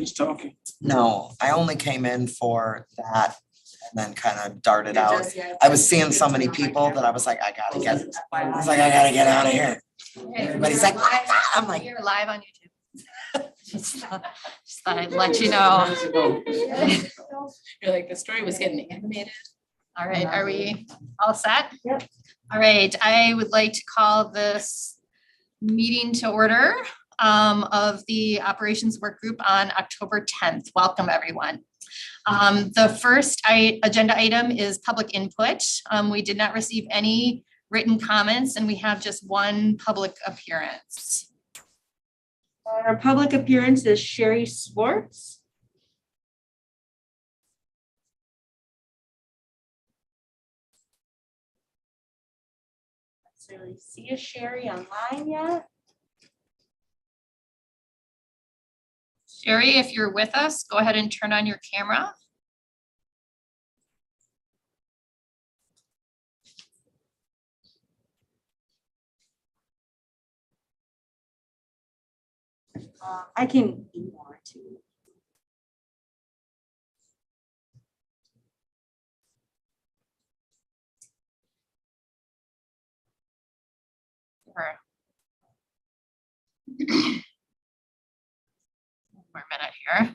was talking. No, I only came in for that and then kind of darted out. I was seeing so many people that I was like, I gotta get out of here. Everybody's like, "What's up?" I'm like, You're live on YouTube. Just thought I'd let you know. You're like, the story was getting animated. All right, are we all set? Yep. All right, I would like to call this meeting to order of the Operations Work Group on October 10th. Welcome, everyone. The first agenda item is public input. We did not receive any written comments and we have just one public appearance. Our public appearance is Sherry Swartz. Not really see a Sherry online yet. Sherry, if you're with us, go ahead and turn on your camera. I can email it to you. Sure. One more minute here.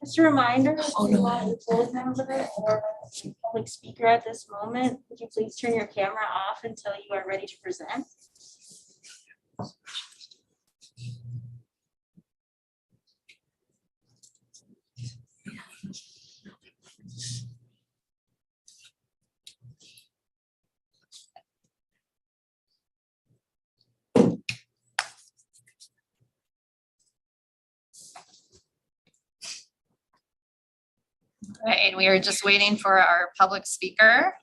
Just a reminder, if you want a board member or public speaker at this moment, would you please turn your camera off until you are ready to present? Right, we are just waiting for our public speaker.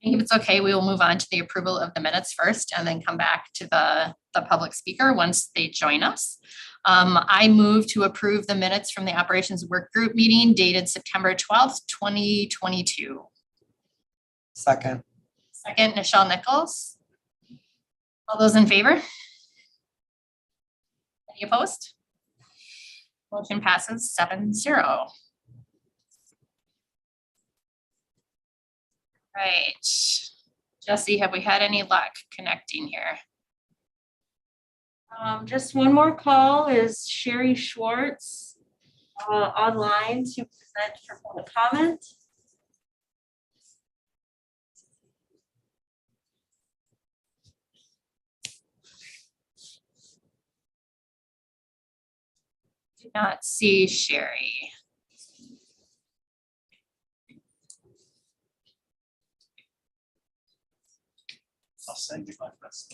If it's okay, we will move on to the approval of the minutes first and then come back to the public speaker once they join us. I move to approve the minutes from the Operations Work Group meeting dated September 12th, 2022. second, Second, Nichelle Nichols. All those in favor? Any opposed? Motion passes 7-0. Right. Jesse, have we had any luck connecting here? Just one more call is Sherry Schwartz online to present for public comment. Do not see Sherry. I'll send you my best.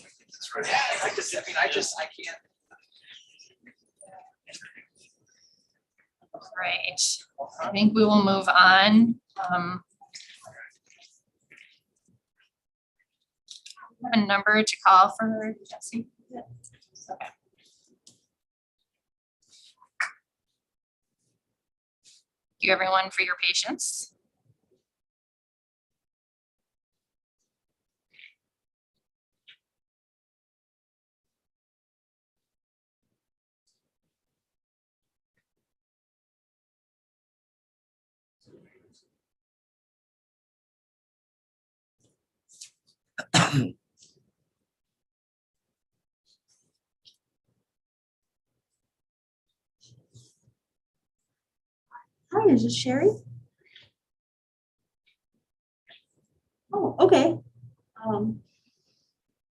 I can't. Right. I think we will move on. Have a number to call for Jesse. Okay. Thank you everyone for your patience. Hi, is this Sherry? Oh, okay.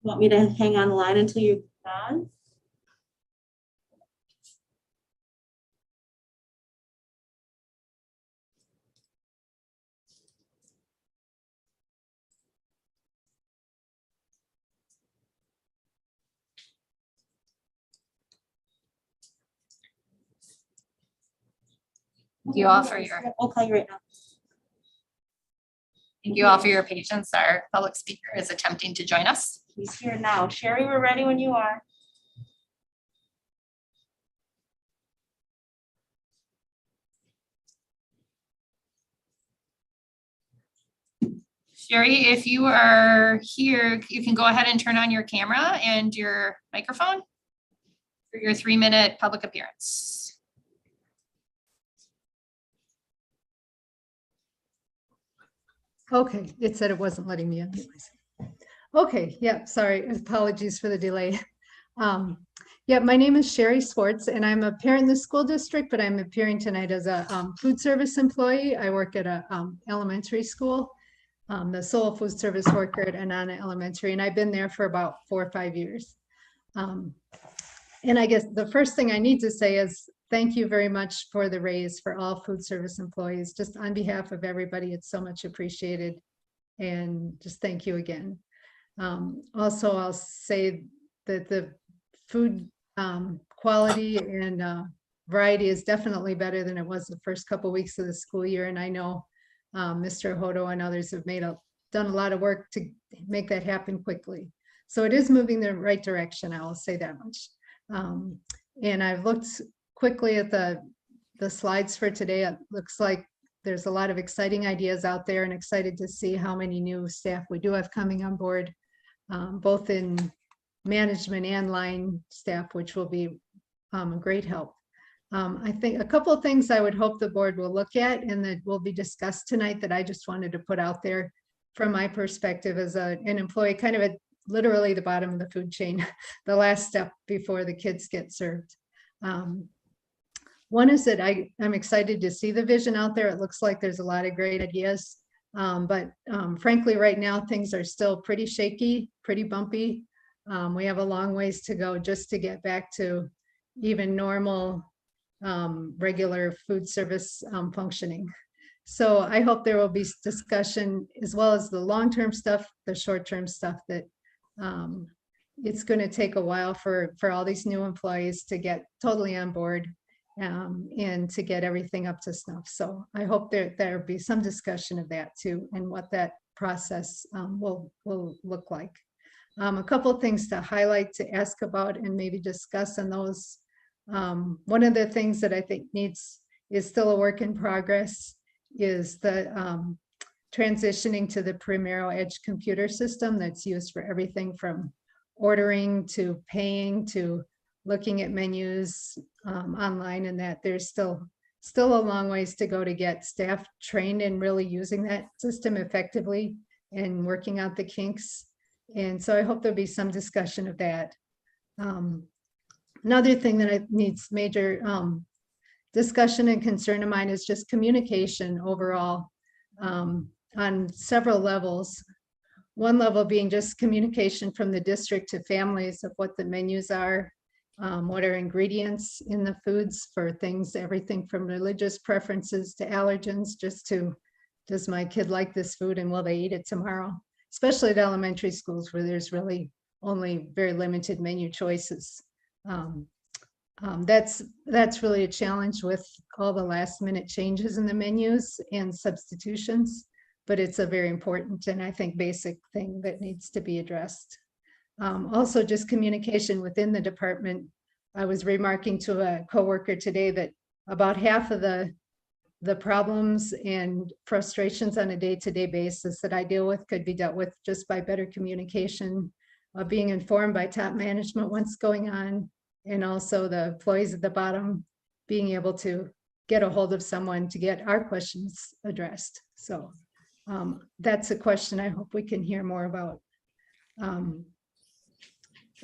Want me to hang on the line until you're done? Thank you all for your I'll call you right now. Thank you all for your patience. Our public speaker is attempting to join us. He's here now. Sherry, we're ready when you are. Sherry, if you are here, you can go ahead and turn on your camera and your microphone for your 3-minute public appearance. Okay, it said it wasn't letting me unmute myself. Okay, yeah, sorry, apologies for the delay. Yeah, my name is Sherry Swartz and I'm a parent in the school district, but I'm appearing tonight as a food service employee. I work at a elementary school, the sole food service worker at Anana Elementary, and I've been there for about 4 or 5 years. And I guess the first thing I need to say is thank you very much for the raise for all food service employees. Just on behalf of everybody, it's so much appreciated. And just thank you again. Also, I'll say that the food quality and variety is definitely better than it was the first couple of weeks of the school year. And I know Mr. Hodo and others have done a lot of work to make that happen quickly. So it is moving the right direction, I will say that much. And I've looked quickly at the slides for today. It looks like there's a lot of exciting ideas out there, and excited to see how many new staff we do have coming on board, both in management and line staff, which will be a great help. I think a couple of things I would hope the board will look at and that will be discussed tonight that I just wanted to put out there from my perspective as an employee, kind of at literally the bottom of the food chain, the last step before the kids get served. One is that I'm excited to see the vision out there. It looks like there's a lot of great ideas, but frankly, right now things are still pretty shaky, pretty bumpy. We have a long ways to go just to get back to even normal, regular food service functioning. So I hope there will be discussion as well as the long-term stuff, the short-term stuff that it's going to take a while for all these new employees to get totally on board and to get everything up to snuff. So I hope there'll be some discussion of that too and what that process will look like. A couple of things to highlight, to ask about and maybe discuss on those. One of the things that I think is still a work in progress is the transitioning to the Primero Edge computer system that's used for everything from ordering to paying to looking at menus online, and that there's still a long ways to go to get staff trained in really using that system effectively and working out the kinks. And so I hope there'll be some discussion of that. Another thing that needs major discussion and concern of mine is just communication overall on several levels. One level being just communication from the district to families of what the menus are, what are ingredients in the foods for things, everything from religious preferences to allergens, just to, does my kid like this food and will they eat it tomorrow? Especially at elementary schools where there's really only very limited menu choices. That's really a challenge with all the last minute changes in the menus and substitutions, but it's a very important and I think basic thing that needs to be addressed. Also just communication within the department. I was remarking to a coworker today that about half of the problems and frustrations on a day-to-day basis that I deal with could be dealt with just by better communication, being informed by top management what's going on, and also the employees at the bottom being able to get a hold of someone to get our questions addressed. So that's a question I hope we can hear more about.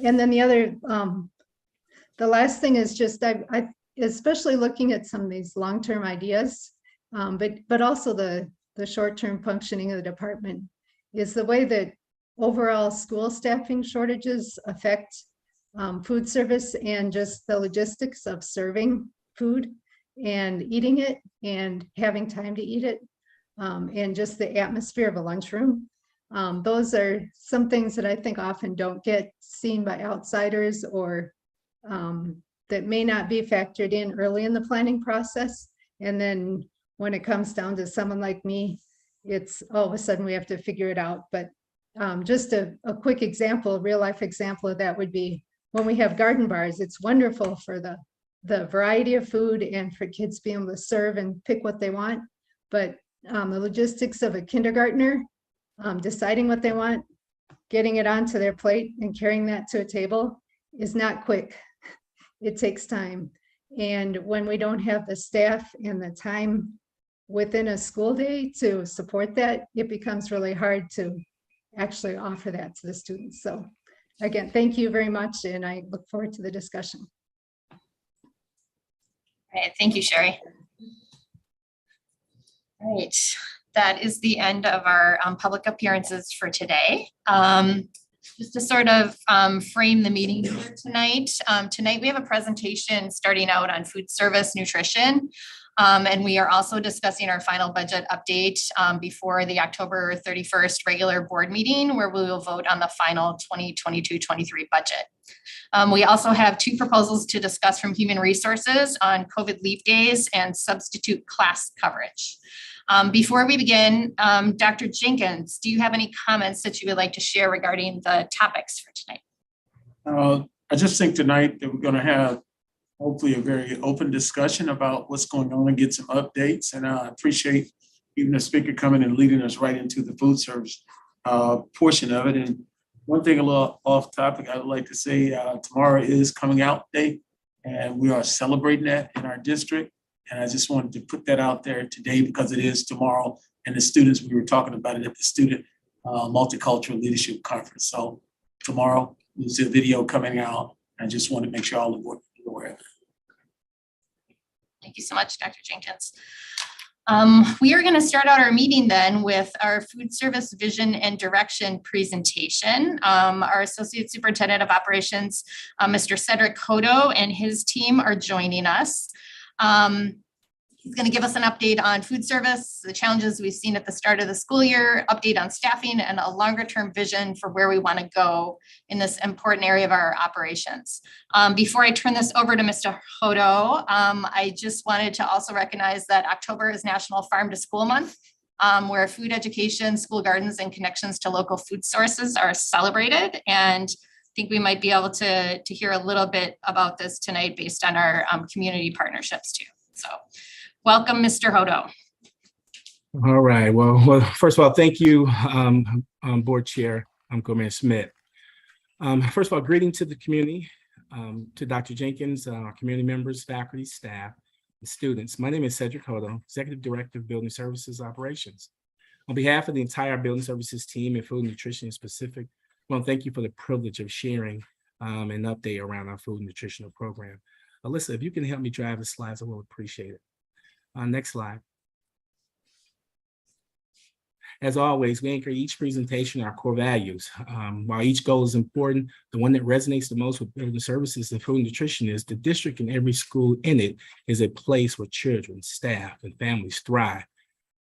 And then the other, the last thing is just, I especially looking at some of these long-term ideas, but also the short-term functioning of the department, is the way that overall school staffing shortages affect food service and just the logistics of serving food and eating it and having time to eat it, and just the atmosphere of a lunchroom. Those are some things that I think often don't get seen by outsiders, or that may not be factored in early in the planning process. And then when it comes down to someone like me it's all of a sudden we have to figure it out. But just a quick example, a real life example of that would be when we have garden bars. It's wonderful for the variety of food and for kids being able to serve and pick what they want. But the logistics of a kindergartner deciding what they want, getting it onto their plate and carrying that to a table is not quick. It takes time. And when we don't have the staff and the time within a school day to support that, it becomes really hard to actually offer that to the students. So again, thank you very much, and I look forward to the discussion. All right, thank you, Sherry. All right, that is the end of our public appearances for today. Just to sort of frame the meeting here tonight. Tonight we have a presentation starting out on food service nutrition. And we are also discussing our final budget update before the October 31st regular board meeting, where we will vote on the final 2022-23 budget. We also have two proposals to discuss from Human Resources on COVID leave days and substitute class coverage. Before we begin, Dr. Jenkins, do you have any comments that you would like to share regarding the topics for tonight? I just think tonight that we're going to have hopefully a very open discussion about what's going on and get some updates. And I appreciate even the speaker coming and leading us right into the food service portion of it. And one thing a little off topic, I would like to say tomorrow is Coming Out Day, and we are celebrating that in our district. And I just wanted to put that out there today because it is tomorrow. And the students, we were talking about it at the Student Multicultural Leadership Conference. So tomorrow, there's a video coming out. I just want to make sure all of you are aware of it. Thank you so much, Dr. Jenkins. We are going to start out our meeting then with our food service vision and direction presentation. Our Associate Superintendent of Operations, Mr. Cedric Hodo, and his team are joining us. He's going to give us an update on food service, the challenges we've seen at the start of the school year, update on staffing, and a longer term vision for where we want to go in this important area of our operations. Before I turn this over to Mr. Hodo, I just wanted to also recognize that October is National Farm to School Month, where food education, school gardens, and connections to local food sources are celebrated. And I think we might be able to hear a little bit about this tonight based on our community partnerships too. So welcome, Mr. Hodo. All right. Well, first of all, thank you, Board Chair Gourmet Smith. First of all, greeting to the community, to Dr. Jenkins, community members, faculty, staff, and students. My name is Cedric Hodo, Executive Director of Building Services Operations. On behalf of the entire Building Services team and Food and Nutrition in specific, I want to thank you for the privilege of sharing an update around our food and nutritional program. Alyssa, if you can help me drive the slides, I will appreciate it. Next slide. As always, we anchor each presentation our core values. While each goal is important, the one that resonates the most with building services and food and nutrition is the district and every school in it is a place where children, staff, and families thrive.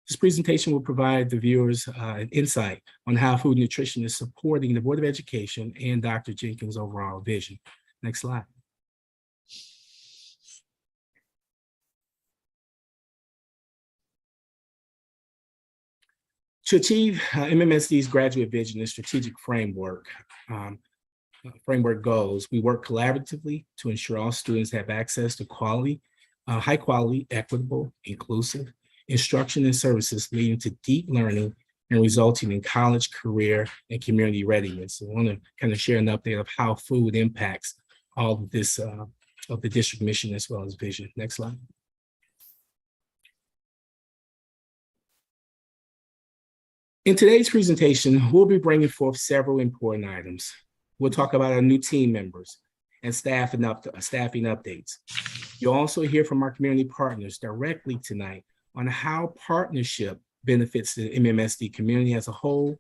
This presentation will provide the viewers an insight on how food and nutrition is supporting the Board of Education and Dr. Jenkins' overall vision. Next slide. To achieve MMSD's graduate vision and strategic framework goals, we work collaboratively to ensure all students have access to quality, high quality, equitable, inclusive instruction and services leading to deep learning and resulting in college, career, and community readiness. I want to kind of share an update of how food impacts all of this of the district mission as well as vision. Next slide. In today's presentation, we'll be bringing forth several important items. We'll talk about our new team members and staffing updates. You'll also hear from our community partners directly tonight on how partnership benefits the MMSD community as a whole.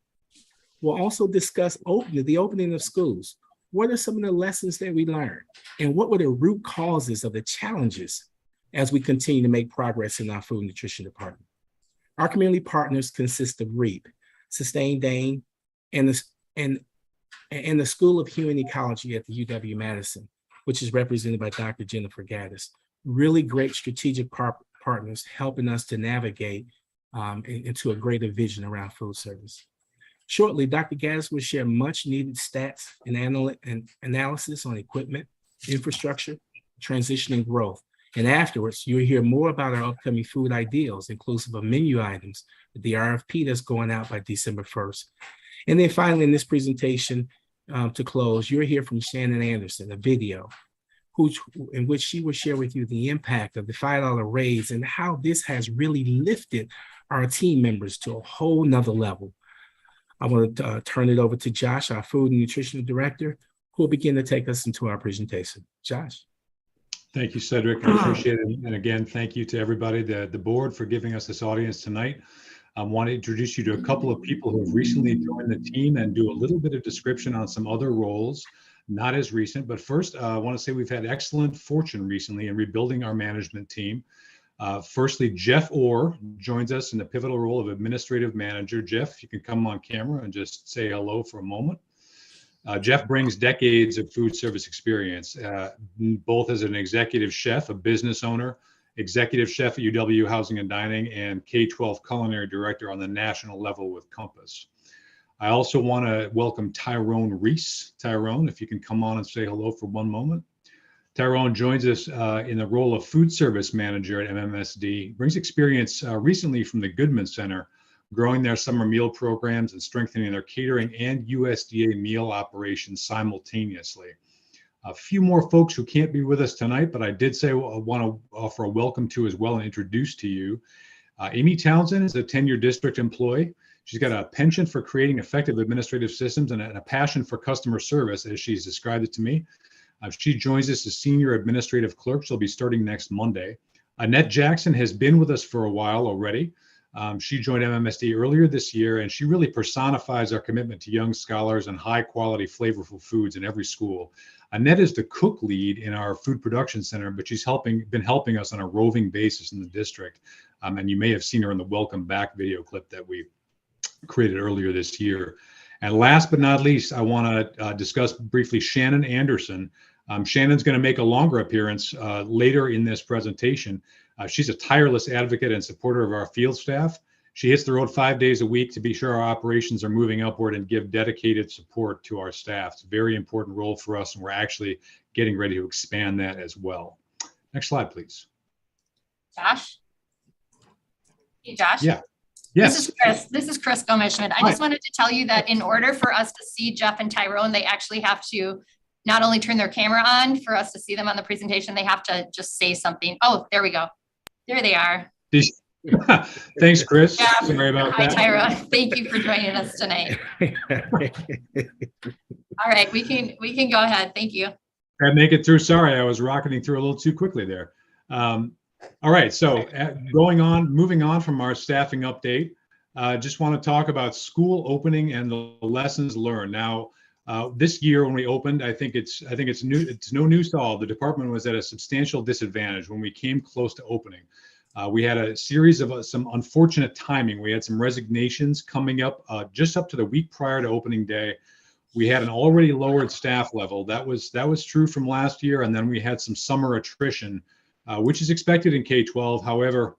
We'll also discuss the opening of schools. What are some of the lessons that we learned? And what were the root causes of the challenges as we continue to make progress in our food and nutrition department? Our community partners consist of REAP, Sustain Dane, and the School of Human Ecology at the UW-Madison, which is represented by Dr. Jennifer Gaddis. Really great strategic partners helping us to navigate into a greater vision around food service. Shortly, Dr. Gaddis will share much needed stats and analysis on equipment, infrastructure, transition, and growth. And afterwards, you'll hear more about our upcoming food ideals, inclusive of menu items, the RFP that's going out by December 1st. And then finally, in this presentation, to close, you'll hear from Shannon Anderson, a video, in which she will share with you the impact of the $5 raise and how this has really lifted our team members to a whole nother level. I want to turn it over to Josh, our Food and Nutrition Director, who will begin to take us into our presentation. Josh. Thank you, Cedric. I appreciate it. And again, thank you to everybody, the board, for giving us this audience tonight. I want to introduce you to a couple of people who have recently joined the team and do a little bit of description on some other roles, not as recent. But first, I want to say we've had excellent fortune recently in rebuilding our management team. Firstly, Jeff Orr joins us in the pivotal role of administrative manager. Jeff, you can come on camera and just say hello for a moment. Jeff brings decades of food service experience, both as an executive chef, a business owner, executive chef at UW Housing and Dining, and K-12 culinary director on the national level with Compass. I also want to welcome Tyrone Reese. Tyrone, if you can come on and say hello for one moment. Tyrone joins us in the role of food service manager at MMSD, brings experience recently from the Goodman Center, growing their summer meal programs and strengthening their catering and USDA meal operations simultaneously. A few more folks who can't be with us tonight, but I did say I want to offer a welcome to as well and introduce to you. Amy Townsend is a tenured district employee. She's got a penchant for creating effective administrative systems and a passion for customer service, as she's described it to me. She joins us as senior administrative clerk. She'll be starting next Monday. Annette Jackson has been with us for a while already. She joined MMSD earlier this year, and she really personifies our commitment to young scholars and high quality, flavorful foods in every school. Annette is the cook lead in our food production center, but she's been helping us on a roving basis in the district. And you may have seen her in the Welcome Back video clip that we created earlier this year. And last but not least, I want to discuss briefly Shannon Anderson. Shannon's going to make a longer appearance later in this presentation. She's a tireless advocate and supporter of our field staff. She hits the road 5 days a week to be sure our operations are moving upward and give dedicated support to our staff. It's a very important role for us, and we're actually getting ready to expand that as well. Next slide, please. Josh? Hey, Josh? Yeah. Yes. This is Chris Gomez-Schmidt. I just wanted to tell you that in order for us to see Jeff and Tyrone, they actually have to not only turn their camera on for us to see them on the presentation, they have to just say something. Oh, there we go. There they are. Thanks, Chris. Yeah. Sorry about Hi, that. Tyrone. Thank you for joining us tonight. All right, we can go ahead. Thank you. I make it through. Sorry, I was rocketing through a little too quickly there. All right, so moving on from our staffing update, just want to talk about school opening and the lessons learned. Now, this year when we opened, I think it's new. It's no news to all. The department was at a substantial disadvantage when we came close to opening. We had a series of some unfortunate timing. We had some resignations coming up just up to the week prior to opening day. We had an already lowered staff level. That was true from last year, and then we had some summer attrition, which is expected in K-12. However,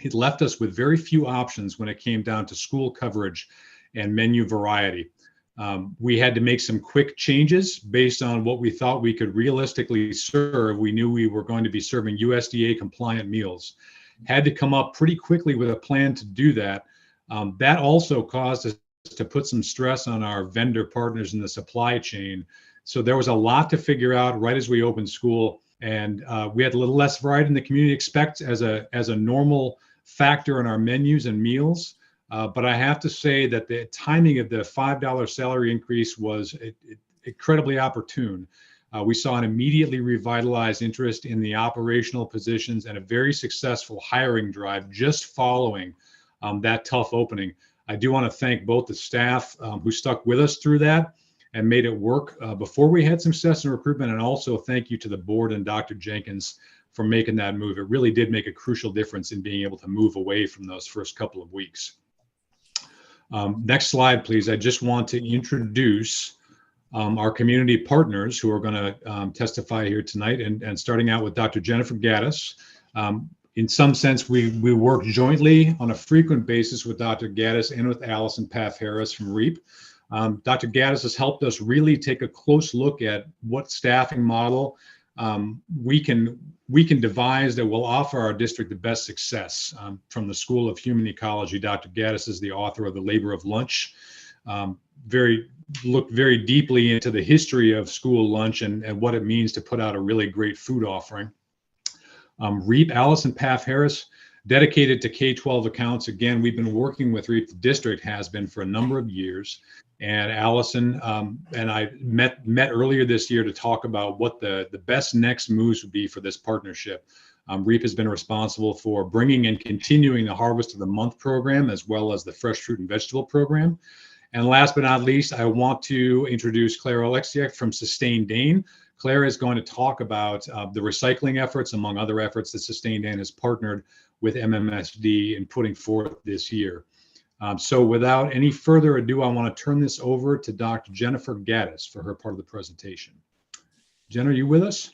it left us with very few options when it came down to school coverage and menu variety. We had to make some quick changes based on what we thought we could realistically serve. We knew we were going to be serving USDA compliant meals. Had to come up pretty quickly with a plan to do that. That also caused us to put some stress on our vendor partners in the supply chain. So there was a lot to figure out right as we opened school. And we had a little less variety than the community expects as a normal factor in our menus and meals. But I have to say that the timing of the $5 salary increase was incredibly opportune. We saw an immediately revitalized interest in the operational positions and a very successful hiring drive just following that tough opening. I do want to thank both the staff who stuck with us through that and made it work before we had success in recruitment, and also thank you to the board and Dr. Jenkins for making that move. It really did make a crucial difference in being able to move away from those first couple of weeks. Next slide, please. I just want to introduce our community partners who are going to testify here tonight, and starting out with Dr. Jennifer Gaddis. In some sense, we work jointly on a frequent basis with Dr. Gaddis and with Allison Paff-Harris from REAP. Dr. Gaddis has helped us really take a close look at what staffing model we can devise that will offer our district the best success. From the School of Human Ecology, Dr. Gaddis is the author of The Labor of Lunch. Looked very deeply into the history of school lunch and what it means to put out a really great food offering. REAP, Allison Paff-Harris, dedicated to K-12 accounts. Again, we've been working with REAP, the district has been for a number of years. And Allison and I met earlier this year to talk about what the best next moves would be for this partnership. REAP has been responsible for bringing and continuing the Harvest of the Month program, as well as the Fresh Fruit and Vegetable program. And last but not least, I want to introduce Claire Oleksiak from Sustain Dane. Claire is going to talk about the recycling efforts, among other efforts that Sustain Dane has partnered with MMSD in putting forth this year. So without any further ado, I want to turn this over to Dr. Jennifer Gaddis for her part of the presentation. Jen, are you with us?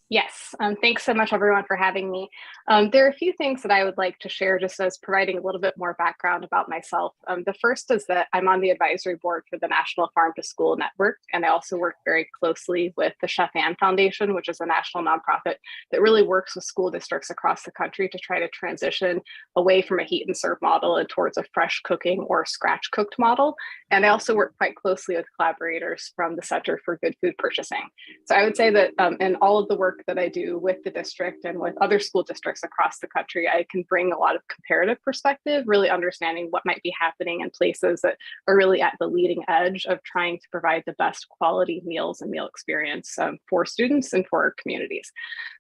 Yes, thanks so much everyone for having me. There are a few things that I would like to share just as providing a little bit more background about myself. The first is that I'm on the advisory board for the National Farm to School Network, and I also work very closely with the Chef Ann Foundation, which is a national nonprofit that really works with school districts across the country to try to transition away from a heat and serve model and towards a fresh cooking or scratch cooked model. And I also work quite closely with collaborators from the Center for Good Food Purchasing. So I would say that in all of the work that I do with the district and with other school districts across the country, I can bring a lot of comparative perspective, really understanding what might be happening in places that are really at the leading edge of trying to provide the best quality meals and meal experience for students and for our communities.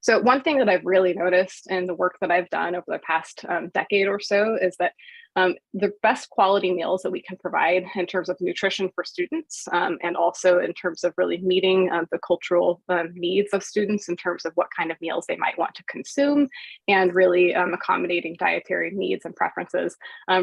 So one thing that I've really noticed in the work that I've done over the past decade or so is that the best quality meals that we can provide in terms of nutrition for students and also in terms of really meeting the cultural needs of students in terms of what kind of meals they might want to consume and really accommodating dietary needs and preferences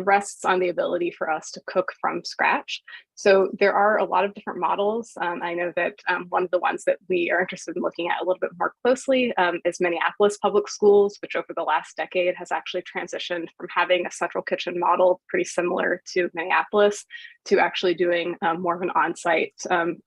rests on the ability for us to cook from scratch. So there are a lot of different models. I know that one of the ones that we are interested in looking at a little bit more closely is Minneapolis Public Schools, which over the last decade has actually transitioned from having a central kitchen model pretty similar to Minneapolis to actually doing more of an on-site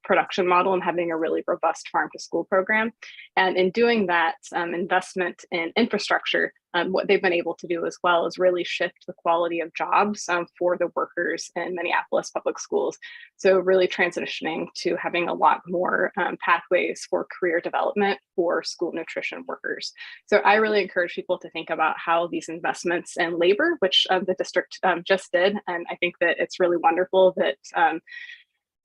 production model and having a really robust farm to school program. And in doing that investment in infrastructure, what they've been able to do as well is really shift the quality of jobs for the workers in Minneapolis Public Schools. So really transitioning to having a lot more pathways for career development for school nutrition workers. So I really encourage people to think about how these investments in labor, which the district just did, and I think that it's really wonderful that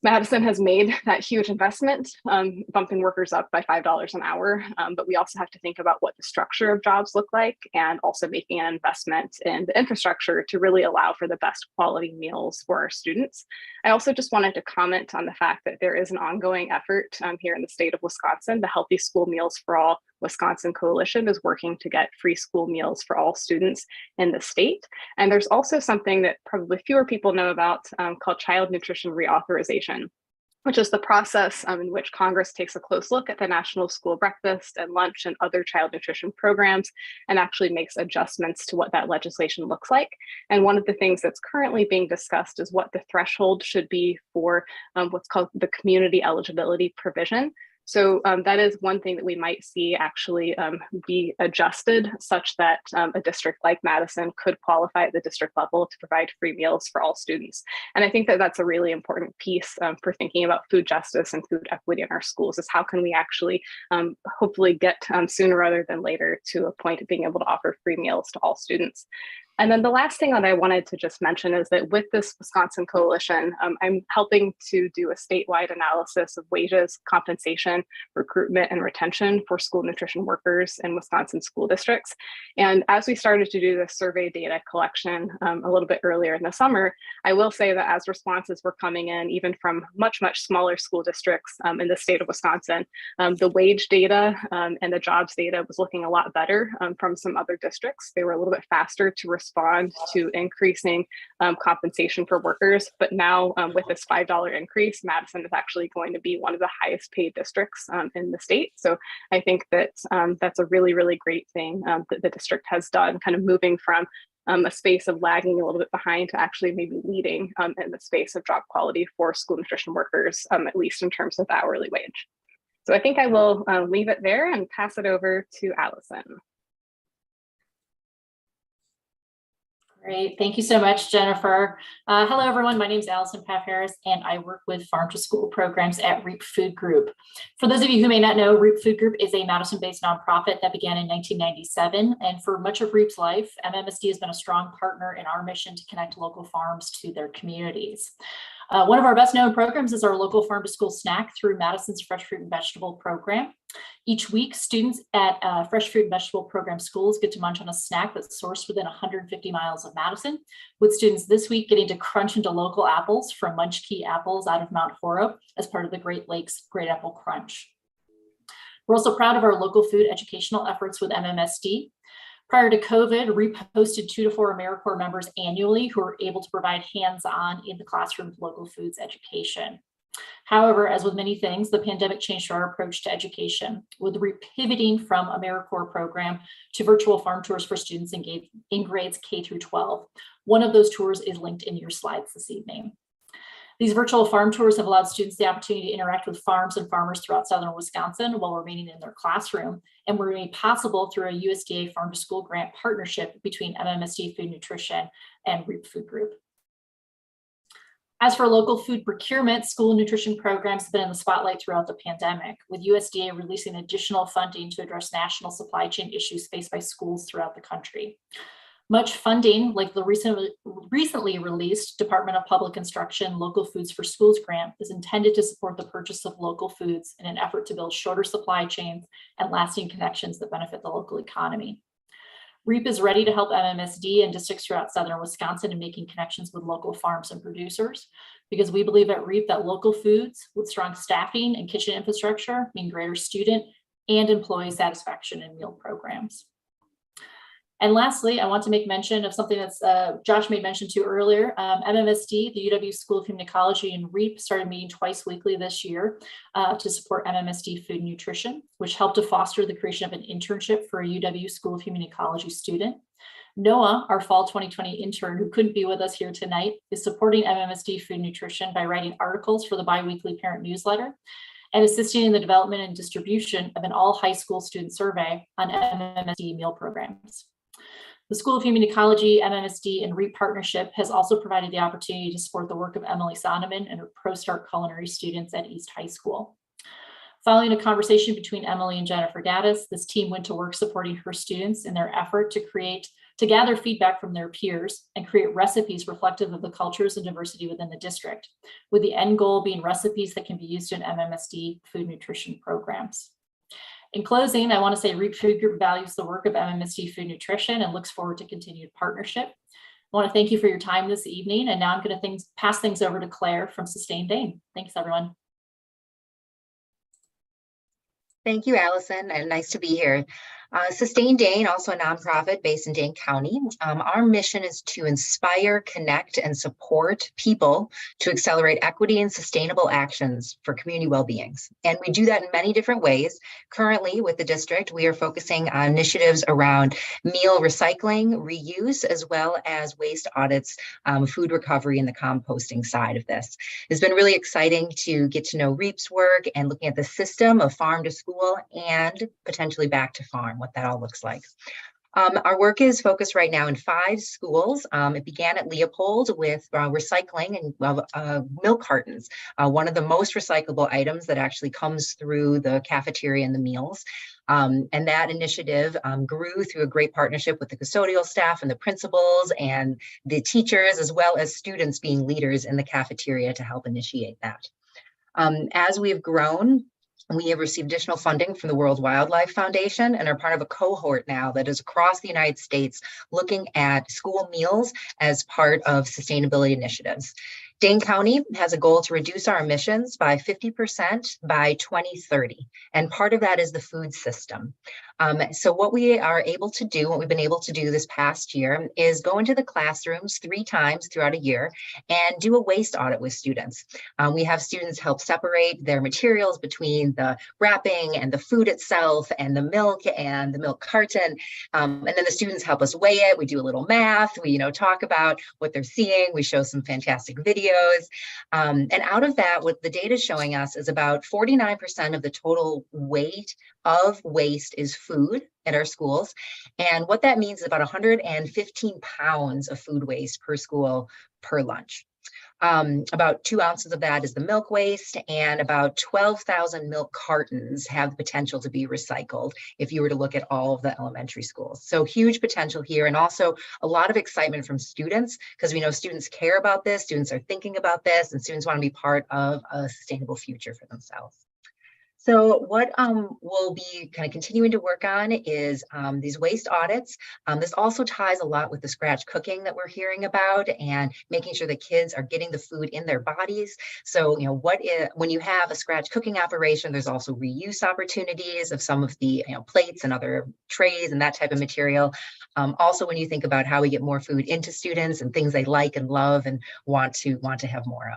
Madison has made that huge investment, bumping workers up by $5 an hour. But we also have to think about what the structure of jobs look like and also making an investment in the infrastructure to really allow for the best quality meals for our students. I also just wanted to comment on the fact that there is an ongoing effort here in the state of Wisconsin. The Healthy School Meals for All Wisconsin Coalition is working to get free school meals for all students in the state. And there's also something that probably fewer people know about called Child Nutrition Reauthorization, which is the process in which Congress takes a close look at the National School Breakfast and Lunch and other child nutrition programs and actually makes adjustments to what that legislation looks like. And one of the things that's currently being discussed is what the threshold should be for what's called the community eligibility provision. So that is one thing that we might see actually be adjusted such that a district like Madison could qualify at the district level to provide free meals for all students. And I think that that's a really important piece for thinking about food justice and food equity in our schools is how can we actually hopefully get sooner rather than later to a point of being able to offer free meals to all students. And then the last thing that I wanted to just mention is that with this Wisconsin Coalition, I'm helping to do a statewide analysis of wages, compensation, recruitment, and retention for school nutrition workers in Wisconsin school districts. And as we started to do this survey data collection a little bit earlier in the summer, I will say that as responses were coming in, even from much smaller school districts in the state of Wisconsin, the wage data and the jobs data was looking a lot better from some other districts. They were a little bit faster to respond respond to increasing compensation for workers. But now with this $5 increase, Madison is actually going to be one of the highest paid districts in the state. So I think that that's a really, really great thing that the district has done, kind of moving from a space of lagging a little bit behind to actually maybe leading in the space of job quality for school nutrition workers, at least in terms of the hourly wage. So I think I will leave it there and pass it over to Allison. Great, thank you so much, Jennifer. Hello, everyone. My name is Allison Paff-Harris, and I work with Farm to School programs at REAP Food Group. For those of you who may not know, REAP Food Group is a Madison-based nonprofit that began in 1997. And for much of REAP's life, MMSD has been a strong partner in our mission to connect local farms to their communities. One of our best known programs is our local farm to school snack through Madison's Fresh Fruit and Vegetable program. Each week, students at Fresh Fruit and Vegetable program schools get to munch on a snack that's sourced within 150 miles of Madison, with students this week getting to crunch into local apples from Munch Key Apples out of Mount Horo as part of the Great Lakes Great Apple Crunch. We're also proud of our local food educational efforts with MMSD. Prior to COVID, REAP hosted 2 to 4 AmeriCorps members annually who were able to provide hands-on in the classroom local foods education. However, as with many things, the pandemic changed our approach to education, with REAP pivoting from AmeriCorps program to virtual farm tours for students in grades K through 12. One of those tours is linked in your slides this evening. These virtual farm tours have allowed students the opportunity to interact with farms and farmers throughout southern Wisconsin while remaining in their classroom, and were made possible through a USDA Farm to School grant partnership between MMSD Food Nutrition and REAP Food Group. As for local food procurement, school nutrition programs have been in the spotlight throughout the pandemic, with USDA releasing additional funding to address national supply chain issues faced by schools throughout the country. Much funding, like the recently released Department of Public Instruction Local Foods for Schools grant, is intended to support the purchase of local foods in an effort to build shorter supply chains and lasting connections that benefit the local economy. REAP is ready to help MMSD and districts throughout southern Wisconsin in making connections with local farms and producers, because we believe at REAP that local foods with strong staffing and kitchen infrastructure mean greater student and employee satisfaction in meal programs. And lastly, I want to make mention of something that's Josh made mention to earlier. MMSD, the UW School of Human Ecology, and REAP started meeting twice weekly this year to support MMSD food nutrition, which helped to foster the creation of an internship for a UW School of Human Ecology student. Noah, our fall 2020 intern who couldn't be with us here tonight, is supporting MMSD food nutrition by writing articles for the biweekly parent newsletter and assisting in the development and distribution of an all high school student survey on MMSD meal programs. The School of Human Ecology, MMSD, and REAP partnership has also provided the opportunity to support the work of Emily Sonneman and her ProStart culinary students at East High School. Following a conversation between Emily and Jennifer Gaddis, this team went to work supporting her students in their effort to gather feedback from their peers and create recipes reflective of the cultures and diversity within the district, with the end goal being recipes that can be used in MMSD food nutrition programs. In closing, I want to say REAP Food Group values the work of MMSD Food Nutrition and looks forward to continued partnership. I want to thank you for your time this evening, and now I'm going to pass things over to Claire from Sustain Dane. Thanks, everyone. Thank you, Allison, and nice to be here. Sustain Dane, also a nonprofit based in Dane County. Our mission is to inspire, connect, and support people to accelerate equity and sustainable actions for community well-beings. And we do that in many different ways. Currently, with the district, we are focusing on initiatives around meal recycling, reuse, as well as waste audits, food recovery, and the composting side of this. It's been really exciting to get to know REAP's work and looking at the system of farm to school and potentially back to farm, what that all looks like. Our work is focused right now in 5 schools. It began at Leopold with recycling and milk cartons, one of the most recyclable items that actually comes through the cafeteria and the meals. And that initiative grew through a great partnership with the custodial staff and the principals and the teachers, as well as students being leaders in the cafeteria to help initiate that. As we have grown, we have received additional funding from the World Wildlife Foundation and are part of a cohort now that is across the United States looking at school meals as part of sustainability initiatives. Dane County has a goal to reduce our emissions by 50% by 2030, and part of that is the food system. So what we are able to do, what we've been able to do this past year is go into the classrooms 3 times throughout a year and do a waste audit with students. We have students help separate their materials between the wrapping and the food itself and the milk carton. And then the students help us weigh it. We do a little math. We, talk about what they're seeing. We show some fantastic videos. And out of that, what the data is showing us is about 49% of the total weight of waste is food at our schools. And what that means is about 115 pounds of food waste per school per lunch. About 2 ounces of that is the milk waste, and about 12,000 milk cartons have the potential to be recycled if you were to look at all of the elementary schools. So huge potential here, and also a lot of excitement from students, because we know students care about this, students are thinking about this, and students want to be part of a sustainable future for themselves. So what we'll be kind of continuing to work on is these waste audits. This also ties a lot with the scratch cooking that we're hearing about, and making sure the kids are getting the food in their bodies. So, when you have a scratch cooking operation, there's also reuse opportunities of some of the plates and other trays and that type of material. Also, when you think about how we get more food into students and things they like and love and want to have more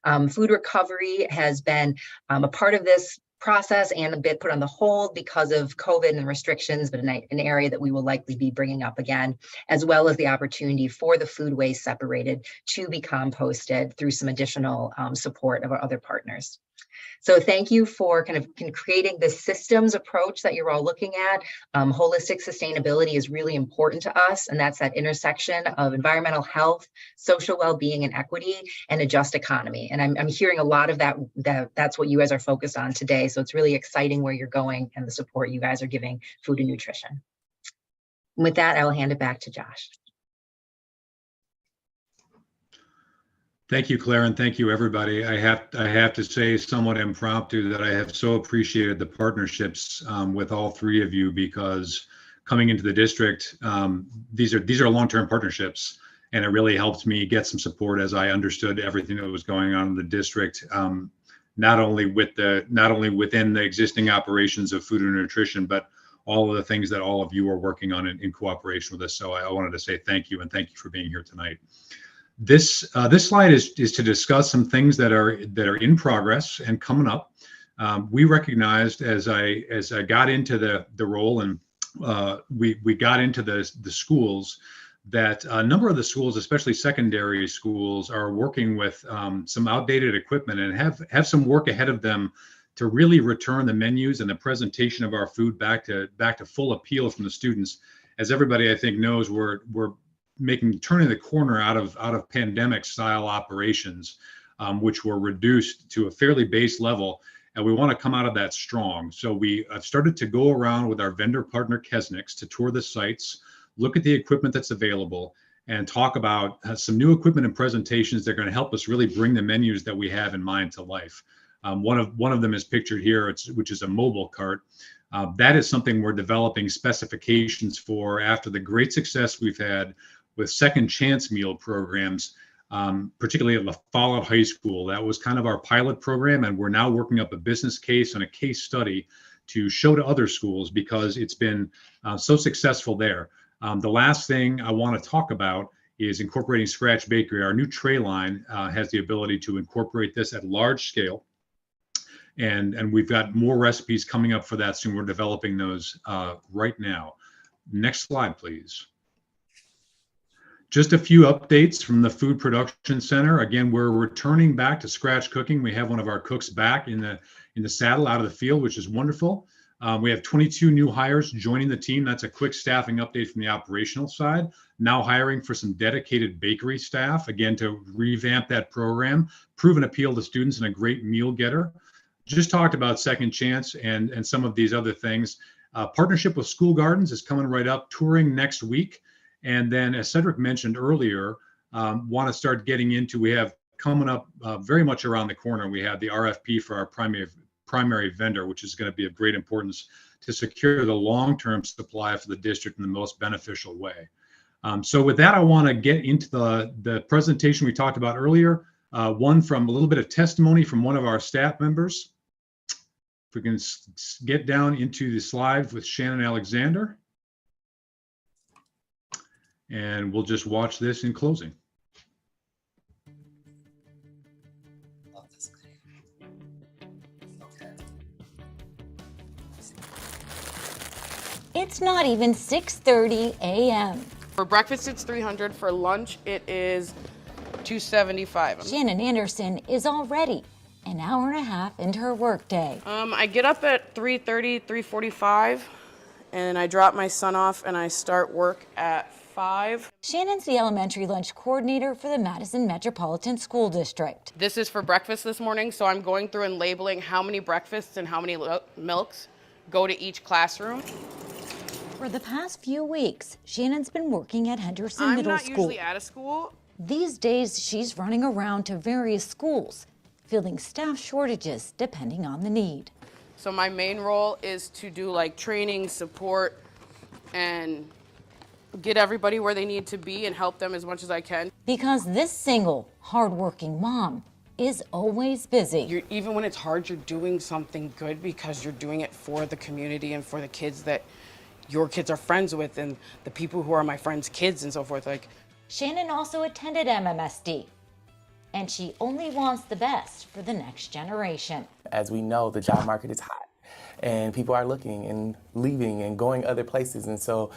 of. Food recovery has been a part of this process and a bit put on the hold because of COVID and restrictions, but an area that we will likely be bringing up again, as well as the opportunity for the food waste separated to be composted through some additional support of our other partners. So thank you for kind of creating this systems approach that you're all looking at. Holistic sustainability is really important to us, and that's that intersection of environmental health, social well-being and equity, and a just economy. And I'm hearing a lot of that's what you guys are focused on today. So it's really exciting where you're going and the support you guys are giving food and nutrition. And with that, I will hand it back to Josh. Thank you, Claire, and thank you, everybody. I have to say, somewhat impromptu, that I have so appreciated the partnerships with all 3 of you, because coming into the district, these are long-term partnerships, and it really helped me get some support as I understood everything that was going on in the district, not only within the existing operations of food and nutrition, but all of the things that all of you are working on in cooperation with us. So I wanted to say thank you, and thank you for being here tonight. This slide is to discuss some things that are in progress and coming up. We recognized as I got into the role, and we got into the schools, that a number of the schools, especially secondary schools, are working with some outdated equipment and have some work ahead of them to really return the menus and the presentation of our food back to full appeal from the students. As everybody I think knows, we're turning the corner out of pandemic style operations, which were reduced to a fairly base level, and we want to come out of that strong. So we have started to go around with our vendor partner Kesnix to tour the sites, look at the equipment that's available, and talk about some new equipment and presentations that are going to help us really bring the menus that we have in mind to life. One of them is pictured here, which is a mobile cart. That is something we're developing specifications for after the great success we've had with second chance meal programs, particularly at La Follette High School. That was kind of our pilot program, and we're now working up a business case and a case study to show to other schools because it's been so successful there. The last thing I want to talk about is incorporating Scratch Bakery. Our new tray line has the ability to incorporate this at large scale. And we've got more recipes coming up for that soon. We're developing those right now. Next slide, please. Just a few updates from the Food Production Center. Again, we're returning back to scratch cooking. We have one of our cooks back in the saddle out of the field, which is wonderful. We have 22 new hires joining the team. That's a quick staffing update from the operational side. Now hiring for some dedicated bakery staff, again, to revamp that program, proven appeal to students, and a great meal getter. Just talked about Second Chance and some of these other things. Partnership with School Gardens is coming right up, touring next week. And then, as Cedric mentioned earlier, want to start getting into, we have coming up very much around the corner, we have the RFP for our primary vendor, which is going to be of great importance to secure the long-term supply for the district in the most beneficial way. So with that, I want to get into the presentation we talked about earlier, one from a little bit of testimony from one of our staff members. If we can get down into the slide with Shannon Alexander. And we'll just watch this in closing. Love this video. Okay. It's not even 6:30 a.m. For breakfast, it's $300. For lunch, it is $275. Shannon Anderson is already an hour and a half into her workday. I get up at 3:30, 3:45, and I drop my son off and I start work at 5. Shannon's the elementary lunch coordinator for the Madison Metropolitan School District. This is for breakfast this morning, so I'm going through and labeling how many breakfasts and how many milks go to each classroom. For the past few weeks, Shannon's been working at Henderson I'm Middle not School. usually at a school. These days, she's running around to various schools, filling staff shortages depending on the need. So my main role is to do like training, support, and get everybody where they need to be and help them as much as I can. Because this single, hardworking mom is always busy. Even when it's hard, you're doing something good because you're doing it for the community and for the kids that your kids are friends with and the people who are my friends' kids and so forth. Like, Shannon also attended MMSD, and she only wants the best for the next generation. As we know, the job market is hot and people are looking and leaving and going other places. And so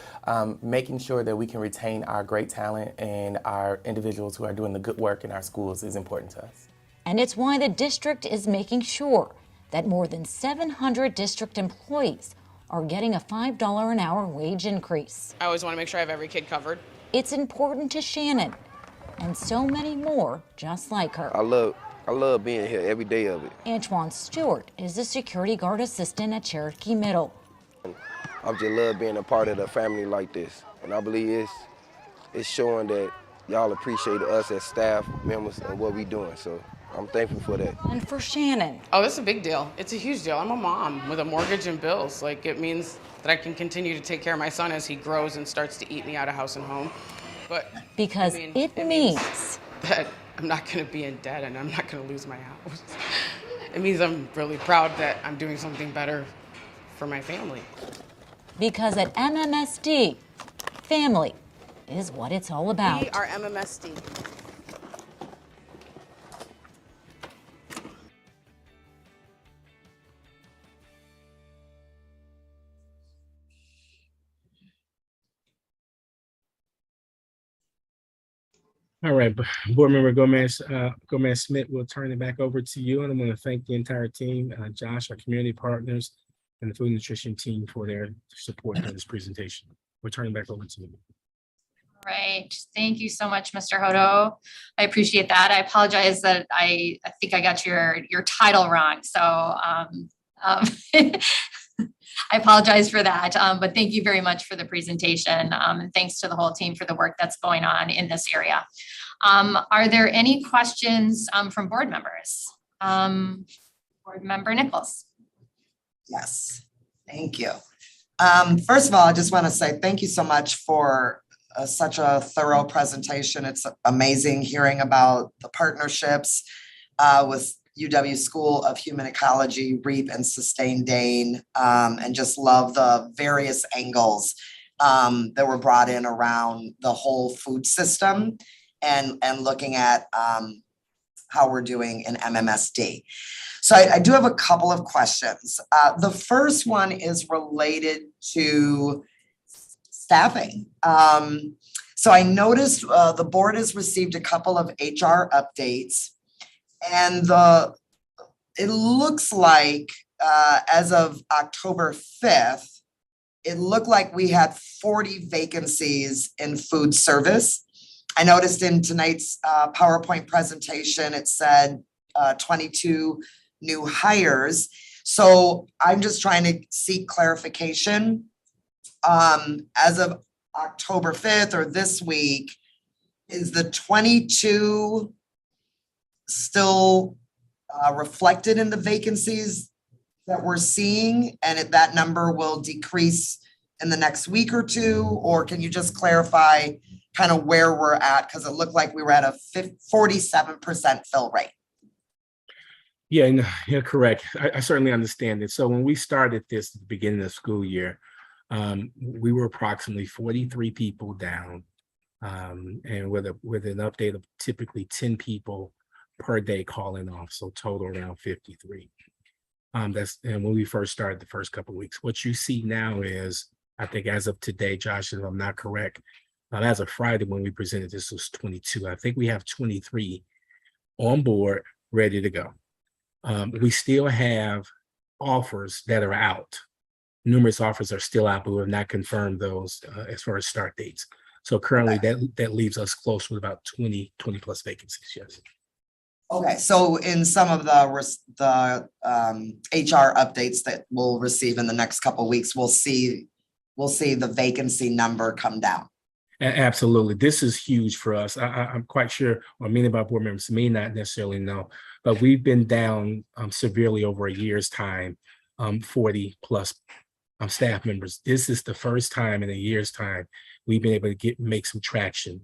making sure that we can retain our great talent and our individuals who are doing the good work in our schools is important to us. And it's why the district is making sure that more than 700 district employees are getting a $5 an hour wage increase. I always want to make sure I have every kid covered. It's important to Shannon and so many more just like her. I love being here every day of it. Antoine Stewart is a security guard assistant at Cherokee Middle. I just love being a part of a family like this. And I believe it's showing that y'all appreciate us as staff members and what we doing. So I'm thankful for that. And for Shannon. Oh, this is a big deal. It's a huge deal. I'm a mom with a mortgage and bills. Like, it means that I can continue to take care of my son as he grows and starts to eat me out of house and home. But because it means that I'm not going to be in debt and I'm not going to lose my house. It means I'm really proud that I'm doing something better for my family. Because at MMSD, family is what it's all about. We are MMSD. All right, Board Member Gomez Smith, we'll turn it back over to you. And I'm going to thank the entire team, Josh, our community partners, and the food nutrition team for their support in this presentation. We'll turn it back over to you. Right. Thank you so much, Mr. Hodo. I appreciate that. I apologize that I think I got your title wrong. So I apologize for that, but thank you very much for the presentation. And thanks to the whole team for the work that's going on in this area. Are there any questions from board members? Board Member Nichols. Yes, thank you. First of all, I just want to say thank you so much for such a thorough presentation. It's amazing hearing about the partnerships with UW School of Human Ecology, REAP, and Sustain Dane, and just love the various angles that were brought in around the whole food system and looking at how we're doing in MMSD. So I do have a couple of questions. The first one is related to staffing. So I noticed the board has received a couple of HR updates, and it looks like as of October 5th, it looked like we had 40 vacancies in food service. I noticed in tonight's PowerPoint presentation, it said 22 new hires. So I'm just trying to seek clarification. As of October 5th or this week, is the 22 still reflected in the vacancies that we're seeing, and that number will decrease in the next week or two? Or can you just clarify kind of where we're at? Because it looked like we were at a 47% fill rate. Yeah, no, you're correct. I certainly understand it. So when we started this at the beginning of the school year, we were approximately 43 people down. And with an update of typically 10 people per day calling off, so total around 53. And when we first started the first couple of weeks. What you see now is, I think as of today, Josh, if I'm not correct, as of Friday when we presented this was 22. I think we have 23 on board, ready to go. We still have offers that are out. Numerous offers are still out, but we have not confirmed those as far as start dates. So currently that leaves us close with about 20 plus vacancies, yes. Okay, so in some of the HR updates that we'll receive in the next couple of weeks, we'll see the vacancy number come down. Absolutely. This is huge for us. I'm quite sure, or many of our board members may not necessarily know, but we've been down severely over a year's time, 40 plus staff members. This is the first time in a year's time we've been able to make some traction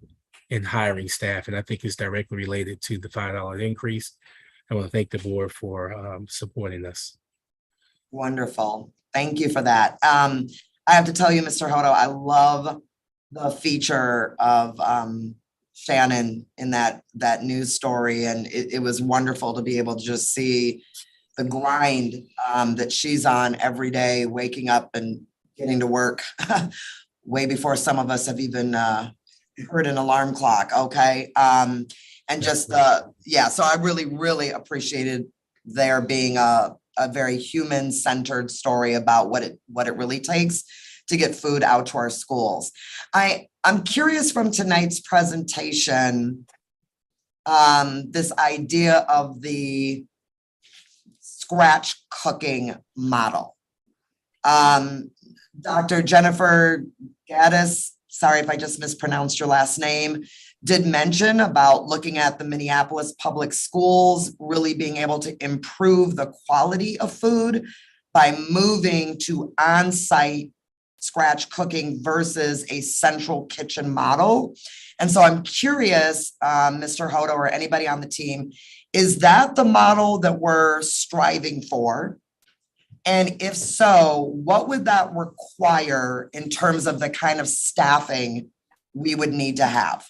in hiring staff. And I think it's directly related to the $5 increase. I want to thank the board for supporting us. Wonderful. Thank you for that. I have to tell you, Mr. Hodo, I love the feature of Shannon in that news story. And it was wonderful to be able to just see the grind that she's on every day, waking up and getting to work way before some of us have even heard an alarm clock. Okay. And just so I really appreciated there being a very human-centered story about what it really takes to get food out to our schools. I'm curious from tonight's presentation, this idea of the scratch cooking model. Dr. Jennifer Gaddis, sorry if I just mispronounced your last name, did mention about looking at the Minneapolis public schools, really being able to improve the quality of food by moving to on-site scratch cooking versus a central kitchen model. And so I'm curious, Mr. Hodo or anybody on the team, is that the model that we're striving for? And if so, what would that require in terms of the kind of staffing we would need to have?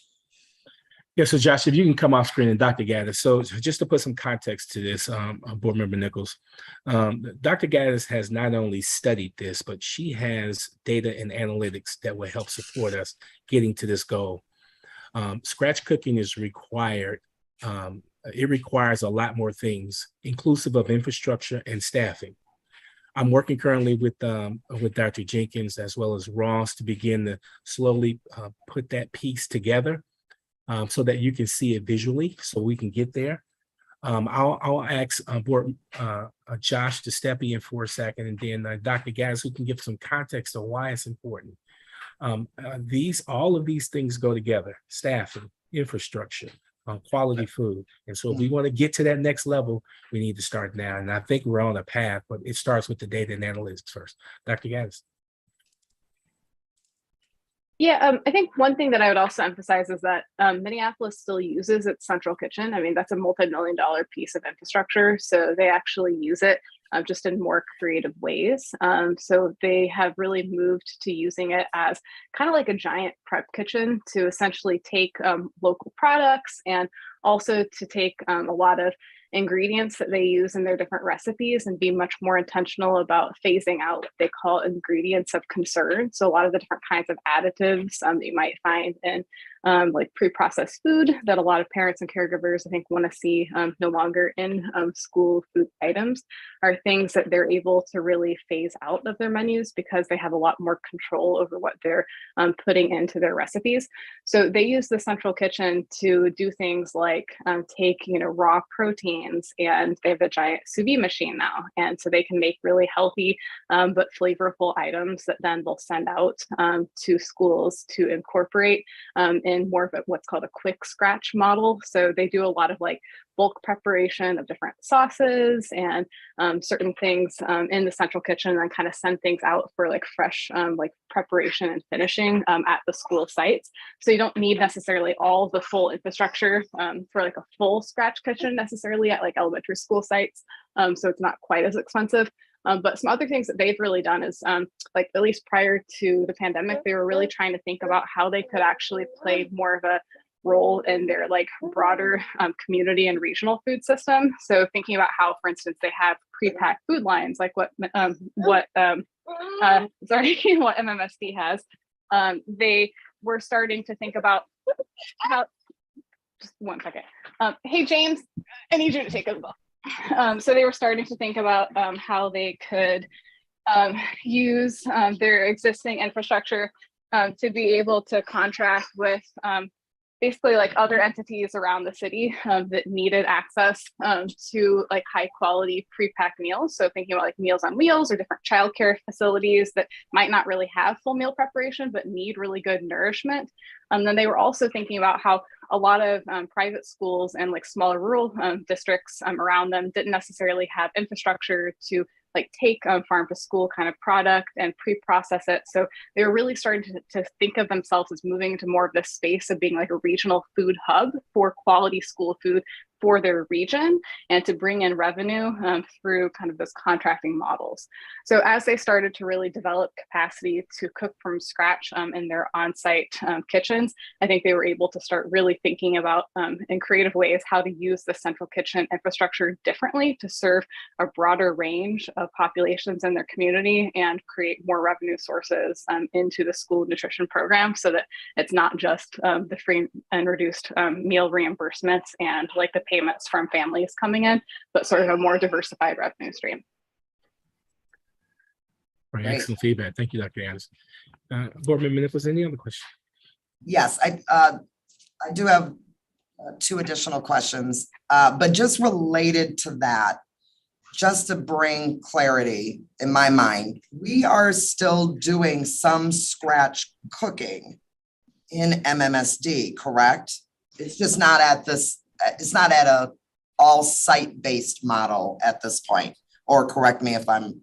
Yeah, so Josh, if you can come off screen, and Dr. Gaddis. So just to put some context to this, Board Member Nichols, Dr. Gaddis has not only studied this, but she has data and analytics that will help support us getting to this goal. Scratch cooking is required. It requires a lot more things, inclusive of infrastructure and staffing. I'm working currently with Dr. Jenkins as well as Ross to begin to slowly put that piece together so that you can see it visually, so we can get there. I'll ask Josh to step in for a second, and then Dr. Gaddis, who can give some context on why it's important. All of these things go together: staffing, infrastructure, quality food. And so if we want to get to that next level, we need to start now. And I think we're on a path, but it starts with the data and analytics first. Dr. Gaddis. Yeah, I think one thing that I would also emphasize is that Minneapolis still uses its central kitchen. I mean, that's a multi-million-dollar piece of infrastructure. So they actually use it just in more creative ways. So they have really moved to using it as kind of like a giant prep kitchen to essentially take local products and also to take a lot of ingredients that they use in their different recipes and be much more intentional about phasing out what they call ingredients of concern. So a lot of the different kinds of additives that you might find in like pre-processed food that a lot of parents and caregivers, I think, want to see no longer in school food items are things that they're able to really phase out of their menus because they have a lot more control over what they're putting into their recipes. So they use the central kitchen to do things like take, raw proteins, and they have a giant sous vide machine now. And so they can make really healthy but flavorful items that then they'll send out to schools to incorporate in more of what's called a quick scratch model. So they do a lot of like bulk preparation of different sauces and certain things in the central kitchen, and then kind of send things out for like fresh like preparation and finishing at the school sites. So you don't need necessarily all the full infrastructure for like a full scratch kitchen necessarily at like elementary school sites. So it's not quite as expensive. But some other things that they've really done is like at least prior to the pandemic, they were really trying to think about how they could actually play more of a role in their like broader community and regional food system. So thinking about how, for instance, they have pre-packed food lines, like what MMSD has. They were starting to think about how, just one second. Hey, James, I need you to take a look. So they were starting to think about how they could use their existing infrastructure to be able to contract with basically like other entities around the city that needed access to like high quality pre-packed meals. So thinking about like Meals on Wheels or different childcare facilities that might not really have full meal preparation, but need really good nourishment. Then they were also thinking about how a lot of private schools and like smaller rural districts around them didn't necessarily have infrastructure to like take farm to school kind of product and pre-process it. So they were really starting to think of themselves as moving into more of this space of being like a regional food hub for quality school food for their region, and to bring in revenue through kind of those contracting models. So as they started to really develop capacity to cook from scratch in their on-site kitchens, I think they were able to start really thinking about in creative ways how to use the central kitchen infrastructure differently to serve a broader range of populations in their community and create more revenue sources into the school nutrition program, so that it's not just the free and reduced meal reimbursements and like the payments from families coming in, but sort of a more diversified revenue stream. Right, excellent feedback. Thank you, Dr. Anderson. Board Member Nichols, any other questions? Yes, I do have two additional questions, but just related to that, just to bring clarity in my mind, we are still doing some scratch cooking in MMSD, correct? It's just not at this, it's not at a all site-based model at this point, or correct me if I don't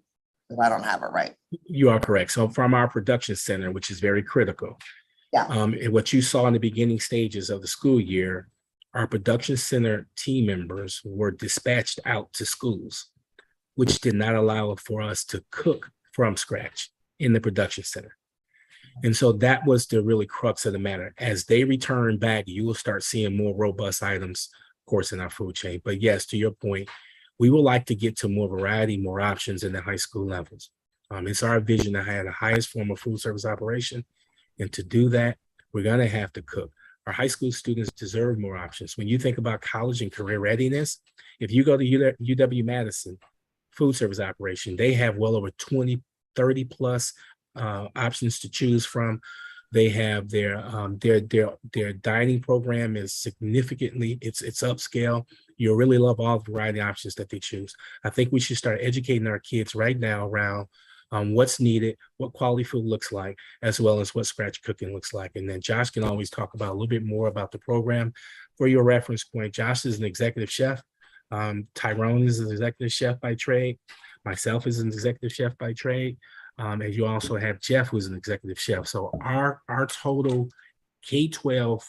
have it right. You are correct. So from our production center, which is very critical, and what you saw in the beginning stages of the school year, our production center team members were dispatched out to schools, which did not allow for us to cook from scratch in the production center. And so that was the really crux of the matter. As they return back, you will start seeing more robust items, of course, in our food chain. But yes, to your point, we would like to get to more variety, more options in the high school levels. It's our vision to have the highest form of food service operation. And to do that, we're going to have to cook. Our high school students deserve more options. When you think about college and career readiness, if you go to UW-Madison food service operation, they have well over 20, 30 plus options to choose from. They have their dining program is significantly, it's upscale. You'll really love all the variety options that they choose. I think we should start educating our kids right now around what's needed, what quality food looks like, as well as what scratch cooking looks like. And then Josh can always talk about a little bit more about the program. For your reference point, Josh is an executive chef. Tyrone is an executive chef by trade. Myself is an executive chef by trade. And you also have Jeff, who's an executive chef. So our total K-12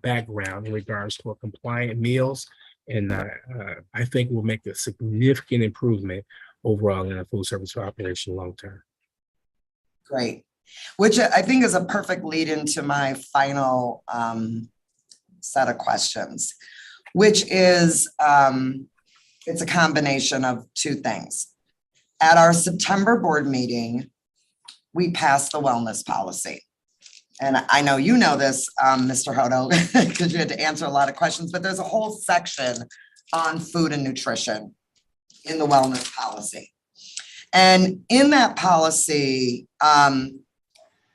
background in regards to compliant meals, and I think will make a significant improvement overall in a food service operation long-term. Great, which I think is a perfect lead into my final set of questions, which is, it's a combination of two things. At our September board meeting, we passed the wellness policy. And I know you know this, Mr. Hodo, because you had to answer a lot of questions, but there's a whole section on food and nutrition in the wellness policy. And in that policy,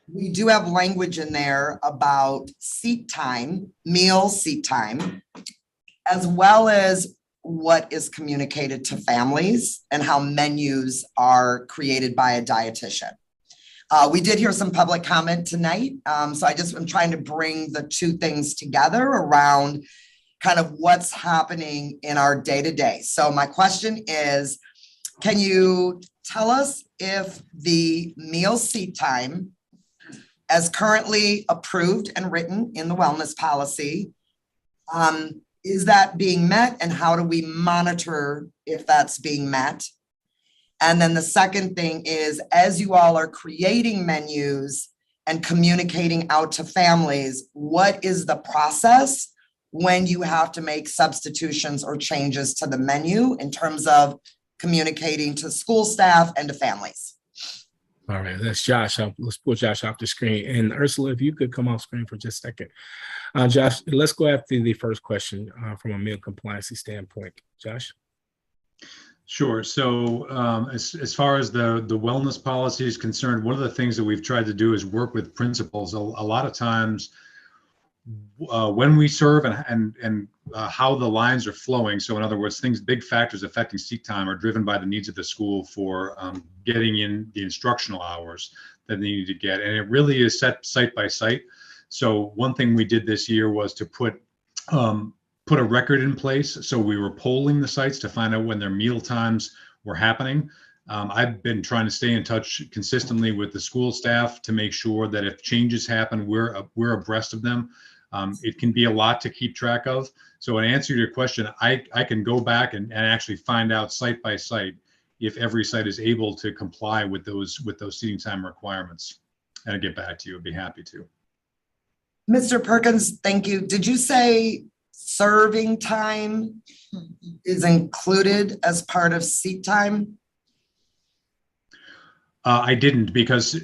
we do have language in there about seat time, meal seat time, as well as what is communicated to families and how menus are created by a dietitian. We did hear some public comment tonight. So I'm trying to bring the two things together around kind of what's happening in our day-to-day. So my question is, can you tell us if the meal seat time as currently approved and written in the wellness policy, is that being met, and how do we monitor if that's being met? And then the second thing is, as you all are creating menus and communicating out to families, what is the process when you have to make substitutions or changes to the menu in terms of communicating to school staff and to families? All right, that's Josh. Let's pull Josh off the screen. And Ursula, if you could come off screen for just a second. Josh, let's go after the first question from a meal compliance standpoint. Josh? Sure. So as far as the wellness policy is concerned, one of the things that we've tried to do is work with principals. A lot of times when we serve and how the lines are flowing. So in other words, big factors affecting seat time are driven by the needs of the school for getting in the instructional hours that they need to get. And it really is set site by site. So one thing we did this year was to put a record in place. So we were polling the sites to find out when their meal times were happening. I've been trying to stay in touch consistently with the school staff to make sure that if changes happen, we're abreast of them. It can be a lot to keep track of. So in answer to your question, I can go back and actually find out site by site if every site is able to comply with those seating time requirements. And I'll get back to you. I'd be happy to. Mr. Perkins, thank you. Did you say serving time is included as part of seat time? I didn't because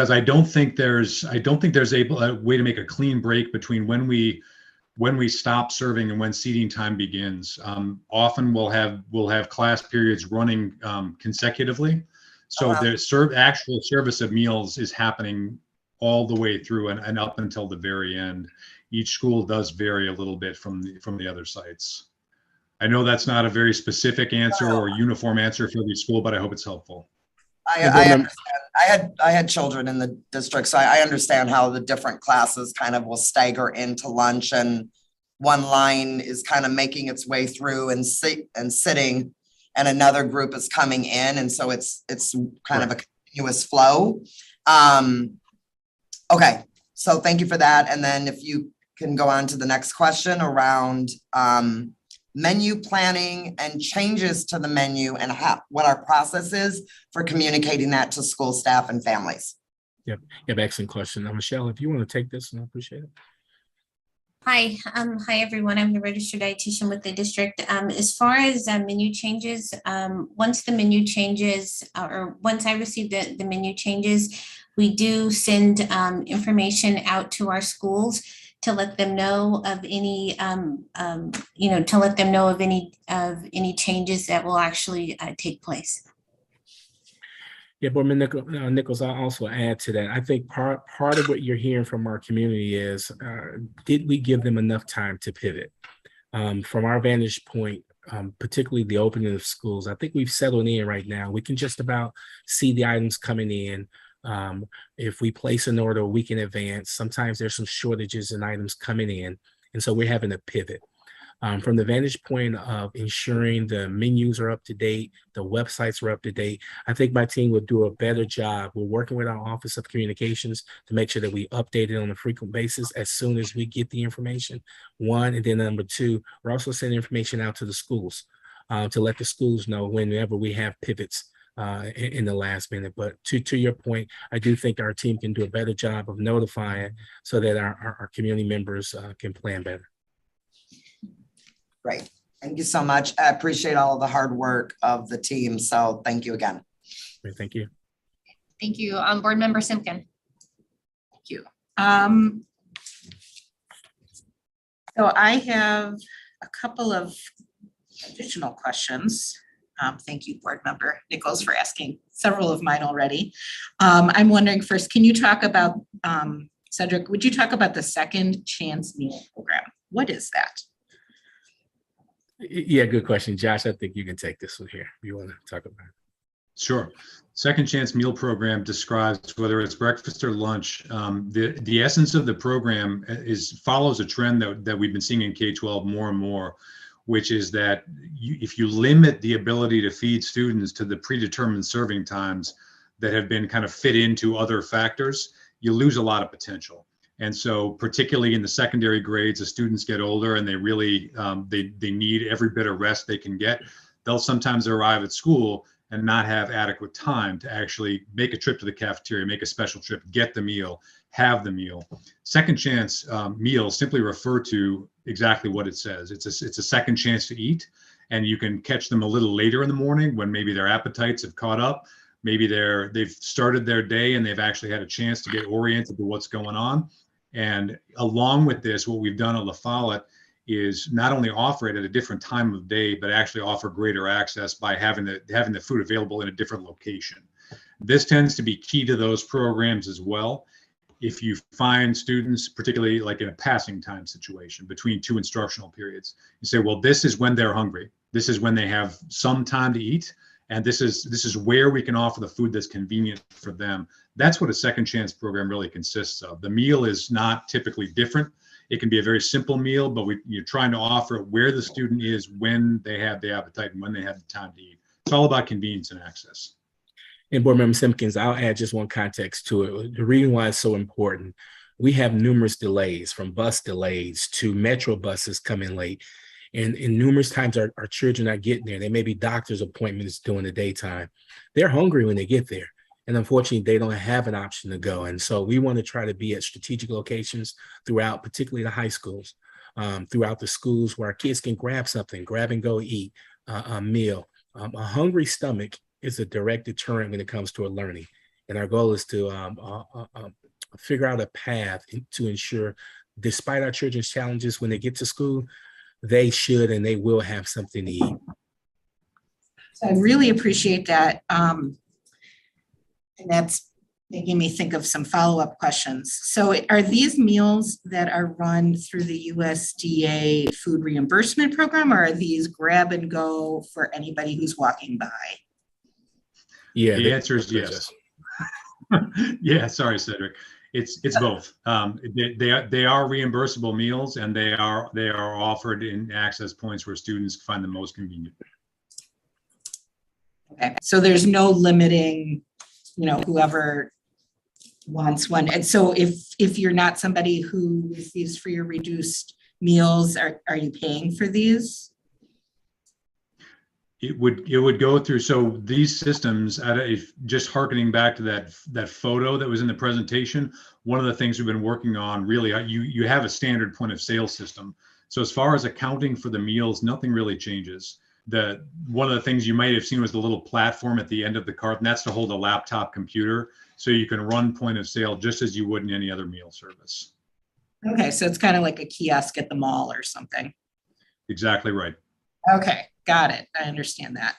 I don't think there's a way to make a clean break between when we stop serving and when seating time begins. Often we'll have class periods running consecutively, so the actual service of meals is happening all the way through and up until the very end. Each school does vary a little bit from the other sites. I know that's not a very specific answer or uniform answer for every school, but I hope it's helpful. I understand. I had children in the district, so I understand how the different classes kind of will stagger into lunch, and one line is kind of making its way through and sitting, and another group is coming in, and so it's kind of a continuous flow. Okay, so thank you for that. And then if you can go on to the next question around menu planning and changes to the menu and what our process is for communicating that to school staff and families. Yep, excellent question. Michelle, if you want to take this, I appreciate it. Hi, everyone. I'm the registered dietitian with the district. As far as menu changes, once the menu changes, or once I receive the menu changes, we do send information out to our schools to let them know of any, to let them know of any changes that will actually take place. Yeah, Boardman Nichols, I'll also add to that. I think part of what you're hearing from our community is, did we give them enough time to pivot? From our vantage point, particularly the opening of schools, I think we've settled in right now. We can just about see the items coming in. If we place an order a week in advance, sometimes there's some shortages in items coming in. And so we're having to pivot. From the vantage point of ensuring the menus are up to date, the websites are up to date, I think my team will do a better job. We're working with our Office of Communications to make sure that we update it on a frequent basis as soon as we get the information, one. And then number two, we're also sending information out to the schools to let the schools know whenever we have pivots in the last minute. But to your point, I do think our team can do a better job of notifying so that our community members can plan better. Great. Thank you so much. I appreciate all of the hard work of the team. So thank you again. Great, thank you. Thank you. Board Member Simpkin. Thank you. So I have a couple of additional questions. Thank you, Board Member Nichols, for asking several of mine already. I'm wondering first, can you talk about, Cedric, would you talk about the Second Chance Meal Program? What is that? Yeah, good question. Josh, I think you can take this one here if you want to talk about it. Sure. Second Chance Meal Program describes whether it's breakfast or lunch. The essence of the program follows a trend that we've been seeing in K-12 more and more, which is that if you limit the ability to feed students to the predetermined serving times that have been kind of fit into other factors, you lose a lot of potential. And so particularly in the secondary grades, as students get older and they really, they need every bit of rest they can get, they'll sometimes arrive at school and not have adequate time to actually make a trip to the cafeteria, make a special trip, get the meal, have the meal. Second chance meals simply refer to exactly what it says. It's a second chance to eat, and you can catch them a little later in the morning when maybe their appetites have caught up. Maybe they've started their day and they've actually had a chance to get oriented to what's going on. And along with this, what we've done at La Follette is not only offer it at a different time of day, but actually offer greater access by having the food available in a different location. This tends to be key to those programs as well. If you find students, particularly like in a passing time situation between two instructional periods, you say, well, this is when they're hungry. This is when they have some time to eat. And this is where we can offer the food that's convenient for them. That's what a second chance program really consists of. The meal is not typically different. It can be a very simple meal, but you're trying to offer it where the student is when they have the appetite and when they have the time to eat. It's all about convenience and access. And Board Member Simpkins, I'll add just one context to it. The reason why it's so important, we have numerous delays, from bus delays to metro buses coming late. And numerous times our children are getting there. There may be doctor's appointments during the daytime. They're hungry when they get there. And unfortunately, they don't have an option to go. And so we want to try to be at strategic locations throughout, particularly the high schools, throughout the schools where our kids can grab something, grab and go eat a meal. A hungry stomach is a direct deterrent when it comes to learning. And our goal is to figure out a path to ensure, despite our children's challenges when they get to school, they should and they will have something to eat. So I really appreciate that. And that's making me think of some follow-up questions. So are these meals that are run through the USDA food reimbursement program, or are these grab and go for anybody who's walking by? Yeah, the answer is yes. Yeah, sorry, Cedric. It's both. They are reimbursable meals, and they are offered in access points where students find them most convenient. Okay, so there's no limiting, whoever wants one. And so if you're not somebody who receives free or reduced meals, are you paying for these? It would go through, so these systems, just hearkening back to that photo that was in the presentation, one of the things we've been working on, really, you have a standard point of sale system. So as far as accounting for the meals, nothing really changes. One of the things you might have seen was the little platform at the end of the cart, and that's to hold a laptop computer, so you can run point of sale just as you would in any other meal service. Okay, so it's kind of like a kiosk at the mall or something. Exactly right. Okay, got it. I understand that.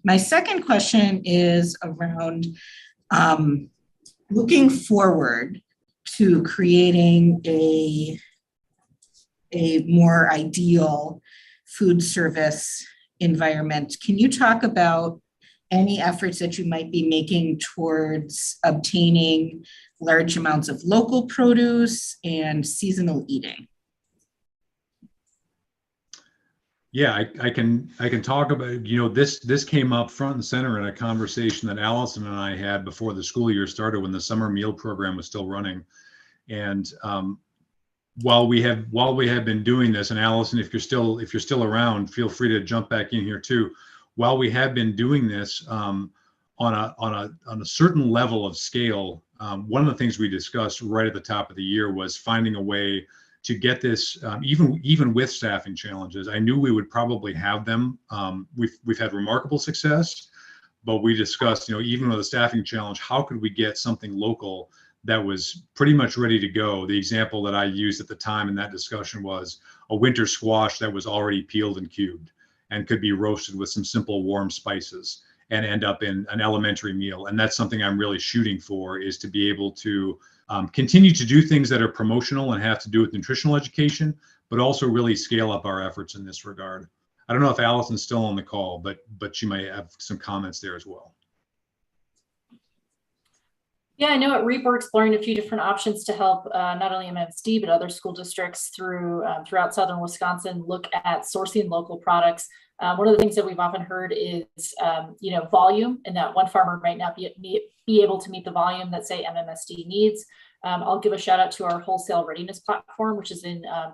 My second question is around looking forward to creating a more ideal food service environment. Can you talk about any efforts that you might be making towards obtaining large amounts of local produce and seasonal eating? Yeah, I can talk about, this came up front and center in a conversation that Allison and I had before the school year started, when the summer meal program was still running. And while we have been doing this, and Allison, if you're still around, feel free to jump back in here too. While we have been doing this on a certain level of scale, one of the things we discussed right at the top of the year was finding a way to get this, even with staffing challenges. I knew we would probably have them. We've had remarkable success, but we discussed, even with a staffing challenge, how could we get something local that was pretty much ready to go? The example that I used at the time in that discussion was a winter squash that was already peeled and cubed and could be roasted with some simple warm spices and end up in an elementary meal. And that's something I'm really shooting for, is to be able to continue to do things that are promotional and have to do with nutritional education, but also really scale up our efforts in this regard. I don't know if Allison's still on the call, but she may have some comments there as well. Yeah, I know at REAP, we're exploring a few different options to help not only MMSD, but other school districts throughout Southern Wisconsin look at sourcing local products. One of the things that we've often heard is, volume, and that one farmer might not be able to meet the volume that, say, MMSD needs. I'll give a shout out to our wholesale readiness platform, which is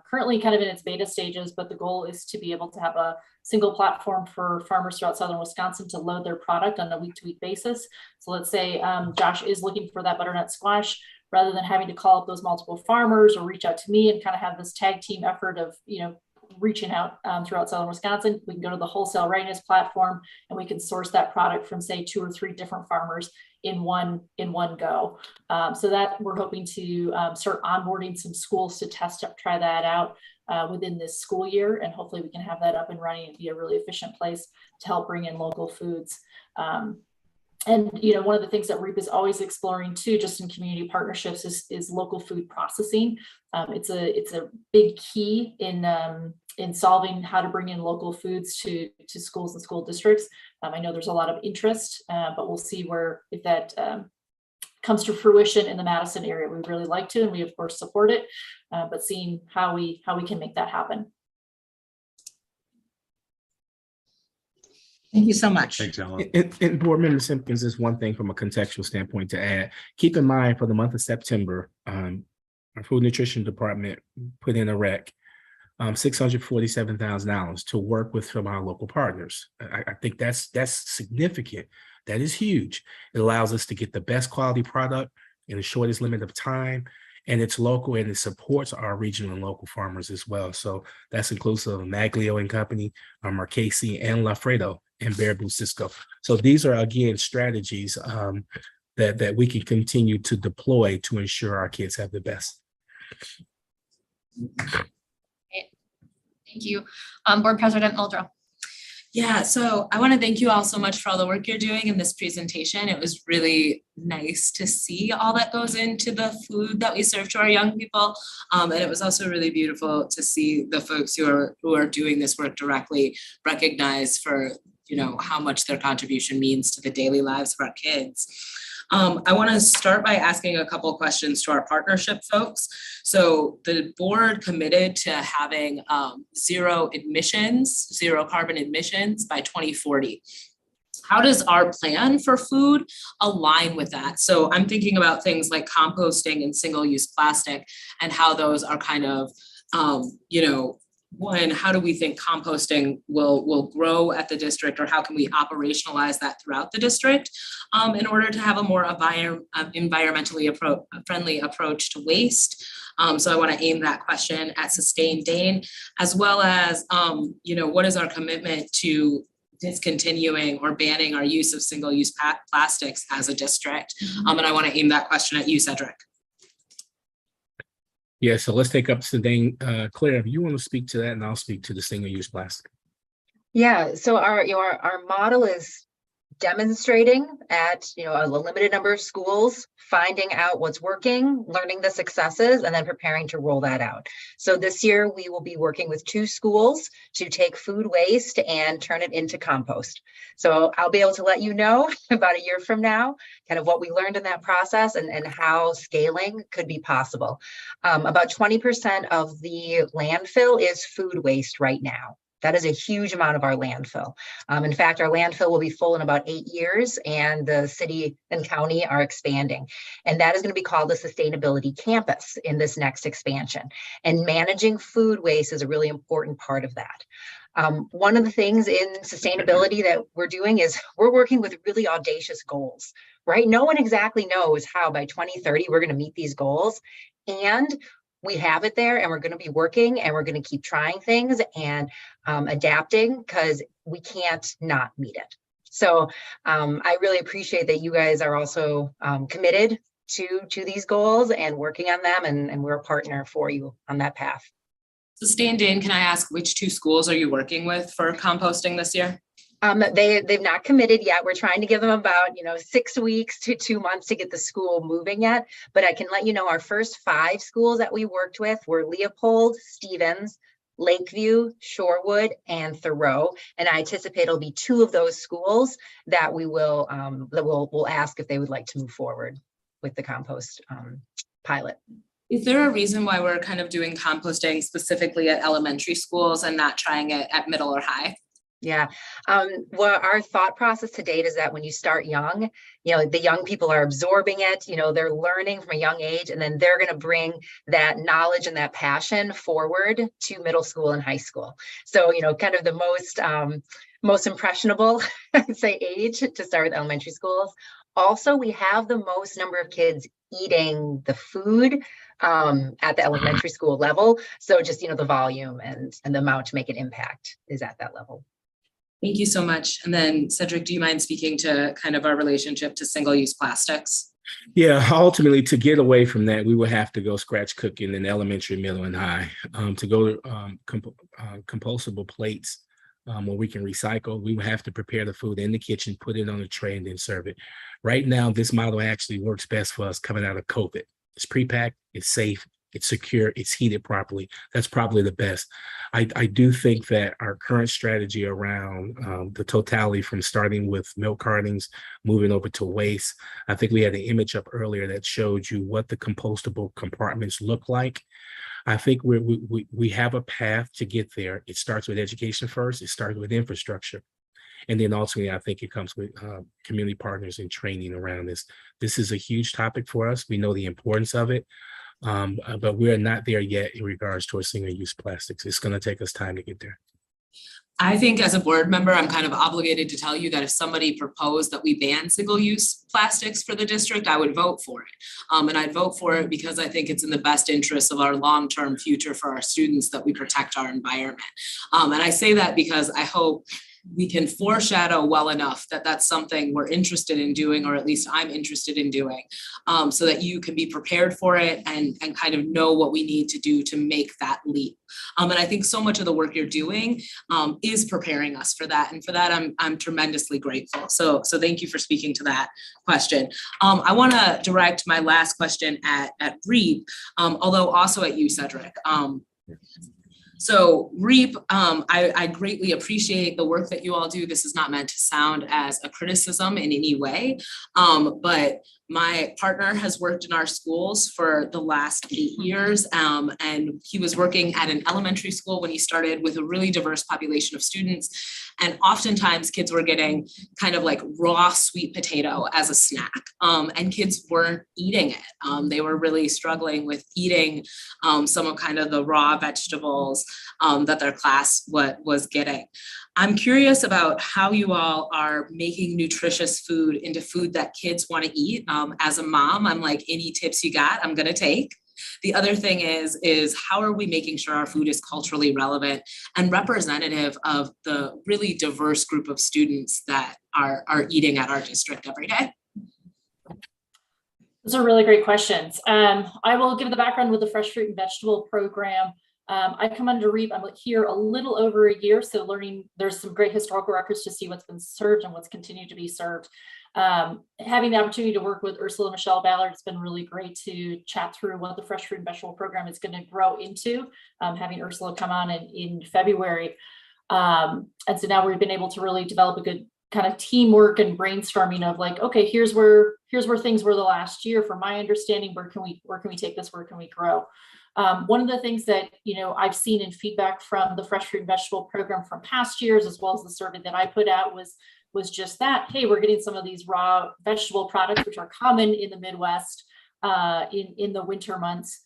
currently kind of in its beta stages, but the goal is to be able to have a single platform for farmers throughout Southern Wisconsin to load their product on a week-to-week basis. So let's say Josh is looking for that butternut squash, rather than having to call up those multiple farmers or reach out to me and kind of have this tag team effort of, reaching out throughout Southern Wisconsin. We can go to the wholesale readiness platform and we can source that product from, say, 2 or 3 different farmers in one go. So that we're hoping to start onboarding some schools to try that out within this school year, and hopefully we can have that up and running and be a really efficient place to help bring in local foods. And one of the things that REAP is always exploring too, just in community partnerships, is local food processing. It's a big key in solving how to bring in local foods to schools and school districts. I know there's a lot of interest, but we'll see if that comes to fruition in the Madison area. We'd really like to, and we of course support it, but seeing how we can make that happen. Thank you so much. Thanks, Alan. And Board Member Simpkins, is one thing from a contextual standpoint to add. Keep in mind, for the month of September, our food nutrition department put in a rec $647,000 to work with from our local partners. I think that's significant. That is huge. It allows us to get the best quality product in the shortest limit of time, and it's local, and it supports our regional and local farmers as well. So that's inclusive of Maglio and Company, Marchese, and Lafredo, and Baraboo Cisco. So these are, again, strategies that we can continue to deploy to ensure our kids have the best. Thank you. Board President Muldrow. Yeah, so I want to thank you all so much for all the work you're doing in this presentation. It was really nice to see all that goes into the food that we serve to our young people. And it was also really beautiful to see the folks who are doing this work directly recognized for, how much their contribution means to the daily lives of our kids. I want to start by asking a couple of questions to our partnership folks. So the board committed to having zero carbon emissions by 2040. How does our plan for food align with that? So I'm thinking about things like composting and single-use plastic and how those are kind of, one, how do we think composting will grow at the district, or how can we operationalize that throughout the district in order to have a more environmentally friendly approach to waste? So I want to aim that question at Sustain Dane, as well as, what is our commitment to discontinuing or banning our use of single-use plastics as a district? And I want to aim that question at you, Cedric. Yeah, so let's take up Sustain. Claire, if you want to speak to that, and I'll speak to the single-use plastic. Yeah, so our model is demonstrating at a limited number of schools, finding out what's working, learning the successes, and then preparing to roll that out. So this year we will be working with 2 schools to take food waste and turn it into compost. So I'll be able to let you know about a year from now kind of what we learned in that process and how scaling could be possible. About 20% of the landfill is food waste right now. That is a huge amount of our landfill. In fact, our landfill will be full in about 8 years, and the city and county are expanding. And that is going to be called the Sustainability Campus in this next expansion. And managing food waste is a really important part of that. One of the things in sustainability that we're doing is we're working with really audacious goals, right? No one exactly knows how by 2030 we're going to meet these goals. And we have it there, and we're going to be working, and we're going to keep trying things and adapting, because we can't not meet it. So I really appreciate that you guys are also committed to these goals and working on them, and we're a partner for you on that path. Sustain Dane, can I ask which 2 schools are you working with for composting this year? They've not committed yet. We're trying to give them about 6 weeks to 2 months to get the school moving yet. But I can let you know our first 5 schools that we worked with were Leopold, Stevens, Lakeview, Shorewood, and Thoreau. And I anticipate it'll be 2 of those schools that we'll ask if they would like to move forward with the compost pilot. Is there a reason why we're kind of doing composting specifically at elementary schools and not trying it at middle or high? Yeah. Well, our thought process to date is that when you start young, the young people are absorbing it, they're learning from a young age, and then they're going to bring that knowledge and that passion forward to middle school and high school. So, kind of the most impressionable, I'd say, age to start with elementary schools. Also, we have the most number of kids eating the food at the elementary school level. So just, the volume and the amount to make an impact is at that level. Thank you so much. And then Cedric, do you mind speaking to kind of our relationship to single-use plastics? Yeah, ultimately, to get away from that, we will have to go scratch cooking in elementary, middle, and high. To go to compostable plates where we can recycle, we will have to prepare the food in the kitchen, put it on a tray, and then serve it. Right now, this model actually works best for us coming out of COVID. It's pre-packed, it's safe, it's secure, it's heated properly. That's probably the best. I do think that our current strategy around the totality from starting with milk cartons, moving over to waste, I think we had an image up earlier that showed you what the compostable compartments look like. I think we have a path to get there. It starts with education first. It starts with infrastructure. And then ultimately, I think it comes with community partners and training around this. This is a huge topic for us. We know the importance of it. But we're not there yet in regards to single-use plastics. It's going to take us time to get there. I think as a board member, I'm kind of obligated to tell you that if somebody proposed that we ban single-use plastics for the district, I would vote for it. And I'd vote for it because I think it's in the best interest of our long-term future for our students that we protect our environment. And I say that because I hope we can foreshadow well enough that that's something we're interested in doing, or at least I'm interested in doing, so that you can be prepared for it and kind of know what we need to do to make that leap. And I think so much of the work you're doing is preparing us for that. And for that, I'm tremendously grateful. So thank you for speaking to that question. I want to direct my last question at REAP, although also at you, Cedric. So REAP, I greatly appreciate the work that you all do. This is not meant to sound as a criticism in any way, but my partner has worked in our schools for the last 8 years, and he was working at an elementary school when he started with a really diverse population of students. And oftentimes kids were getting kind of like raw sweet potato as a snack, and kids weren't eating it. They were really struggling with eating some of kind of the raw vegetables that their class was getting. I'm curious about how you all are making nutritious food into food that kids want to eat. As a mom, I'm like, any tips you got, I'm going to take. The other thing is how are we making sure our food is culturally relevant and representative of the really diverse group of students that are eating at our district every day? Those are really great questions. I will give the background with the Fresh Fruit and Vegetable Program. I come under REAP, I'm here a little over a year, so learning, there's some great historical records to see what's been served and what's continued to be served. Having the opportunity to work with Ursula and Michelle Ballard, it's been really great to chat through what the Fresh Fruit and Vegetable Program is going to grow into, having Ursula come on in February. And so now we've been able to really develop a good kind of teamwork and brainstorming of like, okay, here's where things were the last year. From my understanding, where can we take this? Where can we grow? One of the things that, I've seen in feedback from the Fresh Fruit and Vegetable Program from past years, as well as the survey that I put out, was just that, hey, we're getting some of these raw vegetable products, which are common in the Midwest in the winter months.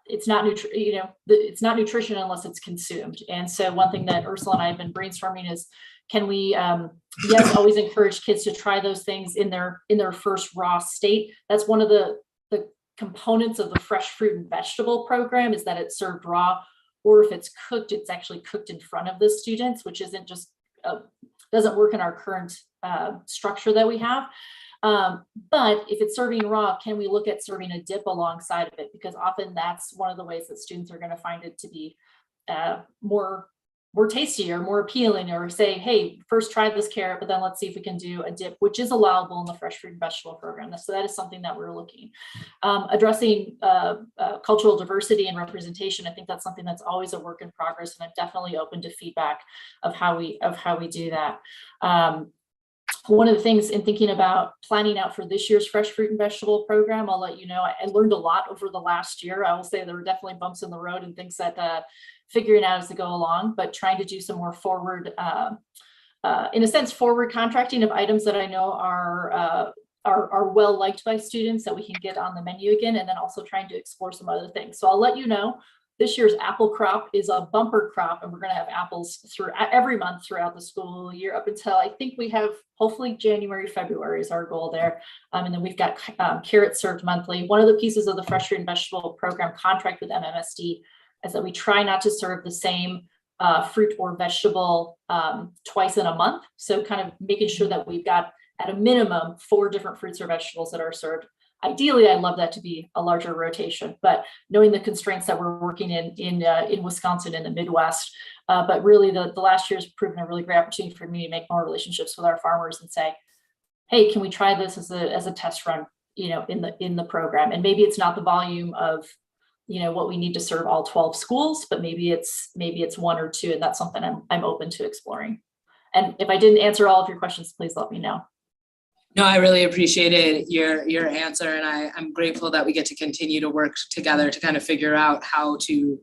It's not it's not nutrition unless it's consumed. And so one thing that Ursula and I have been brainstorming is, can we, yes, always encourage kids to try those things in their first raw state. That's one of the components of the Fresh Fruit and Vegetable Program, is that it's served raw, or if it's cooked, it's actually cooked in front of the students, which isn't just doesn't work in our current structure that we have. But if it's serving raw, can we look at serving a dip alongside of it? Because often that's one of the ways that students are going to find it to be more more tasty or more appealing, or say, hey, first try this carrot, but then let's see if we can do a dip, which is allowable in the fresh fruit and vegetable program. So that is something that we're looking. Addressing cultural diversity and representation, I think that's something that's always a work in progress, and I'm definitely open to feedback of how we do that. One of the things in thinking about planning out for this year's fresh fruit and vegetable program, I'll let you know, I learned a lot over the last year. I will say there were definitely bumps in the road and things that figuring out as to go along, but trying to do some more forward, in a sense, forward contracting of items that I know are well liked by students that we can get on the menu again, and then also trying to explore some other things. So I'll let you know. This year's apple crop is a bumper crop, and we're going to have apples through every month throughout the school year up until I think we have hopefully January, February is our goal there. And then we've got carrots served monthly. One of the pieces of the fresh fruit and vegetable program contract with MMSD is that we try not to serve the same fruit or vegetable twice in a month. So kind of making sure that we've got at a minimum 4 different fruits or vegetables that are served. Ideally, I'd love that to be a larger rotation, but knowing the constraints that we're working in Wisconsin and the Midwest, but really the last year's proven a really great opportunity for me to make more relationships with our farmers and say, hey, can we try this as a test run, in the program? And maybe it's not the volume of, what we need to serve all 12 schools, but maybe it's 1 or 2, and that's something I'm open to exploring. And if I didn't answer all of your questions, please let me know. No, I really appreciated your answer, and I'm grateful that we get to continue to work together to kind of figure out how to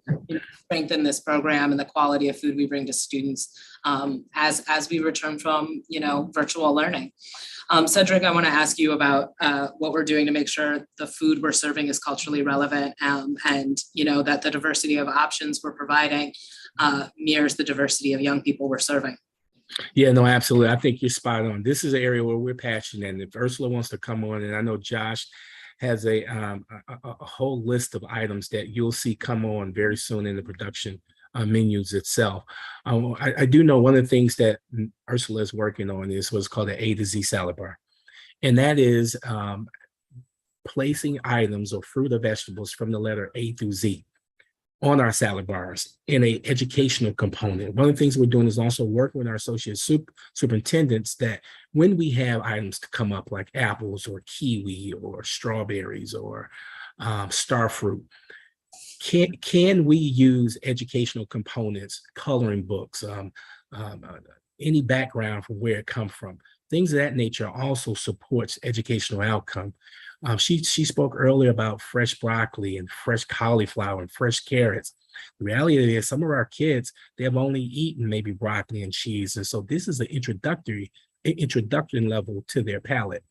strengthen this program and the quality of food we bring to students as we return from virtual learning. Cedric, I want to ask you about what we're doing to make sure the food we're serving is culturally relevant, and that the diversity of options we're providing mirrors the diversity of young people we're serving. Yeah, no, absolutely. I think you're spot on. This is an area where we're passionate. And if Ursula wants to come on, and I know Josh has a whole list of items that you'll see come on very soon in the production menus itself. I do know one of the things that Ursula is working on is what's called the A to Z salad bar. And that is placing items or fruit or vegetables from the letter A through Z on our salad bars in a educational component. One of the things we're doing is also working with our associate superintendents that when we have items to come up like apples or kiwi or strawberries or star fruit, can we use educational components, coloring books, any background from where it comes from? Things of that nature also supports educational outcome. She spoke earlier about fresh broccoli and fresh cauliflower and fresh carrots. The reality is some of our kids, they have only eaten maybe broccoli and cheese. And so this is an introductory level to their palate.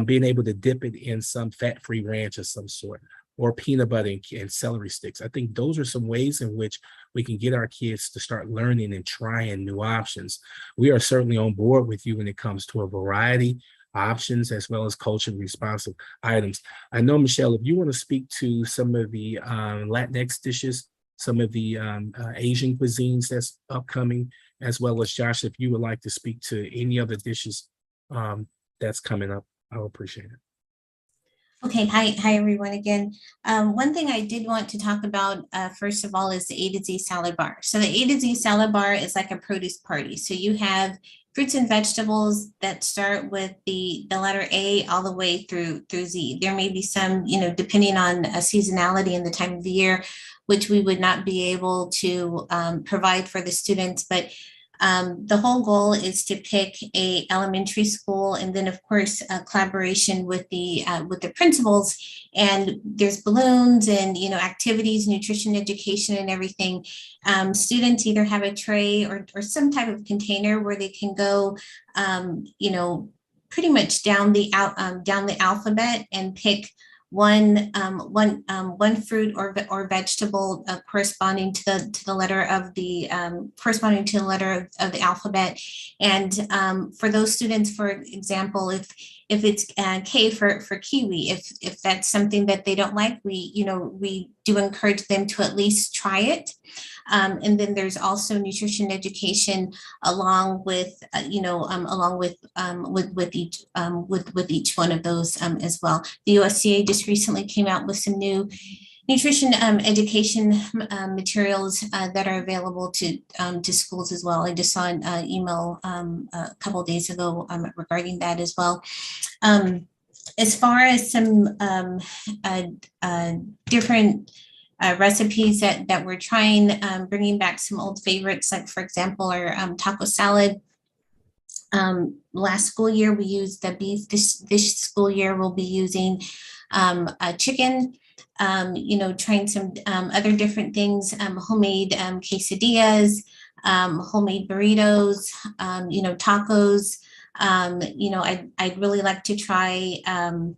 Being able to dip it in some fat-free ranch of some sort, or peanut butter and celery sticks. I think those are some ways in which we can get our kids to start learning and trying new options. We are certainly on board with you when it comes to a variety options as well as culturally responsive items. I know, Michelle, if you want to speak to some of the Latinx dishes, some of the Asian cuisines that's upcoming, as well as Josh, if you would like to speak to any other dishes that's coming up, I would appreciate it. Okay, hi everyone again. One thing I did want to talk about first of all is the A to Z salad bar. So the A to Z salad bar is like a produce party. So you have fruits and vegetables that start with the letter A all the way through Z. There may be some, depending on a seasonality and the time of the year, which we would not be able to provide for the students, but the whole goal is to pick a elementary school, and then of course a collaboration with the principals, and there's balloons and activities, nutrition education and everything. Students either have a tray or some type of container where they can go pretty much down the alphabet and pick one fruit or vegetable corresponding to the letter of the alphabet. And for those students, for example, if it's K for kiwi, if that's something that they don't like, we do encourage them to at least try it. And then there's also nutrition education along with each one of those as well. The USDA just recently came out with some new nutrition education materials that are available to schools as well. I just saw an email a couple of days ago regarding that as well. As far as some different recipes that we're trying, bringing back some old favorites, like for example, our taco salad. Last school year we used the beef. This school year we'll be using chicken. Trying some other different things, homemade quesadillas, homemade burritos, tacos. I'd really like to try,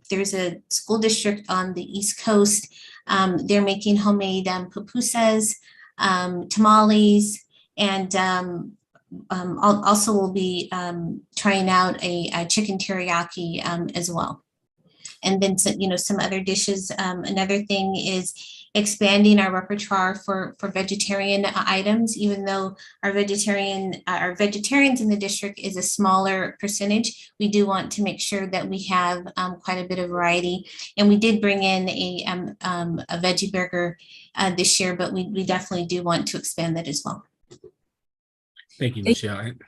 there's a school district on the East Coast. They're making homemade pupusas, tamales, and also we'll be trying out a chicken teriyaki as well. And then some other dishes. Another thing is expanding our repertoire for vegetarian items. Even though our vegetarians in the district is a smaller percentage, we do want to make sure that we have quite a bit of variety. And we did bring in a veggie burger this year, but we definitely do want to expand that as well. Thank you, Michelle. I'm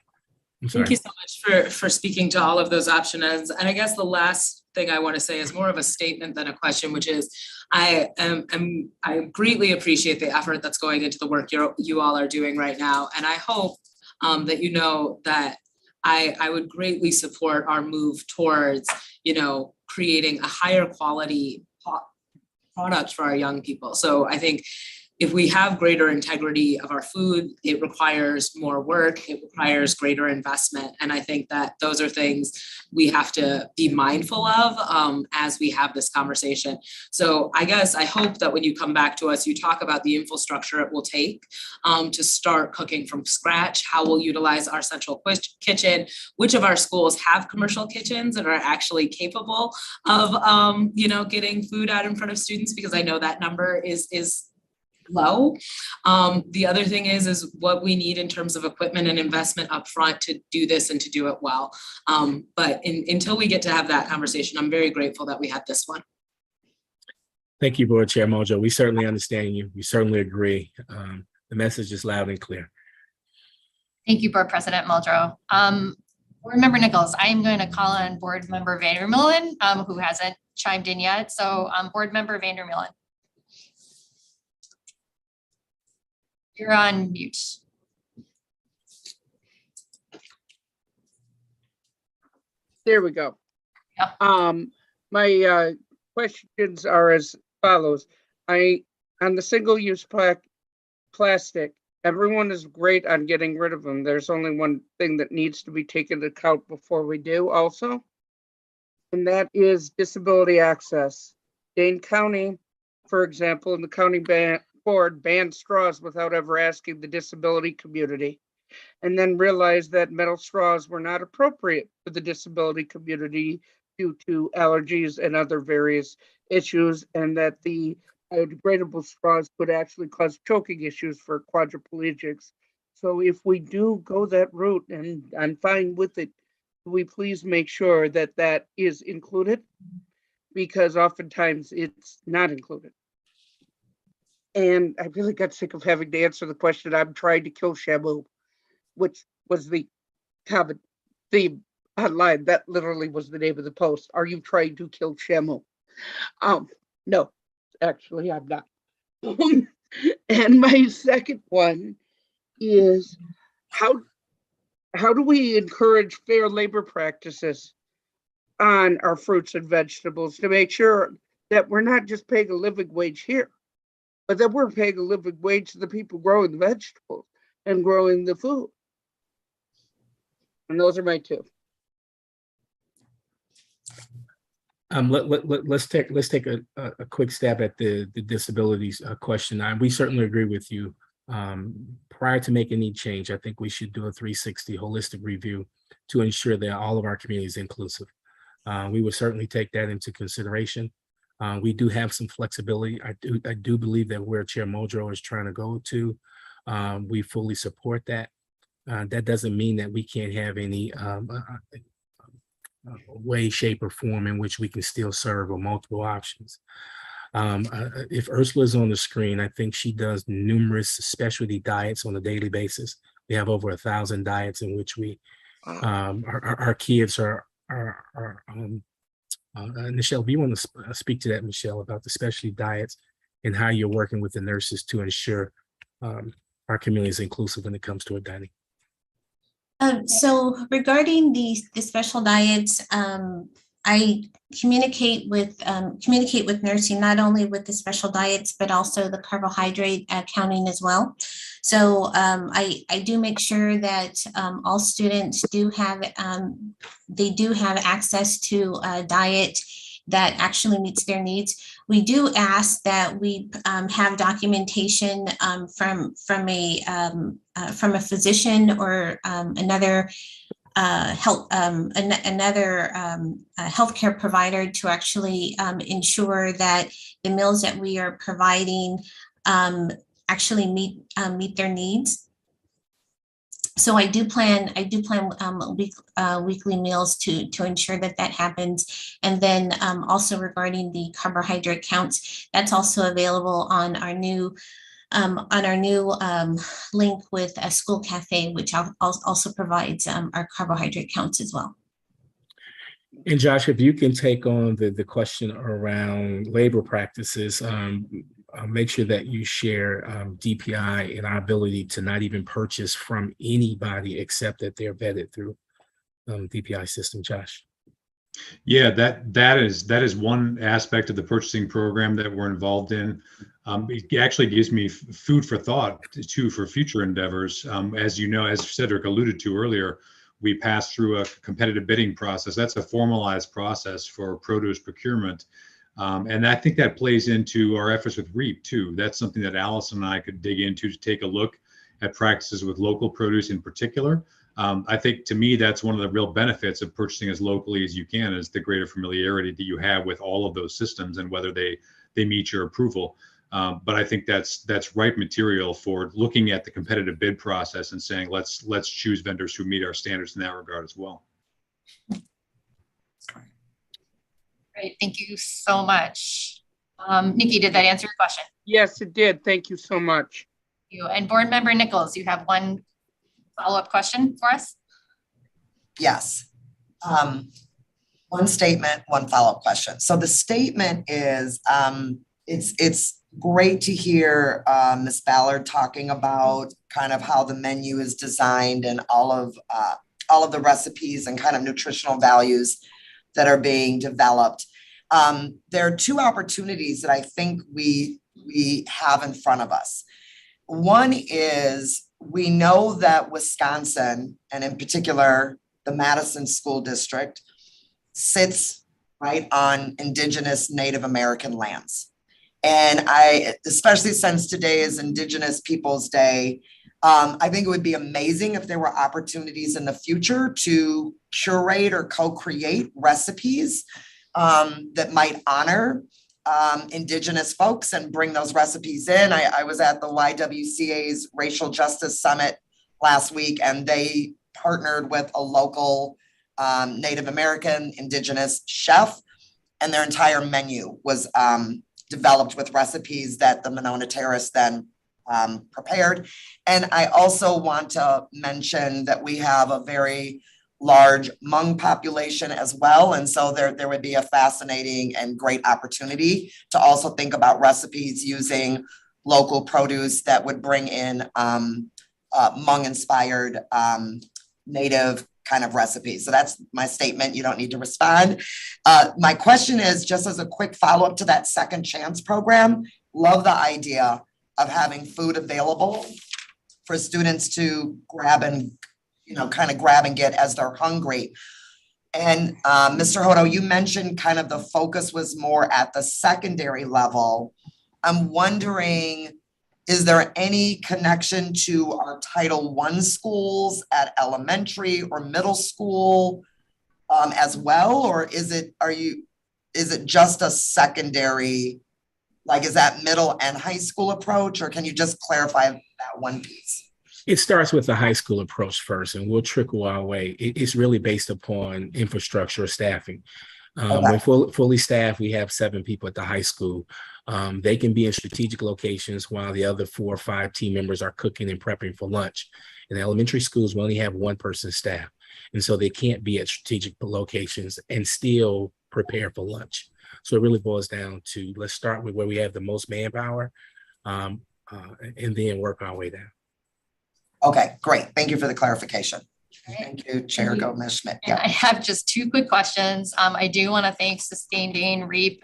sorry. Thank you so much for speaking to all of those options. And I guess the last thing I want to say is more of a statement than a question, which is I greatly appreciate the effort that's going into the work you all are doing right now. And I hope that you know that I would greatly support our move towards, creating a higher quality product for our young people. So I think if we have greater integrity of our food, it requires more work, it requires greater investment. And I think that those are things we have to be mindful of as we have this conversation. So I hope that when you come back to us, you talk about the infrastructure it will take to start cooking from scratch, how we'll utilize our central kitchen, which of our schools have commercial kitchens and are actually capable of, getting food out in front of students, because I know that number is low. The other thing is what we need in terms of equipment and investment upfront to do this and to do it well. But until we get to have that conversation, I'm very grateful that we had this one. Thank you, Board Chair Mojo. We certainly understand you. We certainly agree. The message is loud and clear. Thank you, Board President Muldrow. Board Member Nichols, I am going to call on Board Member Vandermeulen, who hasn't chimed in yet. So Board Member Vandermeulen. You're on mute. There we go. Yeah. My questions are as follows. On the single-use plastic, everyone is great on getting rid of them. There's only one thing that needs to be taken into account before we do also, and that is disability access. Dane County, for example, in the county board banned straws without ever asking the disability community, and then realized that metal straws were not appropriate for the disability community due to allergies and other various issues, and that the biodegradable straws could actually cause choking issues for quadriplegics. So if we do go that route, and I'm fine with it, we please make sure that that is included, because oftentimes it's not included. And I really got sick of having to answer the question, I'm trying to kill Shamu, which was the common theme online. That literally was the name of the post. Are you trying to kill Shamu? No, actually I'm not. And my second one is how do we encourage fair labor practices on our fruits and vegetables to make sure that we're not just paying a living wage here, but that we're paying a living wage to the people growing the vegetables and growing the food. And those are my two. Let's take a quick stab at the disabilities question. We certainly agree with you. Prior to making any change, I think we should do a 360 holistic review to ensure that all of our community is inclusive. We would certainly take that into consideration. We do have some flexibility. I do believe that where Chair Muldrow is trying to go to, we fully support that. That doesn't mean that we can't have any way, shape, or form in which we can still serve or multiple options. If Ursula's on the screen, I think she does numerous specialty diets on a daily basis. We have over 1,000 diets in which we our kids are Michelle, do you want to speak to that, Michelle, about the specialty diets and how you're working with the nurses to ensure our community is inclusive when it comes to dining? So regarding the special diets, I communicate with nursing, not only with the special diets, but also the carbohydrate counting as well. So I do make sure that all students do have access to a diet that actually meets their needs. We do ask that we have documentation from a physician or another healthcare provider to actually ensure that the meals that we are providing actually meet their needs. So I do plan weekly meals to ensure that happens. And then also regarding the carbohydrate counts, that's also available on our new link with a School Cafe, which also provides our carbohydrate counts as well. And Josh, if you can take on the question around labor practices, make sure that you share DPI and our ability to not even purchase from anybody except that they're vetted through DPI system. Josh. Yeah, that is one aspect of the purchasing program that we're involved in. It actually gives me food for thought too for future endeavors. As you know, as Cedric alluded to earlier, we pass through a competitive bidding process. That's a formalized process for produce procurement. And I think that plays into our efforts with REAP too. That's something that Allison and I could dig into to take a look at practices with local produce in particular. I think to me, that's one of the real benefits of purchasing as locally as you can, is the greater familiarity that you have with all of those systems and whether they meet your approval. But I think that's ripe material for looking at the competitive bid process and saying, let's choose vendors who meet our standards in that regard as well. Great, thank you so much. Nikki, did that answer your question? Yes, it did. Thank you so much. Thank you. And Board Member Nichols, you have one follow-up question for us? Yes. One statement, one follow-up question. So the statement is, it's great to hear Ms. Ballard talking about kind of how the menu is designed and all of the recipes and kind of nutritional values that are being developed. There are two opportunities that I think we have in front of us. One is, we know that Wisconsin, and in particular, the Madison School District, sits right on Indigenous Native American lands. And especially since today is Indigenous Peoples Day, I think it would be amazing if there were opportunities in the future to curate or co-create recipes that might honor Indigenous folks and bring those recipes in. I was at the YWCA's Racial Justice Summit last week, and they partnered with a local Native American Indigenous chef, and their entire menu was developed with recipes that the Monona Terrace then prepared. And I also want to mention that we have a very large Hmong population as well. And so there would be a fascinating and great opportunity to also think about recipes using local produce that would bring in Hmong inspired native kind of recipes. So that's my statement. You don't need to respond. My question is, just as a quick follow-up to that Second Chance program, love the idea of having food available for students to grab and grab and get as they're hungry. And Mr. Hodo, you mentioned kind of the focus was more at the secondary level. I'm wondering, is there any connection to our Title I schools at elementary or middle school as well? Or is it just a secondary, like, is that middle and high school approach, or can you just clarify that one piece? It starts with the high school approach first, and we'll trickle our way. It's really based upon infrastructure or staffing. When fully staffed, we have 7 people at the high school. They can be in strategic locations while the other 4 or 5 team members are cooking and prepping for lunch. In elementary schools, we only have 1 person staff. And so they can't be at strategic locations and still prepare for lunch. So it really boils down to, let's start with where we have the most manpower and then work our way down. Okay, great. Thank you for the clarification. Thank you, Chair Gomez Schmidt. And I have just 2 quick questions. I do want to thank Sustain Dane, REAP,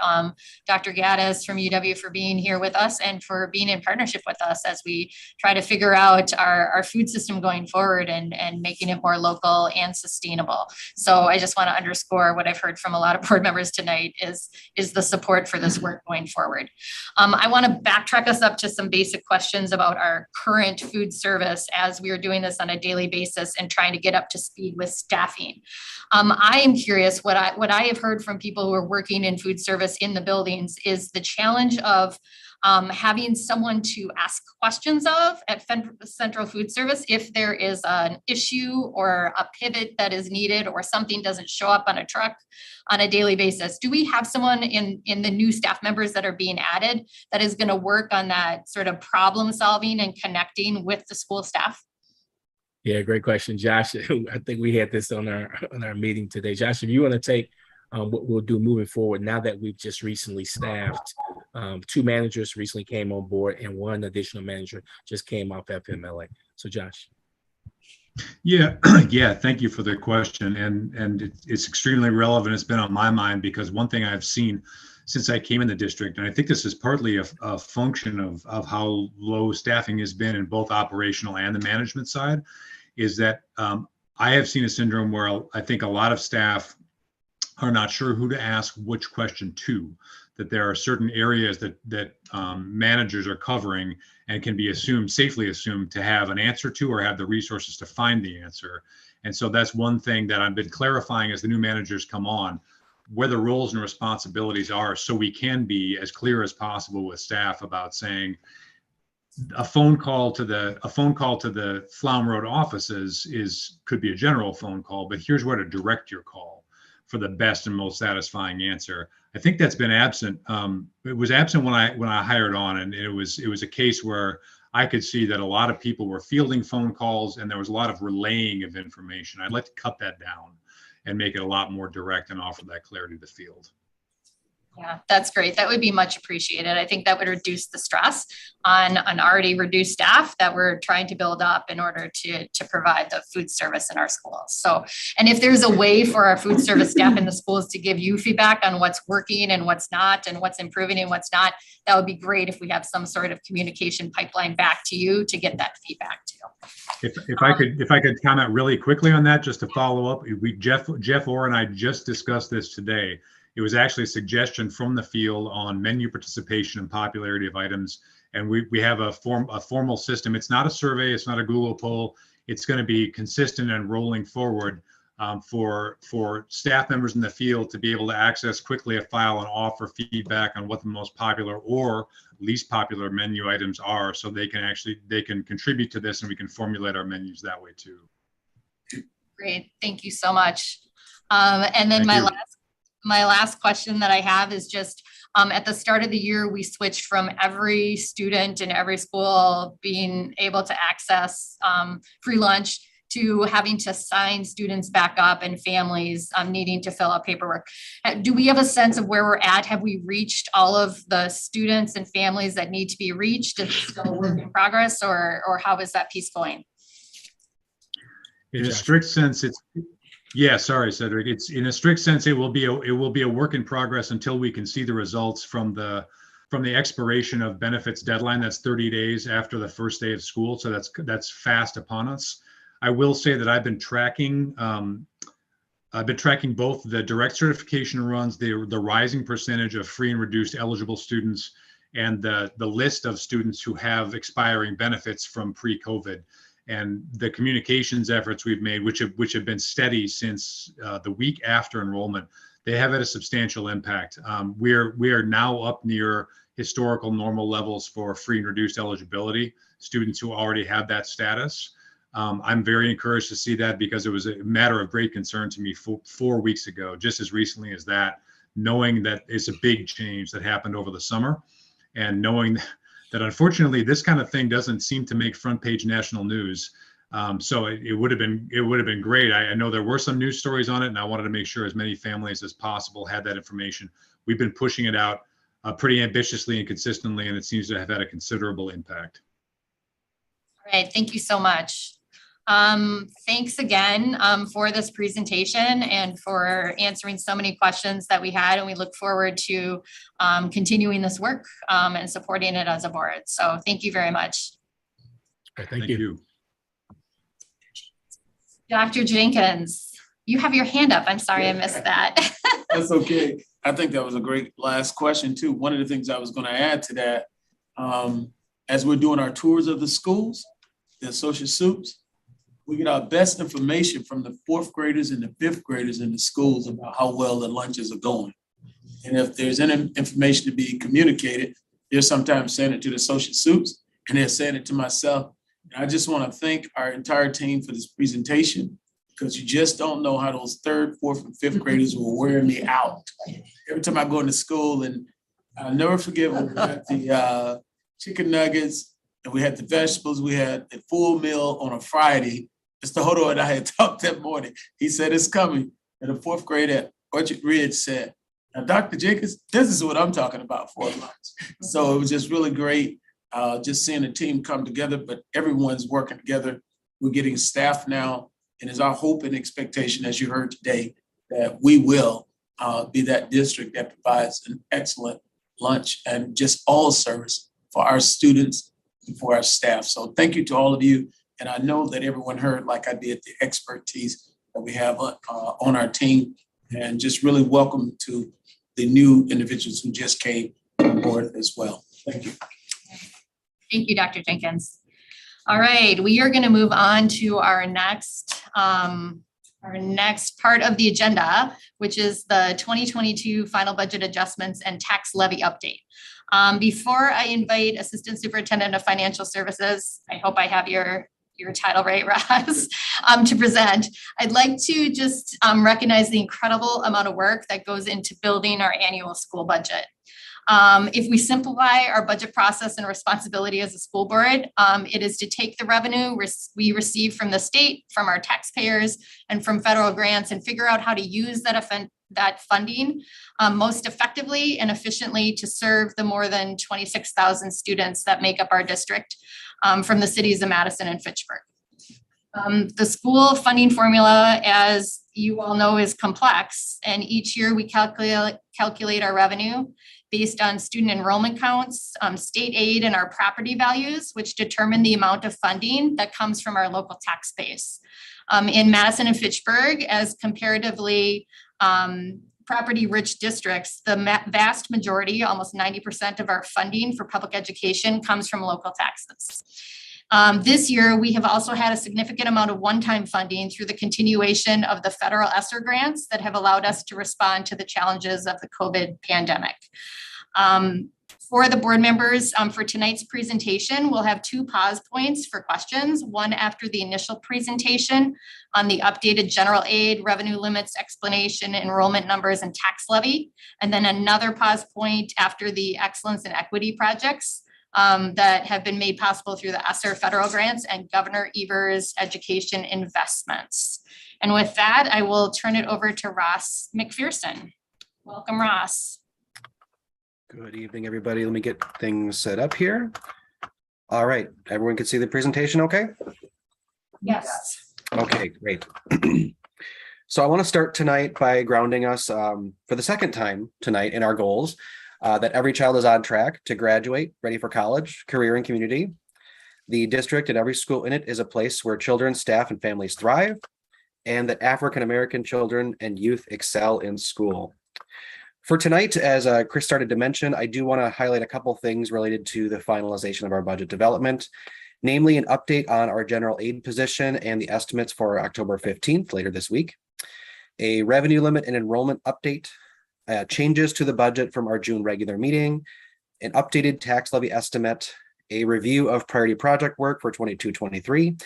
Dr. Gaddis from UW for being here with us and for being in partnership with us as we try to figure out our food system going forward and making it more local and sustainable. So I just want to underscore what I've heard from a lot of board members tonight is the support for this work going forward. I want to backtrack us up to some basic questions about our current food service as we are doing this on a daily basis and trying to get up to speed with staffing. I am curious, what I have heard from people who are working in food service in the buildings is the challenge of having someone to ask questions of at Central Food Service if there is an issue or a pivot that is needed or something doesn't show up on a truck on a daily basis. Do we have someone in the new staff members that are being added that is going to work on that sort of problem solving and connecting with the school staff? Yeah, great question, Josh. I think we had this on our meeting today. Josh, if you want to take what we'll do moving forward, now that we've just recently staffed, 2 managers recently came on board and 1 additional manager just came off FMLA. So Josh. Yeah, thank you for the question. And it's extremely relevant. It's been on my mind because one thing I've seen since I came in the district, and I think this is partly a function of how low staffing has been in both operational and the management side, is that I have seen a syndrome where I think a lot of staff are not sure who to ask which question to, that there are certain areas that managers are covering and can be safely assumed to have an answer to or have the resources to find the answer. And so that's one thing that I've been clarifying as the new managers come on, where the roles and responsibilities are, so we can be as clear as possible with staff about saying a phone call to the Flom Road offices could be a general phone call, but here's where to direct your call for the best and most satisfying answer. I think that's been absent. It was absent when I hired on, and it was a case where I could see that a lot of people were fielding phone calls and there was a lot of relaying of information. I'd like to cut that down and make it a lot more direct and offer that clarity to the field. Yeah, that's great. That would be much appreciated. I think that would reduce the stress on an already reduced staff that we're trying to build up in order to provide the food service in our schools. So, and if there's a way for our food service staff in the schools to give you feedback on what's working and what's not, and what's improving and what's not, that would be great if we have some sort of communication pipeline back to you to get that feedback too. If I could comment really quickly on that, just to follow up, Jeff Orr and I just discussed this today. It was actually a suggestion from the field on menu participation and popularity of items. And we have a formal system. It's not a survey, it's not a Google poll. It's going to be consistent and rolling forward for staff members in the field to be able to access quickly a file and offer feedback on what the most popular or least popular menu items are, so they can contribute to this and we can formulate our menus that way too. Great, thank you so much. And then my last question that I have is just at the start of the year, we switched from every student in every school being able to access free lunch to having to sign students back up and families needing to fill out paperwork. Do we have a sense of where we're at? Have we reached all of the students and families that need to be reached? Is it still a work in progress, or how is that piece going? In a strict sense, sorry, Cedric. It's in a strict sense, it will be a work in progress until we can see the results from the expiration of benefits deadline. That's 30 days after the first day of school. So that's fast upon us. I will say that I've been tracking both the direct certification runs, the rising percentage of free and reduced eligible students, and the list of students who have expiring benefits from pre-COVID. And the communications efforts we've made, which have been steady since the week after enrollment, they have had a substantial impact. We are now up near historical normal levels for free and reduced eligibility, students who already have that status. I'm very encouraged to see that because it was a matter of great concern to me 4 weeks ago, just as recently as that, knowing that it's a big change that happened over the summer and knowing that unfortunately this kind of thing doesn't seem to make front page national news. So it would have been great. I know there were some news stories on it, and I wanted to make sure as many families as possible had that information. We've been pushing it out pretty ambitiously and consistently, and it seems to have had a considerable impact. All right, thank you so much. Thanks again for this presentation and for answering so many questions that we had, and we look forward to continuing this work and supporting it as a board. So thank you very much. Thank you. Dr. Jenkins, you have your hand up. I'm sorry I missed that. That's okay. I think that was a great last question too. One of the things I was going to add to that, as we're doing our tours of the schools, the associate soups, we get our best information from the 4th graders and the 5th graders in the schools about how well the lunches are going. And if there's any information to be communicated, they're sometimes saying it to the associate soups and they're saying it to myself. And I just want to thank our entire team for this presentation, because you just don't know how those 3rd, 4th, and 5th graders will wear me out. Every time I go into school, and I'll never forget when we got the chicken nuggets and we had the vegetables, we had a full meal on a Friday. Mr. Hodo and I had talked that morning. He said, it's coming. And the 4th grade at Orchard Ridge said, now, Dr. Jenkins, this is what I'm talking about for lunch. So it was just really great. Just seeing the team come together, but everyone's working together. We're getting staff now, and it's our hope and expectation, as you heard today, that we will be that district that provides an excellent lunch and just all service for our students and for our staff. So thank you to all of you. And I know that everyone heard, like I did, the expertise that we have on our team, and just really welcome to the new individuals who just came on board as well. Thank you. Thank you, Dr. Jenkins. All right, we are going to move on to our next part of the agenda, which is the 2022 final budget adjustments and tax levy update. Before I invite Assistant Superintendent of Financial Services, I hope I have your title right, Roz, to present, I'd like to just recognize the incredible amount of work that goes into building our annual school budget. If we simplify our budget process and responsibility as a school board, it is to take the revenue we receive from the state, from our taxpayers, and from federal grants, and figure out how to use that funding most effectively and efficiently to serve the more than 26,000 students that make up our district from the cities of Madison and Fitchburg. The school funding formula, as you all know, is complex, and each year we calculate our revenue based on student enrollment counts, state aid, and our property values, which determine the amount of funding that comes from our local tax base. In Madison and Fitchburg, as comparatively property-rich districts, the vast majority, almost 90% of our funding for public education comes from local taxes. This year, we have also had a significant amount of one-time funding through the continuation of the federal ESSER grants that have allowed us to respond to the challenges of the COVID pandemic. For the board members, for tonight's presentation, we'll have 2 pause points for questions, one after the initial presentation on the updated general aid, revenue limits, explanation, enrollment numbers, and tax levy, and then another pause point after the excellence and equity projects that have been made possible through the ESSER federal grants and Governor Evers education investments. And with that, I will turn it over to Ross McPherson. Welcome, Ross. Good evening, everybody. Let me get things set up here. All right, everyone can see the presentation okay? Yes. Okay, great. So I want to start tonight by grounding us for the second time tonight in our goals. That every child is on track to graduate, ready for college, career, and community. The district and every school in it is a place where children, staff, and families thrive, and that African-American children and youth excel in school. For tonight, as Chris started to mention, I do want to highlight a couple things related to the finalization of our budget development, namely an update on our general aid position and the estimates for October 15th, later this week, a revenue limit and enrollment update, changes to the budget from our June regular meeting, an updated tax levy estimate, a review of priority project work for 22-23,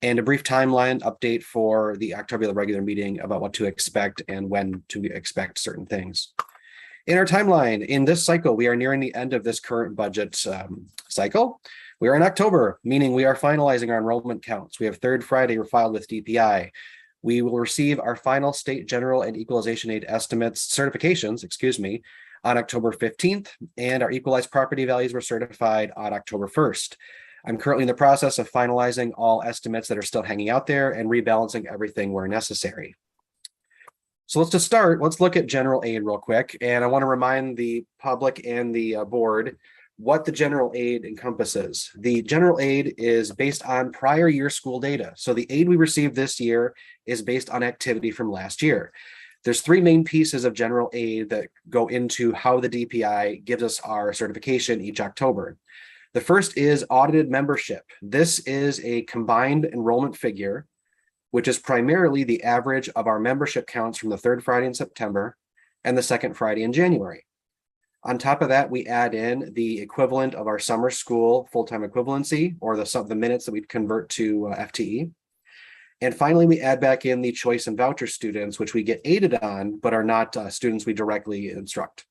and a brief timeline update for the October regular meeting about what to expect and when to expect certain things. In our timeline, in this cycle, we are nearing the end of this current budget cycle. We are in October, meaning we are finalizing our enrollment counts. We have third Friday filed with DPI. We will receive our final state general and equalization aid estimates, certifications, on October 15th, and our equalized property values were certified on October 1st. I'm currently in the process of finalizing all estimates that are still hanging out there and rebalancing everything where necessary. So let's just start. Let's look at general aid real quick. And I want to remind the public and the board what the general aid encompasses. The general aid is based on prior year school data. So the aid we received this year is based on activity from last year. There's three main pieces of general aid that go into how the DPI gives us our certification each October. The first is audited membership. This is a combined enrollment figure, which is primarily the average of our membership counts from the third Friday in September and the second Friday in January. On top of that, we add in the equivalent of our summer school full-time equivalency, or the minutes that we convert to FTE. And finally, we add back in the choice and voucher students, which we get aided on, but are not students we directly instruct.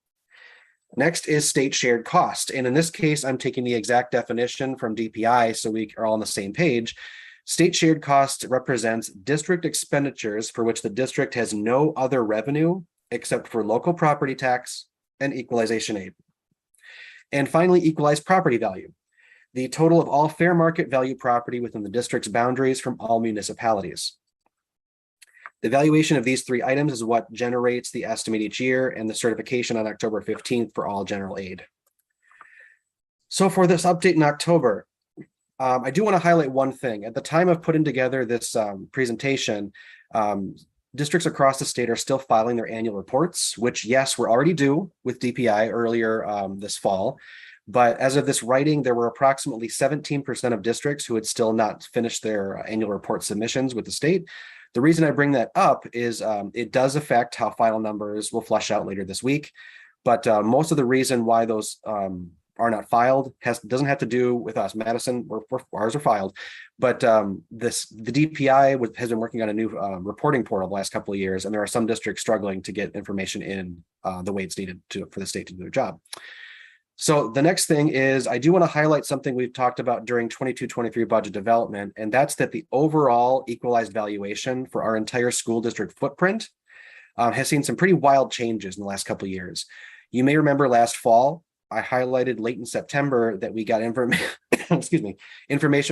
Next is state shared cost. And in this case, I'm taking the exact definition from DPI so we are all on the same page. State shared cost represents district expenditures for which the district has no other revenue except for local property tax and equalization aid. And finally, equalized property value, the total of all fair market value property within the district's boundaries from all municipalities. The valuation of these three items is what generates the estimate each year and the certification on October 15th for all general aid. So for this update in October, I do want to highlight one thing. At the time of putting together this presentation, districts across the state are still filing their annual reports, which, yes, were already due with DPI earlier this fall. But as of this writing, there were approximately 17% of districts who had still not finished their annual report submissions with the state. The reason I bring that up is it does affect how final numbers will flush out later this week. But most of the reason why those are not filed doesn't have to do with us. Madison, ours are filed, but the DPI has been working on a new reporting portal the last couple of years, and there are some districts struggling to get information in the way it's needed for the state to do their job. So the next thing is I do want to highlight something we've talked about during 22-23 budget development, and that's that the overall equalized valuation for our entire school district footprint has seen some pretty wild changes in the last couple of years. You may remember last fall, I highlighted late in September that we got information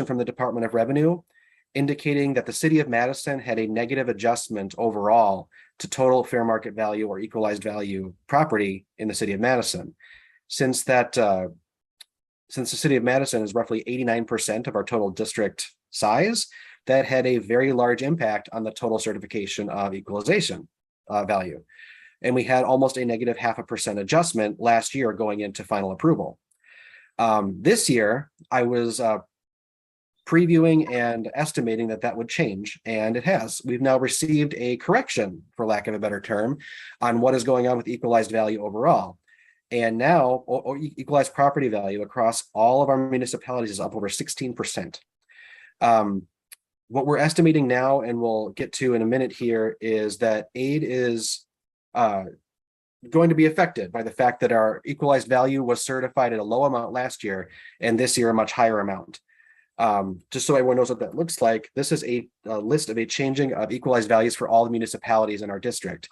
from the Department of Revenue indicating that the city of Madison had a negative adjustment overall to total fair market value or equalized value property in the city of Madison. Since the city of Madison is roughly 89% of our total district size, that had a very large impact on the total certification of equalization value. And we had almost a negative 0.5% adjustment last year going into final approval. This year, I was previewing and estimating that would change, and it has. We've now received a correction, for lack of a better term, on what is going on with equalized value overall. And now equalized property value across all of our municipalities is up over 16%. What we're estimating now, and we'll get to in a minute here, is that aid is going to be affected by the fact that our equalized value was certified at a low amount last year, and this year a much higher amount. Just so everyone knows what that looks like, this is a list of a changing of equalized values for all the municipalities in our district.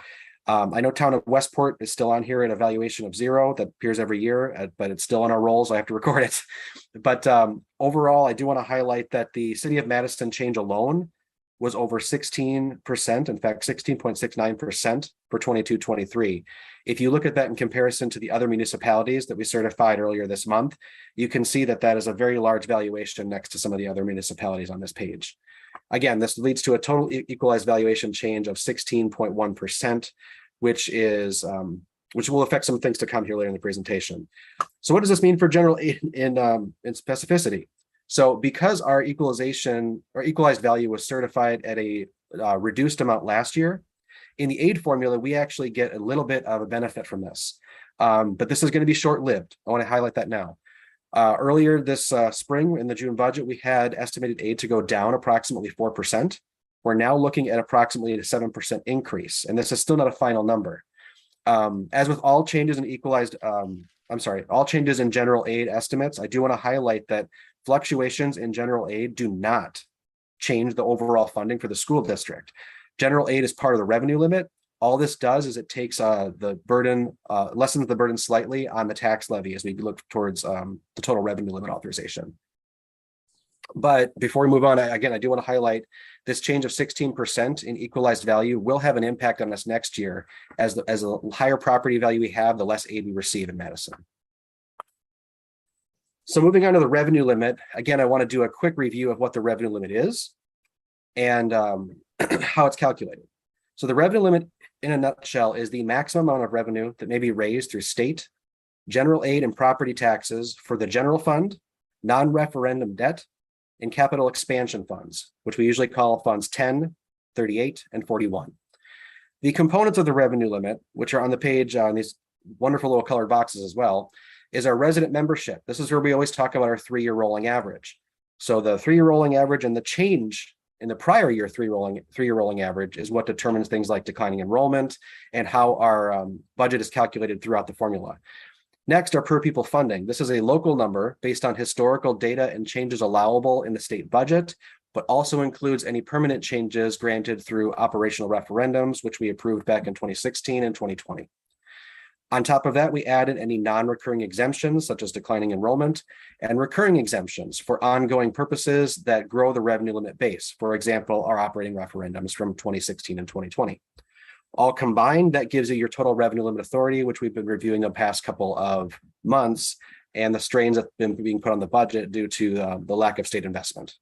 I know town of Westport is still on here at a valuation of 0 that appears every year, but it's still on our rolls. I have to record it. But overall, I do want to highlight that the city of Madison change alone was over 16%, in fact, 16.69% for 22-23. If you look at that in comparison to the other municipalities that we certified earlier this month, you can see that that is a very large valuation next to some of the other municipalities on this page. Again, this leads to a total equalized valuation change of 16.1%, which will affect some things to come here later in the presentation. So what does this mean for general aid in specificity? So because our equalized value was certified at a reduced amount last year, in the aid formula, we actually get a little bit of a benefit from this. But this is going to be short-lived. I want to highlight that now. Earlier this spring in the June budget, we had estimated aid to go down approximately 4%. We're now looking at approximately a 7% increase, and this is still not a final number. As with all changes in all changes in general aid estimates, I do want to highlight that fluctuations in general aid do not change the overall funding for the school district. General aid is part of the revenue limit. All this does is it takes the burden, lessens the burden slightly on the tax levy as we look towards the total revenue limit authorization. But before we move on, I do want to highlight this change of 16% in equalized value will have an impact on us next year as the higher property value we have, the less aid we receive in Madison. So moving on to the revenue limit, again, I want to do a quick review of what the revenue limit is and how it's calculated. So the revenue limit in a nutshell is the maximum amount of revenue that may be raised through state, general aid and property taxes for the general fund, non-referendum debt, and capital expansion funds, which we usually call funds 10, 38, and 41. The components of the revenue limit, which are on the page on these wonderful little colored boxes as well, is our resident membership. This is where we always talk about our 3-year rolling average. So the 3-year rolling average and the change in the prior year 3-year rolling average is what determines things like declining enrollment and how our budget is calculated throughout the formula. Next, our per pupil funding. This is a local number based on historical data and changes allowable in the state budget, but also includes any permanent changes granted through operational referendums, which we approved back in 2016 and 2020. On top of that, we added any non-recurring exemptions, such as declining enrollment, and recurring exemptions for ongoing purposes that grow the revenue limit base. For example, our operating referendums from 2016 and 2020. All combined, that gives you your total revenue limit authority, which we've been reviewing the past couple of months, and the strains that have been being put on the budget due to the lack of state investment.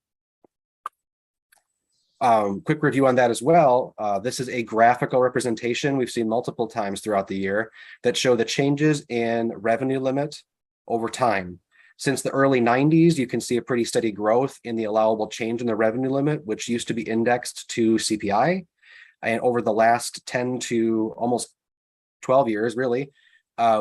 Quick review on that as well. This is a graphical representation we've seen multiple times throughout the year that show the changes in revenue limit over time. Since the early 90s, you can see a pretty steady growth in the allowable change in the revenue limit, which used to be indexed to CPI. And over the last 10 to almost 12 years, really,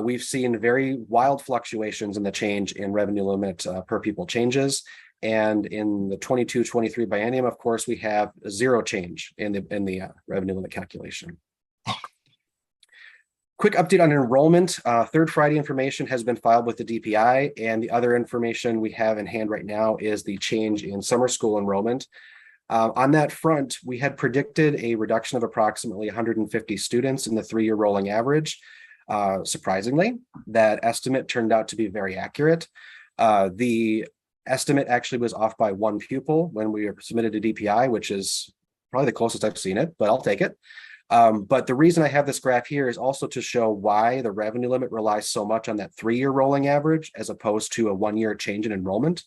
we've seen very wild fluctuations in the change in revenue limit per pupil changes. And in the 22-23 biennium, of course, we have zero change in the revenue limit calculation. Quick update on enrollment. Third Friday information has been filed with the DPI, and the other information we have in hand right now is the change in summer school enrollment. On that front, we had predicted a reduction of approximately 150 students in the 3-year rolling average. Surprisingly, that estimate turned out to be very accurate. The estimate actually was off by 1 pupil when we were submitted to DPI, which is probably the closest I've seen it, but I'll take it. But the reason I have this graph here is also to show why the revenue limit relies so much on that 3-year rolling average as opposed to a 1-year change in enrollment.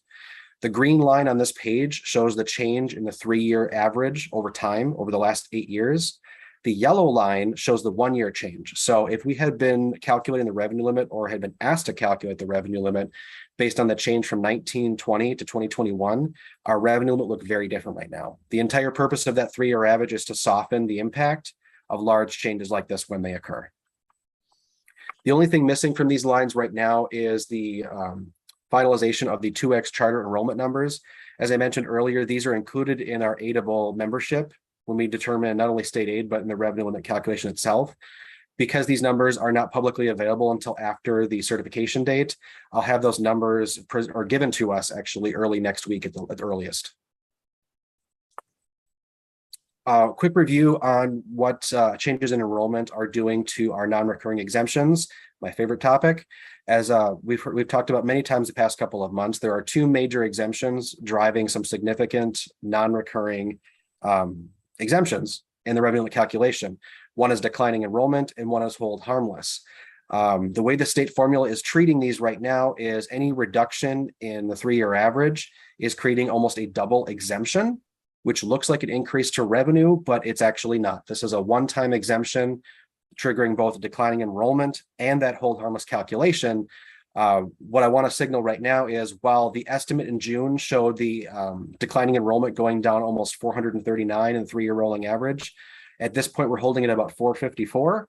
The green line on this page shows the change in the 3-year average over time over the last 8 years. The yellow line shows the 1-year change. So if we had been calculating the revenue limit or had been asked to calculate the revenue limit based on the change from 1920 to 2021, our revenue limit looked very different right now. The entire purpose of that 3-year average is to soften the impact of large changes like this when they occur. The only thing missing from these lines right now is the finalization of the 2X charter enrollment numbers. As I mentioned earlier, these are included in our aidable membership when we determine not only state aid, but in the revenue limit calculation itself. Because these numbers are not publicly available until after the certification date, I'll have those numbers given to us actually early next week at the earliest. Quick review on what changes in enrollment are doing to our non-recurring exemptions, my favorite topic. As we've talked about many times the past couple of months, there are 2 major exemptions driving some significant non-recurring exemptions in the revenue limit calculation. One is declining enrollment and one is hold harmless. The way the state formula is treating these right now is any reduction in the 3-year average is creating almost a double exemption, which looks like an increase to revenue, but it's actually not. This is a one-time exemption triggering both declining enrollment and that hold harmless calculation. What I want to signal right now is while the estimate in June showed the declining enrollment going down almost 439 in the 3-year rolling average, at this point we're holding it about 454.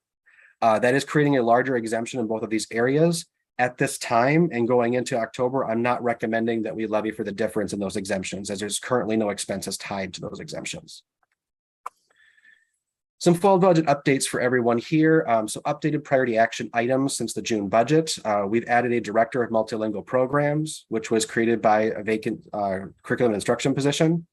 That is creating a larger exemption in both of these areas. At this time and going into October, I'm not recommending that we levy for the difference in those exemptions, as there's currently no expenses tied to those exemptions. Some fall budget updates for everyone here. So updated priority action items since the June budget. We've added a director of multilingual programs, which was created by a vacant curriculum and instruction position.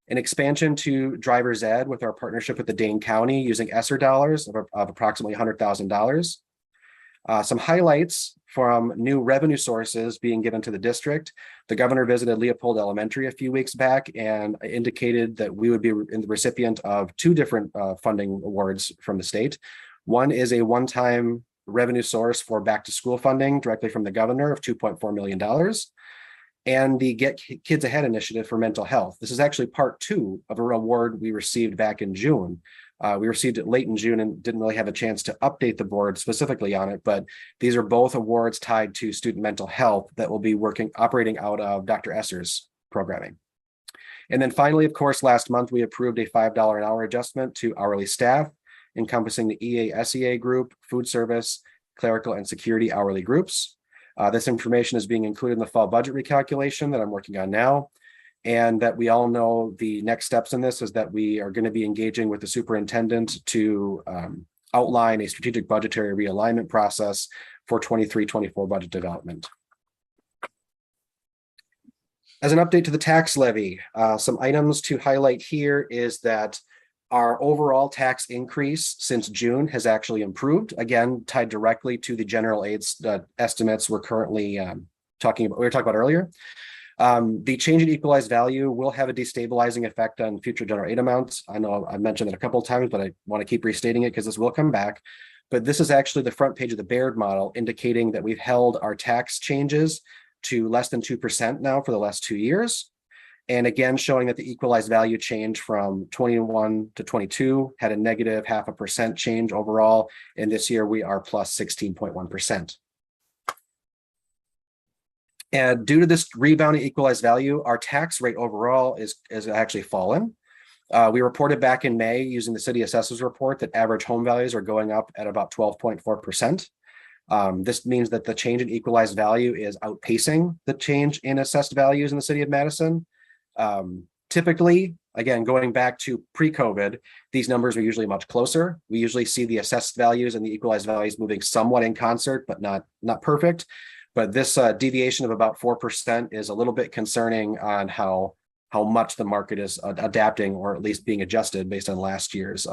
An expansion to driver's ed with our partnership with the Dane County using ESSER dollars of approximately $100,000. Some highlights from new revenue sources being given to the district. The governor visited Leopold Elementary a few weeks back and indicated that we would be in the recipient of two different funding awards from the state. One is a one-time revenue source for back to school funding directly from the governor of $2.4 million. And the Get Kids Ahead initiative for mental health. This is actually part two of a award we received back in June. We received it late in June and didn't really have a chance to update the board specifically on it, but these are both awards tied to student mental health that will be operating out of Dr. Esser's programming. And then finally, of course, last month, we approved a $5 an hour adjustment to hourly staff, encompassing the EA-SEA group, food service, clerical, and security hourly groups. This information is being included in the fall budget recalculation that I'm working on now. And that we all know the next steps in this is that we are going to be engaging with the superintendent to outline a strategic budgetary realignment process for 23-24 budget development. As an update to the tax levy, some items to highlight here is that our overall tax increase since June has actually improved, again, tied directly to the general aids estimates we're currently talking about earlier. The change in equalized value will have a destabilizing effect on future general aid amounts. I know I've mentioned it a couple of times, but I want to keep restating it because this will come back. But this is actually the front page of the Baird model indicating that we've held our tax changes to less than 2% now for the last 2 years. And again, showing that the equalized value change from 21 to 22 had a negative 0.5% change overall. And this year we are plus 16.1%. And due to this rebounding equalized value, our tax rate overall is actually fallen. We reported back in May using the city assessors report that average home values are going up at about 12.4%. This means that the change in equalized value is outpacing the change in assessed values in the city of Madison. Typically, again, going back to pre-COVID, these numbers are usually much closer. We usually see the assessed values and the equalized values moving somewhat in concert, but not perfect. But this deviation of about 4% is a little bit concerning on how much the market is adapting or at least being adjusted based on last year's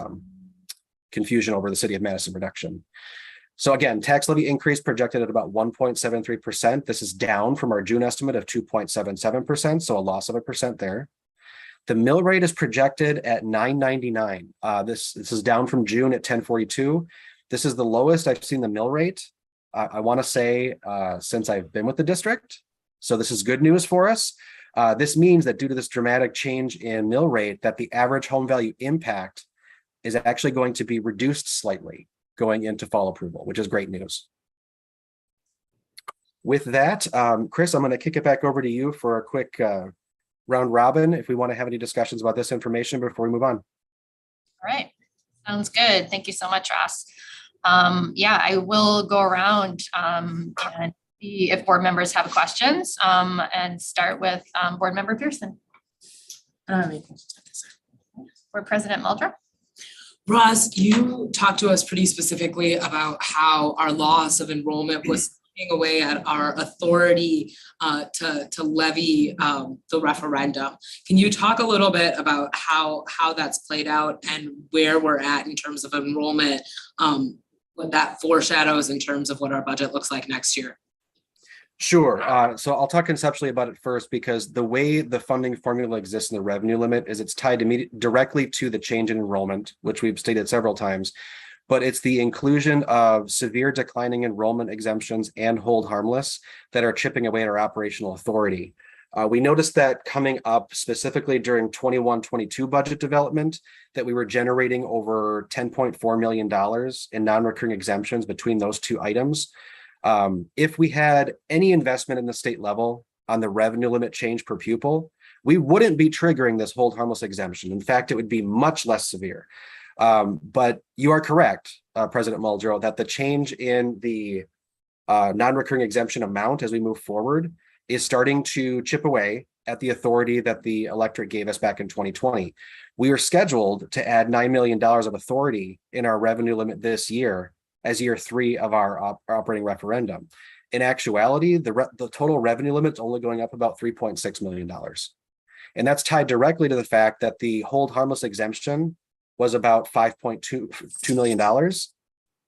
confusion over the city of Madison reduction. So again, tax levy increase projected at about 1.73%. This is down from our June estimate of 2.77%, so a loss of 1% there. The mill rate is projected at $9.99. This is down from June at $10.42. This is the lowest I've seen the mill rate. I want to say since I've been with the district. So this is good news for us. This means that due to this dramatic change in mill rate, that the average home value impact is actually going to be reduced slightly going into fall approval, which is great news. With that, Chris, I'm going to kick it back over to you for a quick round robin if we want to have any discussions about this information before we move on. All right, sounds good. Thank you so much, Ross. Yeah, I will go around and see if board members have questions and start with board member Pearson. Board President Muldrow. Ross, you talked to us pretty specifically about how our loss of enrollment was taking away at our authority to levy the referendum. Can you talk a little bit about how that's played out and where we're at in terms of enrollment, what that foreshadows in terms of what our budget looks like next year? Sure. So I'll talk conceptually about it first, because the way the funding formula exists in the revenue limit is it's tied directly to the change in enrollment, which we've stated several times, but it's the inclusion of severe declining enrollment exemptions and hold harmless that are chipping away at our operational authority. We noticed that coming up specifically during 21-22 budget development, that we were generating over $10.4 million in non-recurring exemptions between those two items. If we had any investment in the state level on the revenue limit change per pupil, we wouldn't be triggering this hold harmless exemption. In fact, it would be much less severe. But you are correct, President Muldrow, that the change in the non-recurring exemption amount as we move forward is starting to chip away at the authority that the electorate gave us back in 2020. We are scheduled to add $9 million of authority in our revenue limit this year as year 3 of our operating referendum. In actuality, the total revenue limit is only going up about $3.6 million. And that's tied directly to the fact that the hold harmless exemption was about $5.2 million.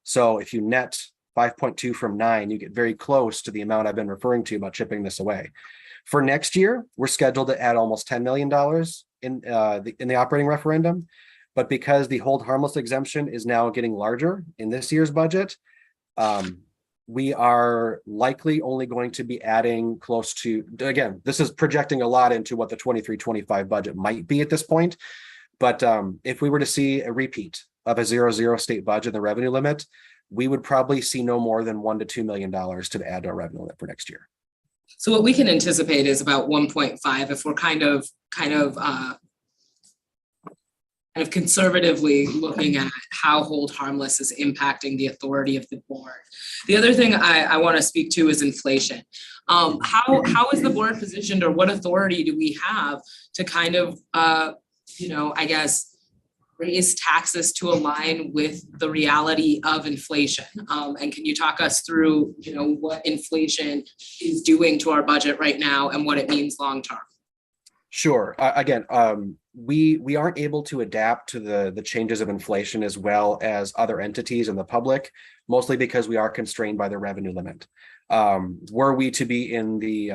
So if you net 5.2 from 9, you get very close to the amount I've been referring to about chipping this away. For next year, we're scheduled to add almost $10 million in the operating referendum. But because the hold harmless exemption is now getting larger in this year's budget, we are likely only going to be adding close to, again, this is projecting a lot into what the 23-25 budget might be at this point. But if we were to see a repeat of a 0-0 state budget in the revenue limit, we would probably see no more than $1 to $2 million to add to our revenue limit for next year. So what we can anticipate is about 1.5 if we're kind of conservatively looking at how hold harmless is impacting the authority of the board. The other thing I want to speak to is inflation. How is the board positioned, or what authority do we have to kind of, I guess, raise taxes to align with the reality of inflation? And can you talk us through, what inflation is doing to our budget right now and what it means long term? Sure. Again, we aren't able to adapt to the changes of inflation as well as other entities in the public, mostly because we are constrained by the revenue limit. Were we to be in the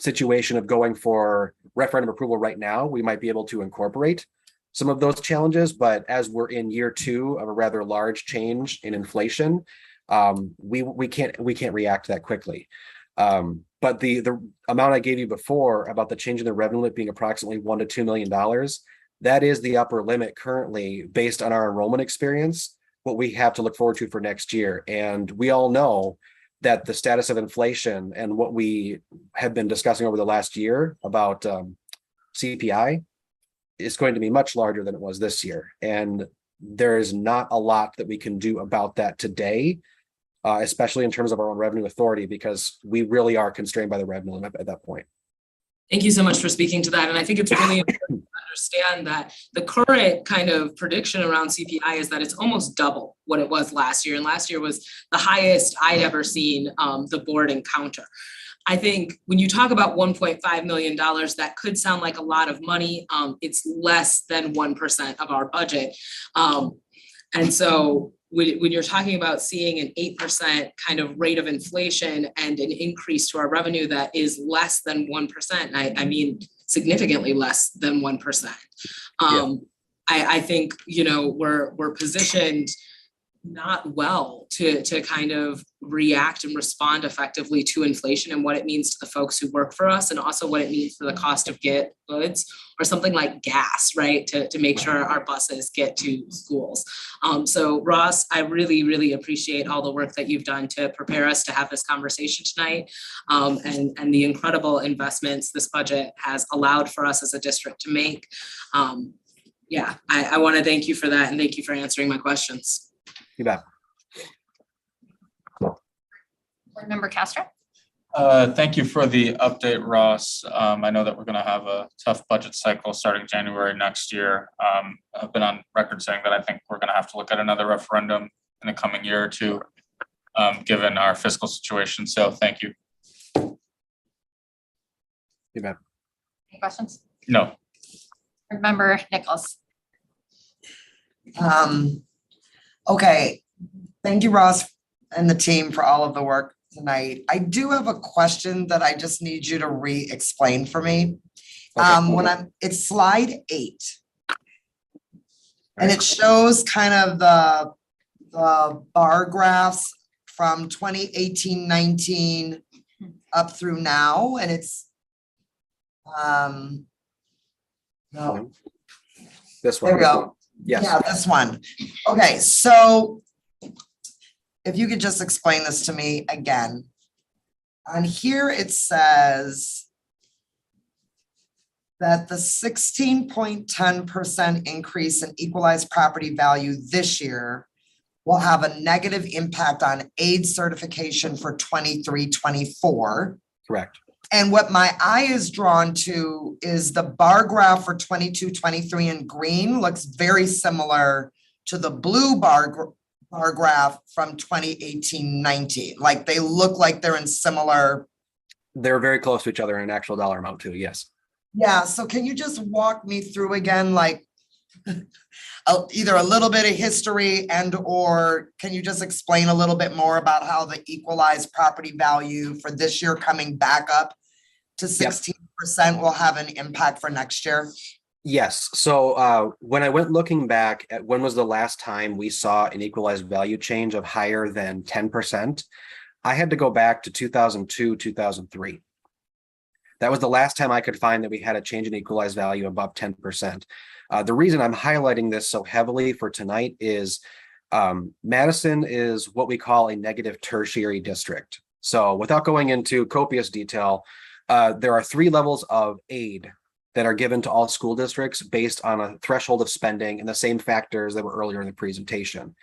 situation of going for referendum approval right now, we might be able to incorporate some of those challenges, but as we're in year 2 of a rather large change in inflation, we can't react that quickly. But the amount I gave you before about the change in the revenue limit being approximately $1 to $2 million, that is the upper limit currently based on our enrollment experience, what we have to look forward to for next year. And we all know that the status of inflation and what we have been discussing over the last year about CPI is going to be much larger than it was this year. And there is not a lot that we can do about that today, especially in terms of our own revenue authority, because we really are constrained by the revenue limit at that point. Thank you so much for speaking to that. And I think it's really important to understand that the current kind of prediction around CPI is that it's almost double what it was last year. And last year was the highest I'd ever seen the board encounter. I think when you talk about $1.5 million, that could sound like a lot of money. It's less than 1% of our budget. And so when you're talking about seeing an 8% kind of rate of inflation and an increase to our revenue that is less than 1%, I mean significantly less than 1%. I think, we're positioned not well to kind of react and respond effectively to inflation and what it means to the folks who work for us, and also what it means for the cost of goods or something like gas, right? To make sure our buses get to schools. So Ross, I really, really appreciate all the work that you've done to prepare us to have this conversation tonight, and the incredible investments this budget has allowed for us as a district to make. I want to thank you for that, and thank you for answering my questions. You bet. Board Member Castro. Thank you for the update, Ross. I know that we're going to have a tough budget cycle starting January next year. I've been on record saying that I think we're going to have to look at another referendum in the coming year or two, given our fiscal situation. So thank you. You bet. Any questions? No. Board Member Nichols. Okay, thank you, Ross and the team, for all of the work tonight. I do have a question that I just need you to re-explain for me. It's slide 8. And it shows kind of the bar graphs from 2018-19 up through now, and it's no. This one. There we go. Yes. Yeah, this one. Okay, so if you could just explain this to me again. On here it says that the 16.10% increase in equalized property value this year will have a negative impact on aid certification for 23-24. Correct. And what my eye is drawn to is the bar graph for 22-23 in green looks very similar to the blue bar graph from 2018-19. Like they look like they're in similar. They're very close to each other in an actual dollar amount too, yes. Yeah, so can you just walk me through again, like either a little bit of history or can you just explain a little bit more about how the equalized property value for this year coming back up to 16% will have an impact for next year? Yes. So when I went looking back at when was the last time we saw an equalized value change of higher than 10%, I had to go back to 2002, 2003. That was the last time I could find that we had a change in equalized value above 10%. The reason I'm highlighting this so heavily for tonight is Madison is what we call a negative tertiary district. So without going into copious detail, there are 3 levels of aid that are given to all school districts based on a threshold of spending and the same factors that were earlier in the presentation.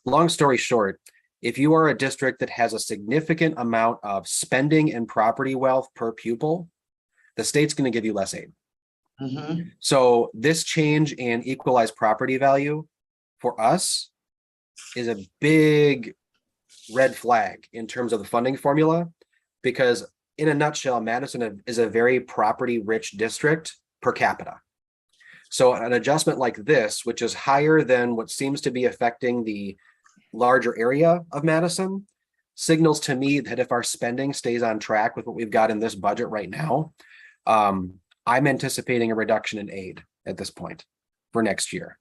Long story short, if you are a district that has a significant amount of spending and property wealth per pupil, the state's going to give you less aid. Mm-hmm. So this change in equalized property value for us is a big red flag in terms of the funding formula, because in a nutshell, Madison is a very property rich district per capita. So an adjustment like this, which is higher than what seems to be affecting the larger area of Madison, signals to me that if our spending stays on track with what we've got in this budget right now, I'm anticipating a reduction in aid at this point for next year,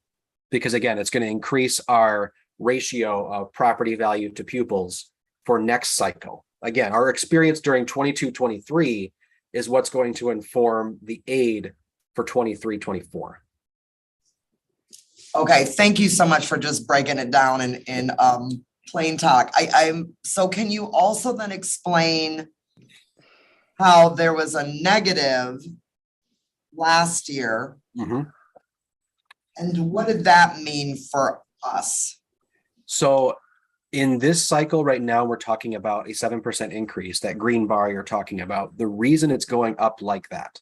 because again, it's going to increase our ratio of property value to pupils for next cycle. Again, our experience during 22-23 is what's going to inform the aid for 23-24. Okay, thank you so much for just breaking it down in plain talk. So can you also then explain how there was a negative last year? Mm-hmm. And what did that mean for us? So in this cycle right now, we're talking about a 7% increase, that green bar you're talking about. The reason it's going up like that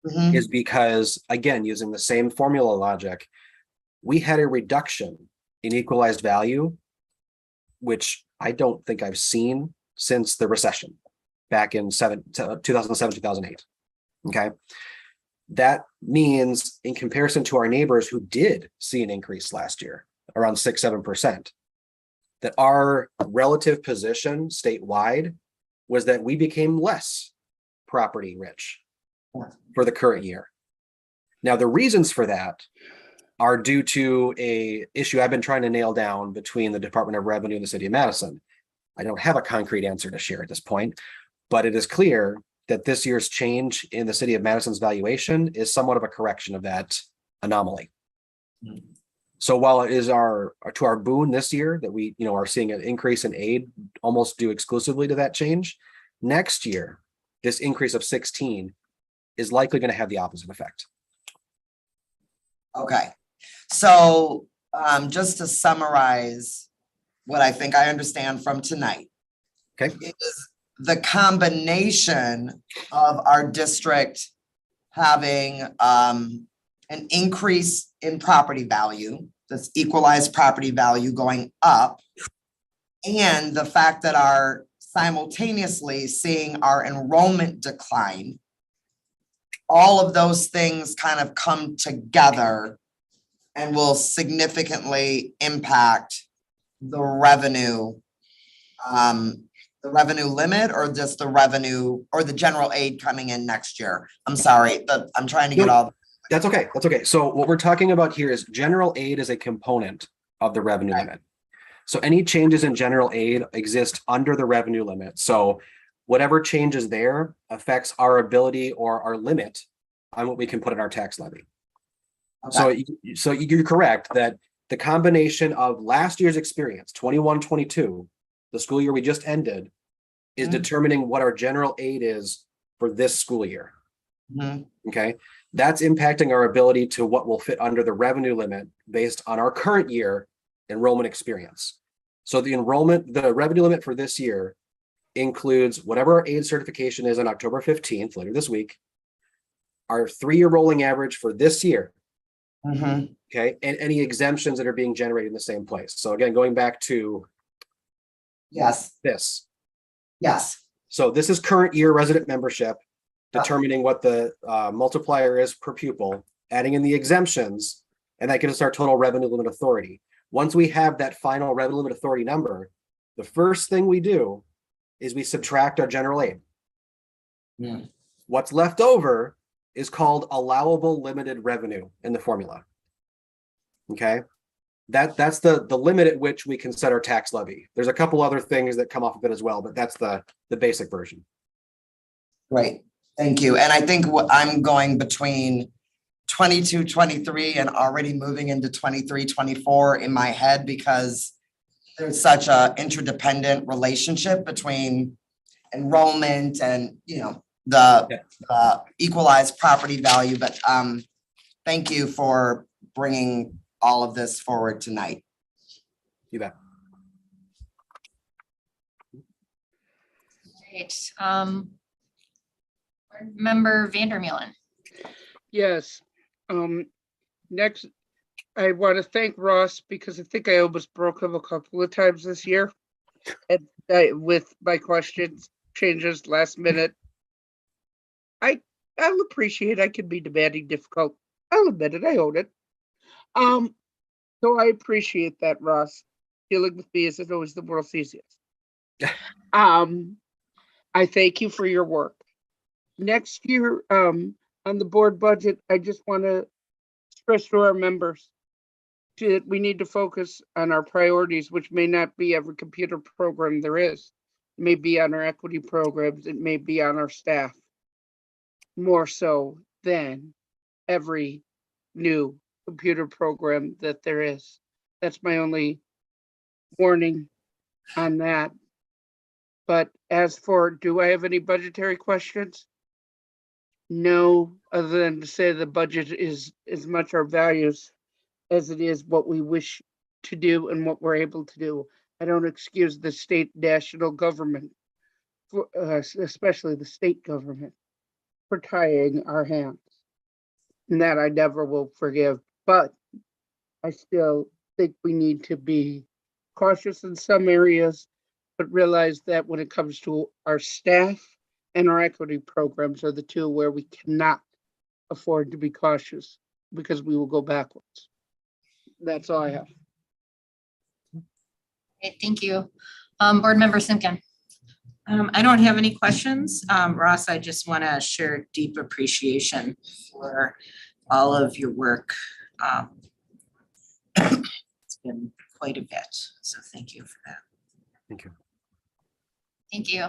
is because, again, using the same formula logic, we had a reduction in equalized value, which I don't think I've seen since the recession back in 2007, 2008. Okay. That means in comparison to our neighbors who did see an increase last year, around 6-7%, that our relative position statewide was that we became less property rich for the current year. Now, the reasons for that are due to a issue I've been trying to nail down between the Department of Revenue and the City of Madison. I don't have a concrete answer to share at this point, but it is clear that this year's change in the City of Madison's valuation is somewhat of a correction of that anomaly. So while it is to our boon this year that we are seeing an increase in aid almost due exclusively to that change, next year, this increase of 16 is likely going to have the opposite effect. Okay, so just to summarize what I think I understand from tonight. Okay. Is the combination of our district having an increase in property value, this equalized property value going up, and the fact that our simultaneously seeing our enrollment decline, all of those things kind of come together and will significantly impact the revenue limit, or just the revenue or the general aid coming in next year. I'm sorry, but I'm trying to get all. That's okay. That's okay. So what we're talking about here is general aid is a component of the revenue limit. So any changes in general aid exist under the revenue limit. So whatever changes there affects our ability or our limit on what we can put in our tax levy. Okay. So you're correct that the combination of last year's experience, 21-22, the school year we just ended, is determining what our general aid is for this school year. Okay. That's impacting our ability to what will fit under the revenue limit based on our current year enrollment experience. So the enrollment, the revenue limit for this year includes whatever our aid certification is on October 15th, later this week, our 3-year rolling average for this year. Okay, and any exemptions that are being generated in the same place. So again, going back to this. Yes. So this is current year resident membership, determining what the multiplier is per pupil, adding in the exemptions, and that gives us our total revenue limit authority. Once we have that final revenue limit authority number, the first thing we do is we subtract our general aid. What's left over is called allowable limited revenue in the formula. Okay, that's the limit at which we can set our tax levy. There's a couple other things that come off of it as well, but that's the basic version. Right, thank you. And I think I'm going between 22, 23 and already moving into 23, 24 in my head, because there's such a interdependent relationship between enrollment and, you know, the equalized property value. But thank you for bringing all of this forward tonight. You bet. Great. Member Vandermeulen. Yes. Next, I want to thank Ross because I think I almost broke him a couple of times this year. And with my questions, changes last minute. I'll appreciate I can be demanding, difficult. I'll admit it, I own it. So I appreciate that, Ross. Dealing with me isn't always the world's easiest. I thank you for your work. Next year, on the board budget, I just want to stress to our members that we need to focus on our priorities, which may not be every computer program there is. It may be on our equity programs, it may be on our staff, more so than every new computer program that there is. That's my only warning on that. But as for, do I have any budgetary questions? No, other than to say the budget is as much our values as it is what we wish to do and what we're able to do. I don't excuse the state national government, for, especially the state government, for tying our hands. And that I never will forgive. But I still think we need to be cautious in some areas, but realize that when it comes to our staff and our equity programs are the two where we cannot afford to be cautious because we will go backwards. That's all I have. Okay, thank you. Board Member Simkin. I don't have any questions. Ross, I just want to share deep appreciation for all of your work. It's been quite a bit, so thank you for that. Thank you. Thank you.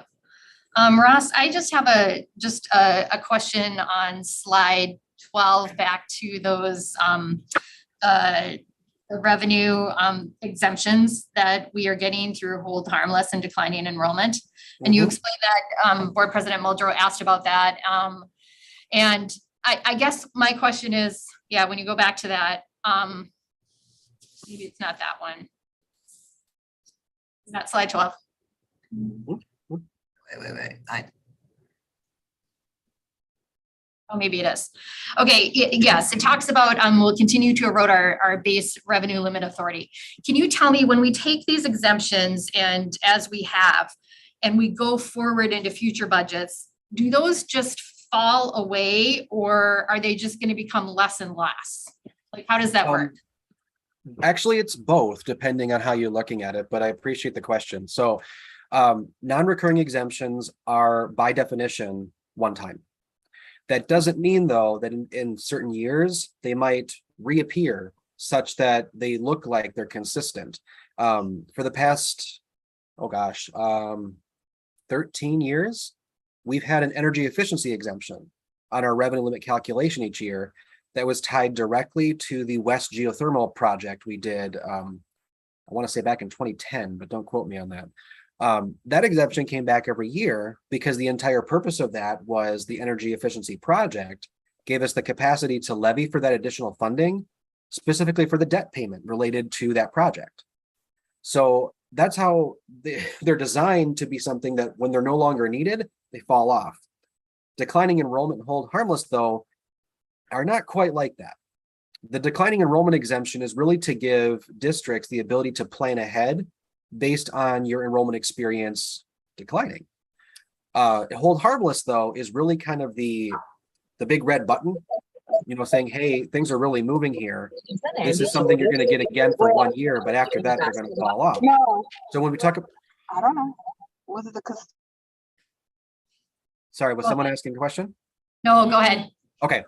Ross, I just have a question on slide 12, back to those the revenue exemptions that we are getting through hold harmless and declining enrollment. And you explained that Board President Muldrow asked about that. And I guess my question is, yeah, when you go back to that, maybe it's not that one. Is that slide 12? Wait. Oh, maybe it is. Okay, yes, it talks about we'll continue to erode our base revenue limit authority. Can you tell me, when we take these exemptions and as we have, and we go forward into future budgets, do those just fall away, or are they just going to become less and less? Like, how does that work? Actually, it's both, depending on how you're looking at it, but I appreciate the question. So non-recurring exemptions are by definition one time. That doesn't mean, though, that in certain years they might reappear such that they look like they're consistent. For the past, 13 years, we've had an energy efficiency exemption on our revenue limit calculation each year that was tied directly to the West geothermal project we did, I want to say back in 2010, but don't quote me on that. That exemption came back every year because the entire purpose of that was the energy efficiency project gave us the capacity to levy for that additional funding, specifically for the debt payment related to that project. So that's how they're designed to be something that when they're no longer needed, they fall off. Declining enrollment and hold harmless, though, are not quite like that. The declining enrollment exemption is really to give districts the ability to plan ahead based on your enrollment experience declining. Hold harmless, though, is really kind of the big red button, saying, hey, things are really moving here. This is something you're going to get again for 1 year, but after that, they're going to fall off. So when we talk about, I don't know. Was it the sorry, was someone asking a question? No, go ahead. Okay.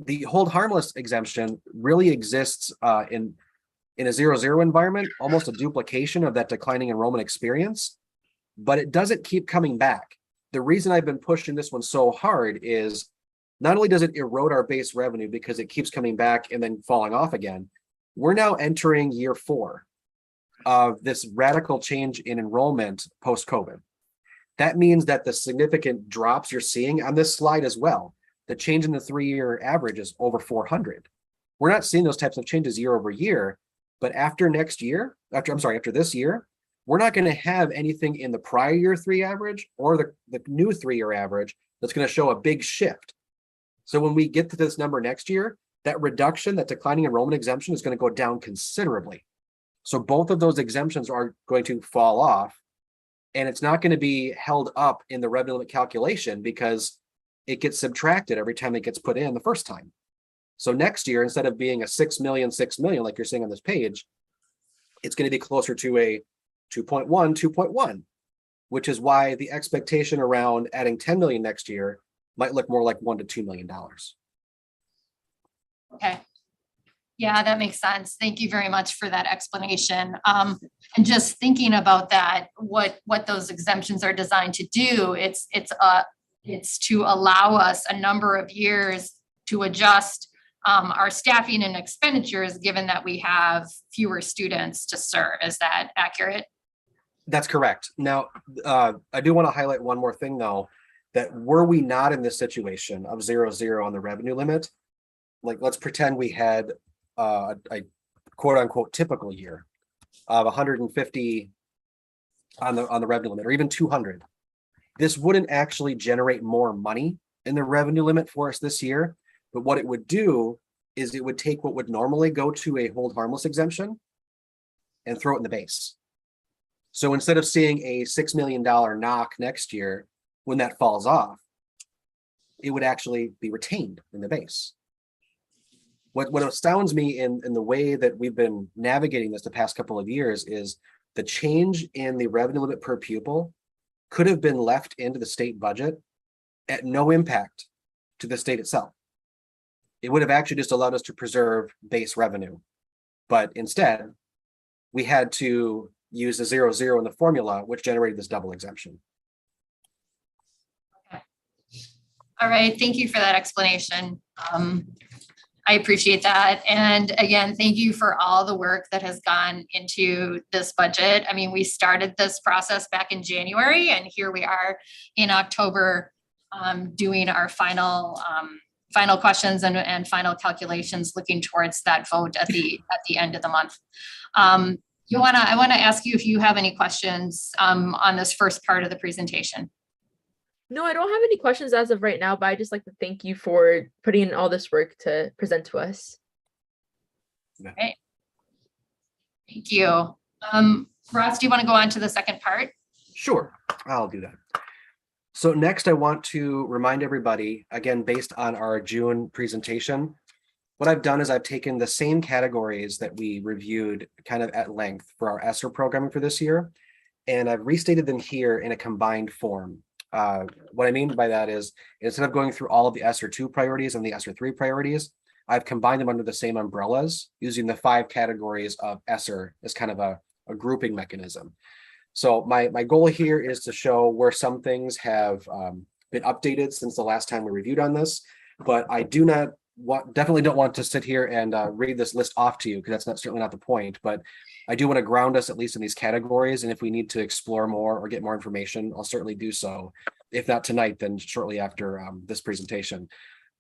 The hold harmless exemption really exists in a 0-0 environment, almost a duplication of that declining enrollment experience, but it doesn't keep coming back. The reason I've been pushing this one so hard is not only does it erode our base revenue because it keeps coming back and then falling off again, we're now entering year 4 of this radical change in enrollment post-COVID. That means that the significant drops you're seeing on this slide as well, the change in the 3-year average is over 400. We're not seeing those types of changes year over year, but after this year, we're not going to have anything in the prior year 3 average or the new 3-year average that's going to show a big shift. So when we get to this number next year, that reduction, that declining enrollment exemption is going to go down considerably. So both of those exemptions are going to fall off, and it's not going to be held up in the revenue limit calculation because it gets subtracted every time it gets put in the first time. So next year, instead of being a 6 million, like you're seeing on this page, it's going to be closer to a 2.1, which is why the expectation around adding 10 million next year might look more like $1 to $2 million. Okay. Yeah, that makes sense. Thank you very much for that explanation. And just thinking about that, what those exemptions are designed to do, it's to allow us a number of years to adjust our staffing and expenditures, given that we have fewer students to serve. Is that accurate? That's correct. Now, I do want to highlight one more thing, though, that were we not in this situation of 0-0 on the revenue limit, like let's pretend we had a quote unquote typical year of 150 on the revenue limit, or even 200. This wouldn't actually generate more money in the revenue limit for us this year, but what it would do is it would take what would normally go to a hold harmless exemption and throw it in the base. So instead of seeing a $6 million knock next year, when that falls off, it would actually be retained in the base. What astounds me in the way that we've been navigating this the past couple of years is the change in the revenue limit per pupil could have been left into the state budget at no impact to the state itself. It would have actually just allowed us to preserve base revenue. But instead, we had to use the 0-0 in the formula, which generated this double exemption. Okay. All right, thank you for that explanation. I appreciate that. And again, thank you for all the work that has gone into this budget. I mean, we started this process back in January, and here we are in October doing our final questions and final calculations, looking towards that vote at the end of the month. I want to ask you if you have any questions on this first part of the presentation. No, I don't have any questions as of right now, but I just like to thank you for putting in all this work to present to us. Okay. Thank you. Ross, do you want to go on to the second part? Sure, I'll do that. So next, I want to remind everybody, again, based on our June presentation, what I've done is I've taken the same categories that we reviewed kind of at length for our ESSER programming for this year, and I've restated them here in a combined form. What I mean by that is, instead of going through all of the ESSER 2 priorities and the ESSER 3 priorities, I've combined them under the same umbrellas using the 5 categories of ESSER as kind of a grouping mechanism. So my goal here is to show where some things have been updated since the last time we reviewed on this, but I definitely don't want to sit here and read this list off to you, because that's certainly not the point, but I do want to ground us at least in these categories, and if we need to explore more or get more information, I'll certainly do so. If not tonight, then shortly after this presentation.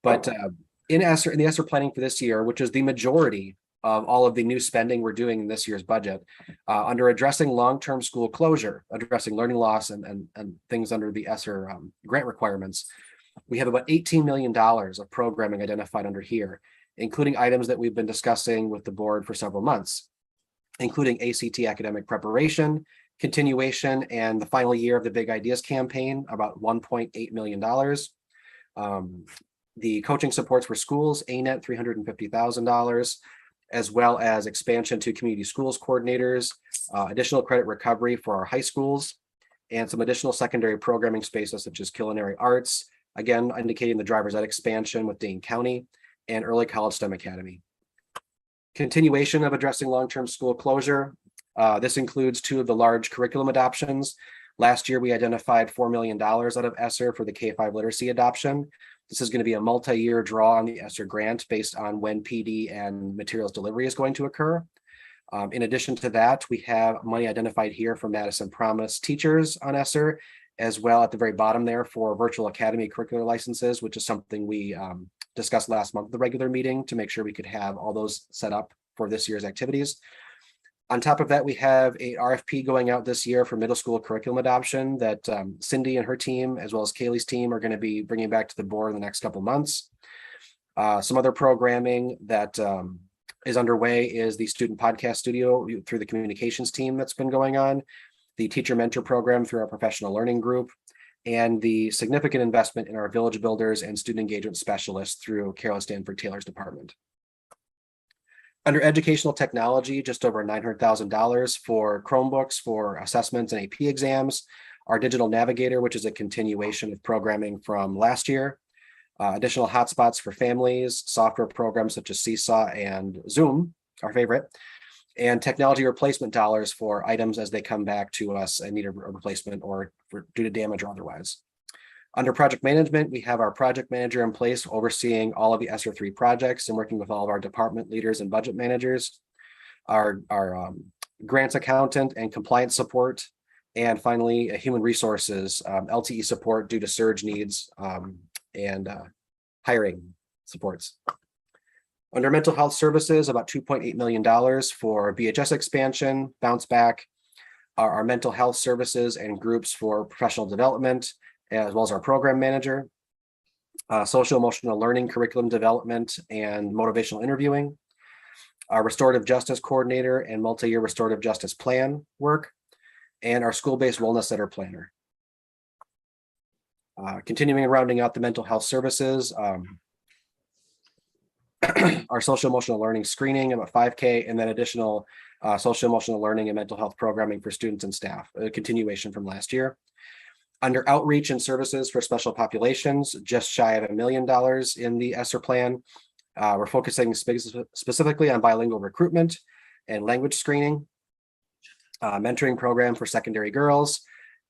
But in the ESSER planning for this year, which is the majority of all of the new spending we're doing in this year's budget. Under addressing long-term school closure, addressing learning loss and things under the ESSER grant requirements, we have about $18 million of programming identified under here, including items that we've been discussing with the board for several months, including ACT academic preparation, continuation, and the final year of the Big Ideas campaign, about $1.8 million. The coaching supports for schools, ANET, $350,000, as well as expansion to community schools coordinators, additional credit recovery for our high schools, and some additional secondary programming spaces such as culinary arts, again, indicating the driver's ed expansion with Dane County, and early college STEM academy. Continuation of addressing long-term school closure. This includes 2 of the large curriculum adoptions. Last year, we identified $4 million out of ESSER for the K-5 literacy adoption. This is going to be a multi-year draw on the ESSER grant based on when PD and materials delivery is going to occur. In addition to that, we have money identified here for Madison Promise teachers on ESSER, as well at the very bottom there for virtual academy curricular licenses, which is something we discussed last month at the regular meeting to make sure we could have all those set up for this year's activities. On top of that, we have a RFP going out this year for middle school curriculum adoption that Cindy and her team, as well as Kaylee's team, are going to be bringing back to the board in the next couple of months. Some other programming that is underway is the student podcast studio through the communications team that's been going on, the teacher mentor program through our professional learning group, and the significant investment in our village builders and student engagement specialists through Carolyn Stanford Taylor's department. Under educational technology, just over $900,000 for Chromebooks for assessments and AP exams, our digital navigator, which is a continuation of programming from last year, additional hotspots for families, software programs such as Seesaw and Zoom, our favorite, and technology replacement dollars for items as they come back to us and need a replacement or due to damage or otherwise. Under project management, we have our project manager in place overseeing all of the ESSER 3 projects and working with all of our department leaders and budget managers, our grants accountant and compliance support, and finally, human resources, LTE support due to surge needs and hiring supports. Under mental health services, about $2.8 million for BHS expansion, bounce back, our mental health services and groups for professional development, as well as our program manager, social emotional learning, curriculum development, and motivational interviewing, our restorative justice coordinator and multi-year restorative justice plan work, and our school-based wellness center planner. Continuing and rounding out the mental health services, our social emotional learning screening about $5K, and then additional social emotional learning and mental health programming for students and staff, a continuation from last year. Under outreach and services for special populations, just shy of $1 million in the ESSER plan. We're focusing specifically on bilingual recruitment and language screening, mentoring program for secondary girls,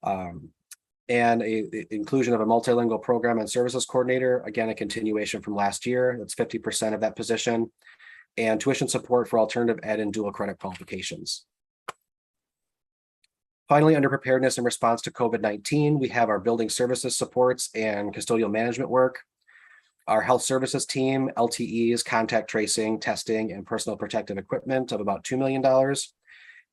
and the inclusion of a multilingual program and services coordinator, again, a continuation from last year. That's 50% of that position, and tuition support for alternative ed and dual credit qualifications. Finally, under preparedness and response to COVID-19, we have our building services supports and custodial management work, our health services team, LTEs, contact tracing, testing, and personal protective equipment of about $2 million. HVAC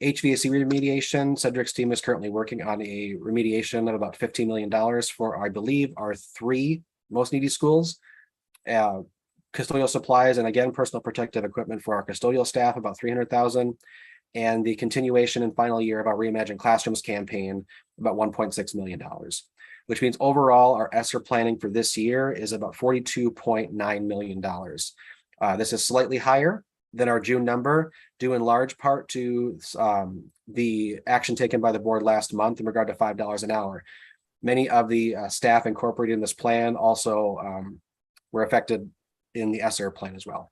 remediation, Cedric's team is currently working on a remediation of about $15 million for, I believe, our 3 most needy schools. Custodial supplies, and again, personal protective equipment for our custodial staff, about $300,000. And the continuation and final year of our Reimagine Classrooms campaign, about $1.6 million, which means overall our ESSER planning for this year is about $42.9 million. This is slightly higher than our June number, due in large part to the action taken by the board last month in regard to $5 an hour. Many of the staff incorporated in this plan also were affected in the ESSER plan as well.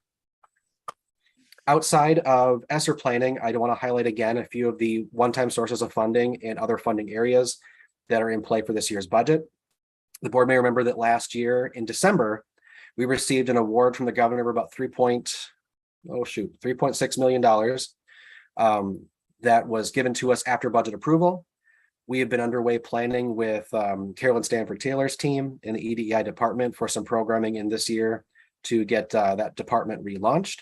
Outside of ESSER planning, I want to highlight again a few of the one-time sources of funding and other funding areas that are in play for this year's budget. The board may remember that last year in December, we received an award from the governor of about $3.6 million that was given to us after budget approval. We have been underway planning with Carolyn Stanford Taylor's team in the EDEI department for some programming in this year to get that department relaunched.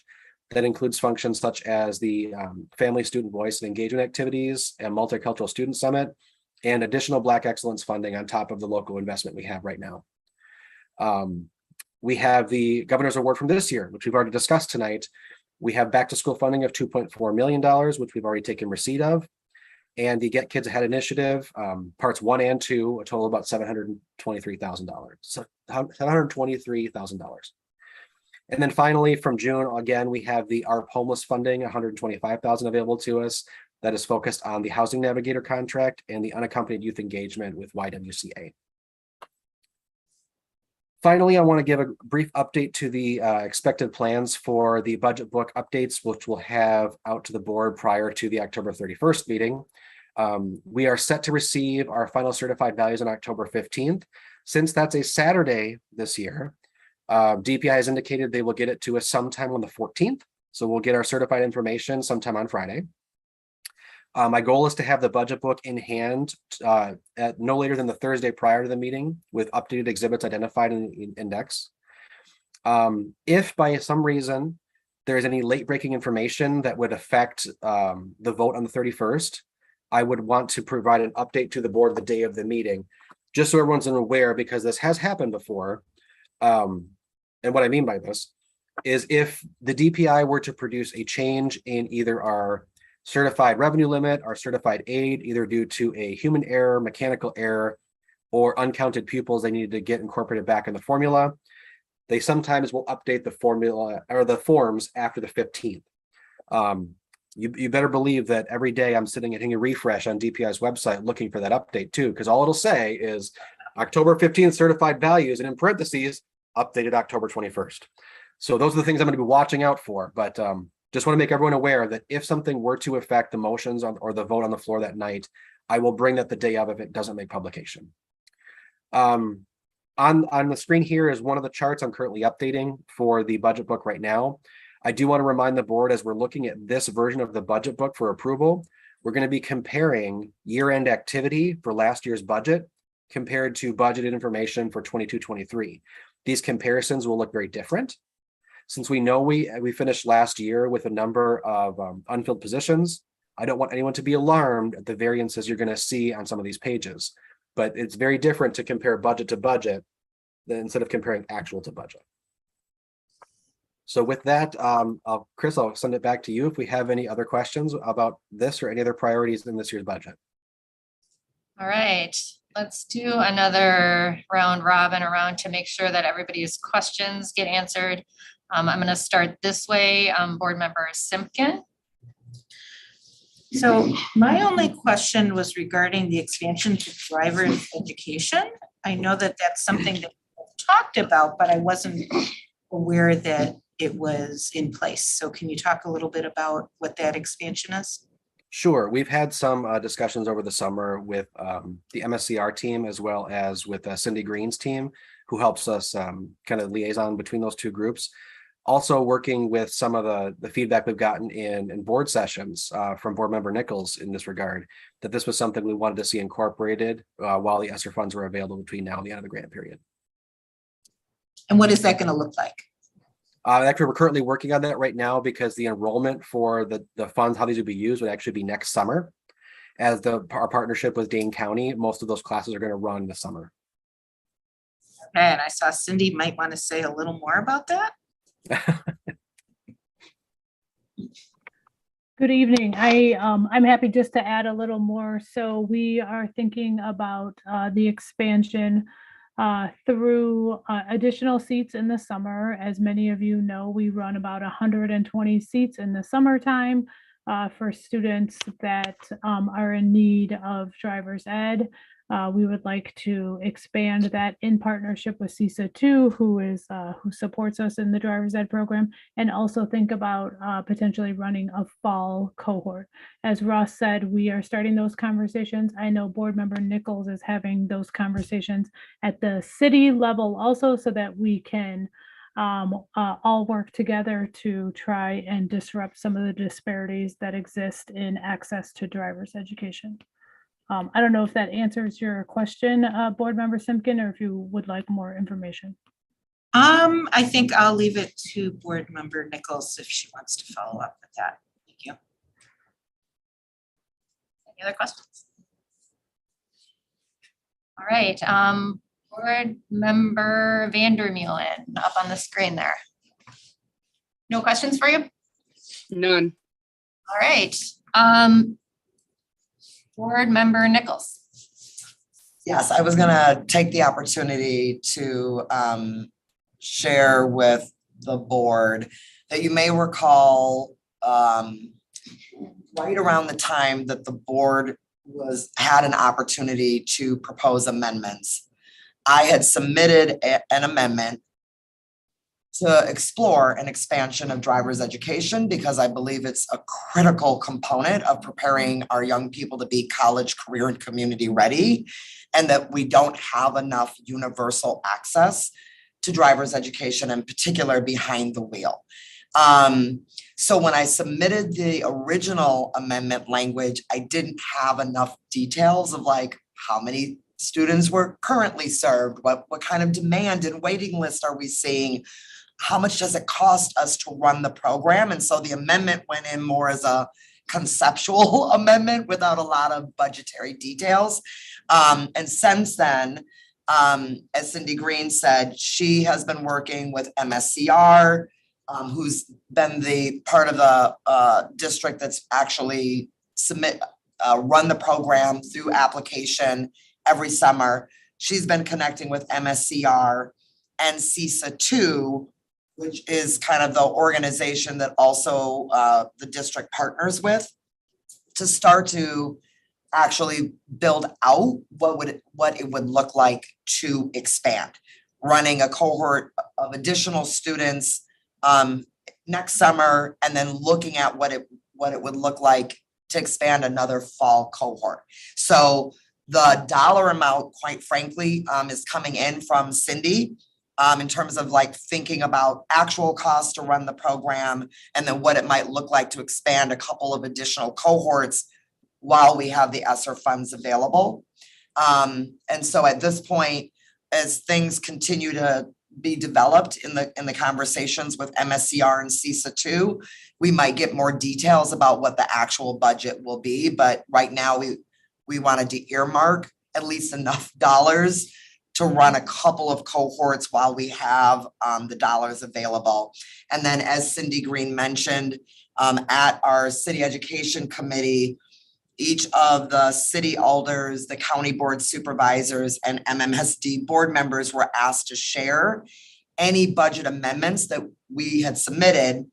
That includes functions such as the Family Student Voice and Engagement Activities and Multicultural Student Summit, and additional Black Excellence funding on top of the local investment we have right now. We have the Governor's Award from this year, which we've already discussed tonight. We have back to school funding of $2.4 million, which we've already taken receipt of. And the Get Kids Ahead initiative, parts 1 and 2, a total of about $723,000. So $723,000. And then finally, from June, again, we have the ARP homeless funding, $125,000 available to us. That is focused on the Housing Navigator contract and the unaccompanied youth engagement with YWCA. Finally, I want to give a brief update to the expected plans for the budget book updates, which we'll have out to the board prior to the October 31st meeting. We are set to receive our final certified values on October 15th. Since that's a Saturday this year, DPI has indicated they will get it to us sometime on the 14th. So we'll get our certified information sometime on Friday. My goal is to have the budget book in hand at no later than the Thursday prior to the meeting with updated exhibits identified in the index. If by some reason there's any late breaking information that would affect the vote on the 31st, I would want to provide an update to the board the day of the meeting, just so everyone's aware, because this has happened before. And what I mean by this is if the DPI were to produce a change in either our certified revenue limit, our certified aid, either due to a human error, mechanical error, or uncounted pupils they needed to get incorporated back in the formula, they sometimes will update the formula or the forms after the 15th. You better believe that every day I'm sitting and hitting a refresh on DPI's website looking for that update too, because all it'll say is October 15th certified values, and in parentheses, updated October 21st. So those are the things I'm going to be watching out for. But just want to make everyone aware that if something were to affect the motions or the vote on the floor that night, I will bring that the day of if it doesn't make publication. On the screen here is one of the charts I'm currently updating for the budget book right now. I do want to remind the board, as we're looking at this version of the budget book for approval, we're going to be comparing year-end activity for last year's budget compared to budgeted information for 22-23. These comparisons will look very different. Since we know we finished last year with a number of unfilled positions, I don't want anyone to be alarmed at the variances you're going to see on some of these pages. But it's very different to compare budget to budget than instead of comparing actual to budget. So with that, Chris, I'll send it back to you if we have any other questions about this or any other priorities in this year's budget. All right, let's do another round robin around to make sure that everybody's questions get answered. I'm going to start this way. Board Member Simpkin. So my only question was regarding the expansion to driver education. I know that that's something that we've talked about, but I wasn't aware that it was in place. So can you talk a little bit about what that expansion is? Sure. We've had some discussions over the summer with the MSCR team as well as with Cindy Green's team, who helps us kind of liaison between those two groups. Also working with some of the feedback we've gotten in board sessions from board member Nichols in this regard, that this was something we wanted to see incorporated while the ESSER funds were available between now and the end of the grant period. And what is that going to look like? Actually, we're currently working on that right now because the enrollment for the funds, how these would be used, would actually be next summer. As our partnership with Dane County, most of those classes are going to run this summer. Okay, and I saw Cindy might want to say a little more about that. Good evening. I'm happy just to add a little more. So we are thinking about the expansion through additional seats in the summer. As many of you know, we run about 120 seats in the summertime for students that are in need of driver's ed. We would like to expand that in partnership with CISA 2, who supports us in the driver's ed program, and also think about potentially running a fall cohort. As Ross said, we are starting those conversations. I know board member Nichols is having those conversations at the city level also, so that we can all work together to try and disrupt some of the disparities that exist in access to driver's education. I don't know if that answers your question, board member Simpkin, or if you would like more information. I think I'll leave it to Board Member Nichols if she wants to follow up with that. Thank you. Any other questions? All right, Board Member Vandermeulen up on the screen there. No questions for you? None. All right, Board Member Nichols. Yes, I was gonna take the opportunity to share with the board that you may recall right around the time that the board had an opportunity to propose amendments. I had submitted an amendment to explore an expansion of driver's education because I believe it's a critical component of preparing our young people to be college, career, and community ready, and that we don't have enough universal access to driver's education, in particular behind the wheel. So when I submitted the original amendment language, I didn't have enough details of like how many students were currently served, what kind of demand and waiting list are we seeing, how much does it cost us to run the program? And so the amendment went in more as a conceptual amendment without a lot of budgetary details. And since then, as Cindy Green said, she has been working with MSCR, who's been the part of the district that's actually run the program through application every summer. She's been connecting with MSCR and CESA 2, which is kind of the organization that also the district partners with, to start to actually build out what it would look like to expand, running a cohort of additional students next summer, and then looking at what it would look like to expand another fall cohort. So the dollar amount, quite frankly, is coming in from Cindy in terms of like thinking about actual costs to run the program, and then what it might look like to expand a couple of additional cohorts while we have the ESSER funds available. And so at this point, as things continue to be developed in the conversations with MSCR and CESA 2, we might get more details about what the actual budget will be. But right now, we wanted to earmark at least enough dollars to run a couple of cohorts while we have the dollars available. And then, as Cindy Green mentioned, at our city education committee, each of the city alders, the county board supervisors, and MMSD board members were asked to share any budget amendments that we had submitted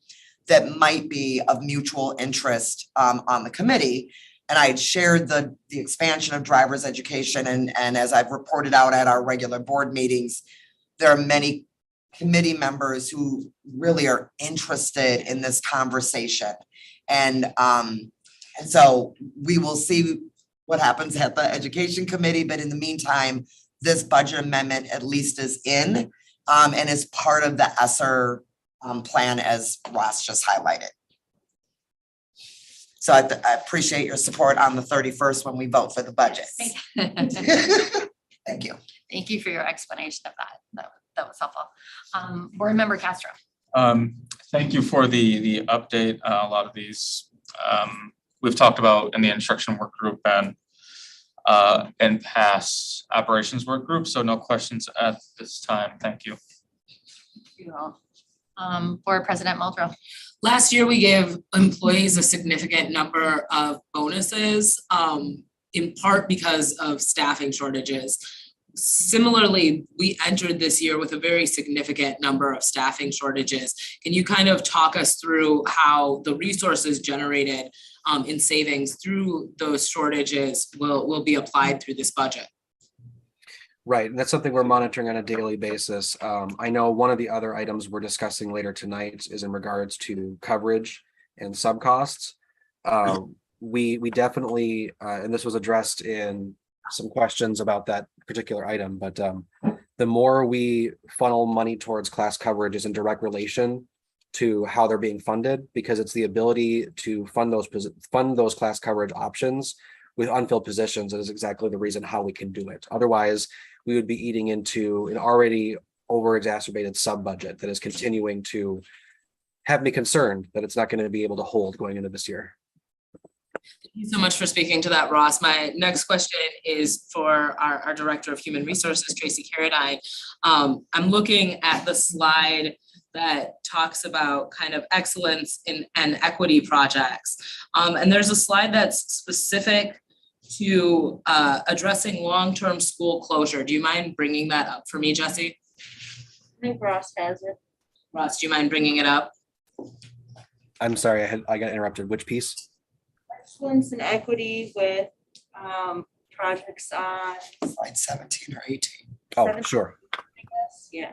that might be of mutual interest on the committee. And I had shared the expansion of driver's education, and as I've reported out at our regular board meetings, there are many committee members who really are interested in this conversation. And so we will see what happens at the education committee, but in the meantime, this budget amendment at least is in and is part of the ESSER plan, as Ross just highlighted. So I appreciate your support on the 31st when we vote for the budget. Thank you. Thank you for your explanation of that. That was helpful. Board Member Castro. Thank you for the update. A lot of these we've talked about in the instruction work group and past operations work group. So no questions at this time. Thank you. Thank you all. Board President Muldrow. Last year, we gave employees a significant number of bonuses, in part because of staffing shortages. Similarly, we entered this year with a very significant number of staffing shortages. Can you kind of talk us through how the resources generated in savings through those shortages will be applied through this budget? Right, and that's something we're monitoring on a daily basis. I know one of the other items we're discussing later tonight is in regards to coverage and sub costs. We definitely, and this was addressed in some questions about that particular item, but the more we funnel money towards class coverage is in direct relation to how they're being funded, because it's the ability to fund those class coverage options with unfilled positions is exactly the reason how we can do it. Otherwise, we would be eating into an already over exacerbated sub budget that is continuing to have me concerned that it's not going to be able to hold going into this year. Thank you so much for speaking to that, Ross. My next question is for our Director of Human Resources, Tracy Carradine. I'm looking at the slide that talks about kind of excellence in and equity projects. And there's a slide that's specific to addressing long-term school closure. Do you mind bringing that up for me, Jesse? I think Ross has it. Ross, do you mind bringing it up? I'm sorry, I got interrupted. Which piece? Excellence and equity with projects on. Slide 17 or 18. Oh, 17, sure. I guess, yeah.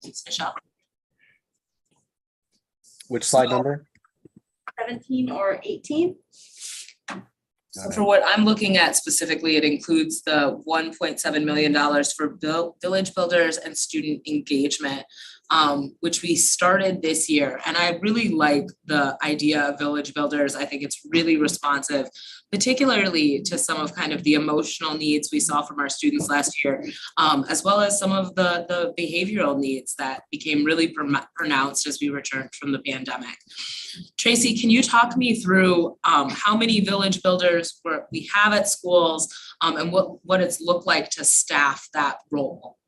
Thanks, Michelle. Which slide number? 17 or 18. So for what I'm looking at specifically, it includes the $1.7 million for village builders and student engagement, which we started this year. And I really like the idea of village builders. I think it's really responsive, particularly to some of kind of the emotional needs we saw from our students last year, as well as some of the behavioral needs that became really pronounced as we returned from the pandemic. Tracy, can you talk me through how many village builders we have at schools and what it's looked like to staff that role?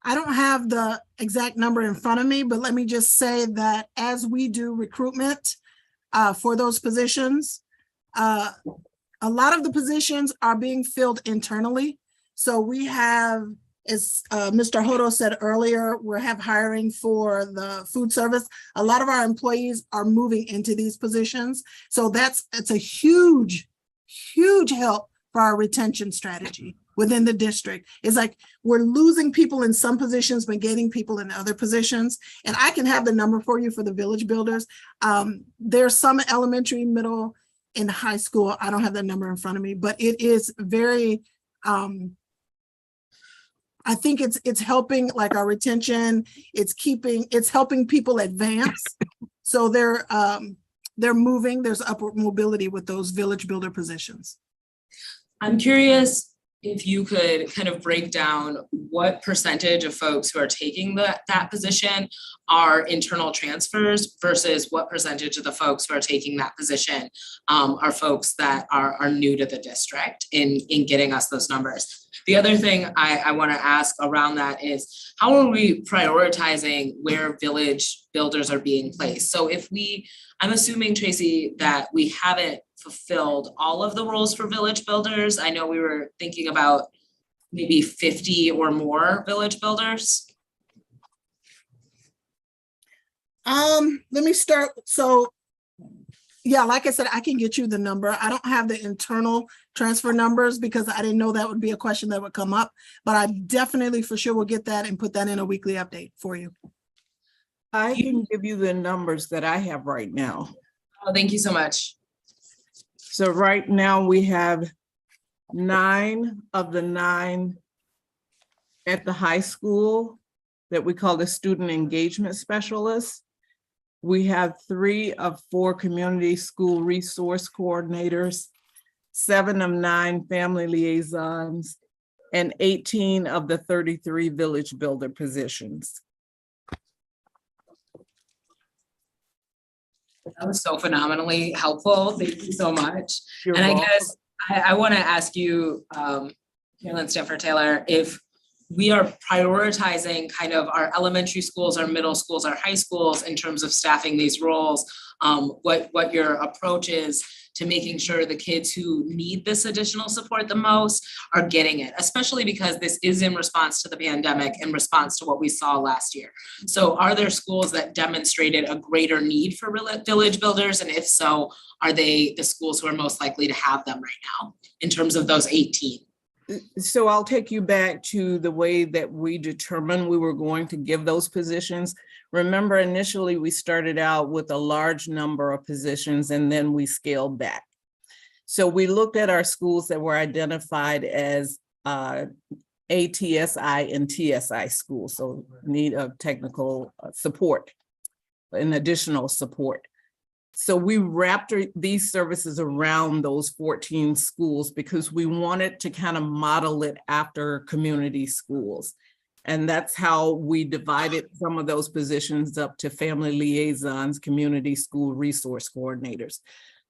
I don't have the exact number in front of me, but let me just say that as we do recruitment for those positions, a lot of the positions are being filled internally. So we have, as Mr. Hodo said earlier, we have hiring for the food service. A lot of our employees are moving into these positions. So it's a huge, huge help for our retention strategy within the district. It's like we're losing people in some positions, but gaining people in other positions. And I can have the number for you for the village builders. There's some elementary, middle, and high school. I don't have that number in front of me, but it is very, I think it's helping like our retention. It's helping people advance. So they're moving. There's upward mobility with those village builder positions. I'm curious if you could kind of break down what percentage of folks who are taking that position are internal transfers versus what percentage of the folks who are taking that position are folks that are new to the district in getting us those numbers. The other thing I want to ask around that is how are we prioritizing where village builders are being placed? So I'm assuming, Tracy, that we haven't fulfilled all of the roles for village builders. I know we were thinking about maybe 50 or more village builders. Let me start. So yeah, like I said, I can get you the number. I don't have the internal transfer numbers because I didn't know that would be a question that would come up, but I definitely for sure will get that and put that in a weekly update for you. I can give you the numbers that I have right now. Oh, thank you so much. So right now we have 9 of the 9 at the high school that we call the student engagement specialists. We have 3 of 4 community school resource coordinators, 7 of 9 family liaisons, and 18 of the 33 village builder positions. That was so phenomenally helpful. Thank you so much. You're and welcome. I guess I want to ask you, Carolyn Stanford Taylor, if we are prioritizing kind of our elementary schools, our middle schools, our high schools in terms of staffing these roles, what your approach is to making sure the kids who need this additional support the most are getting it, especially because this is in response to the pandemic, in response to what we saw last year. So are there schools that demonstrated a greater need for village builders? And if so, are they the schools who are most likely to have them right now in terms of those 18? So I'll take you back to the way that we determined we were going to give those positions. Remember, initially we started out with a large number of positions and then we scaled back. So we looked at our schools that were identified as ATSI and TSI schools, so need of technical support and additional support. So we wrapped these services around those 14 schools because we wanted to kind of model it after community schools. And that's how we divided some of those positions up to family liaisons, community school resource coordinators.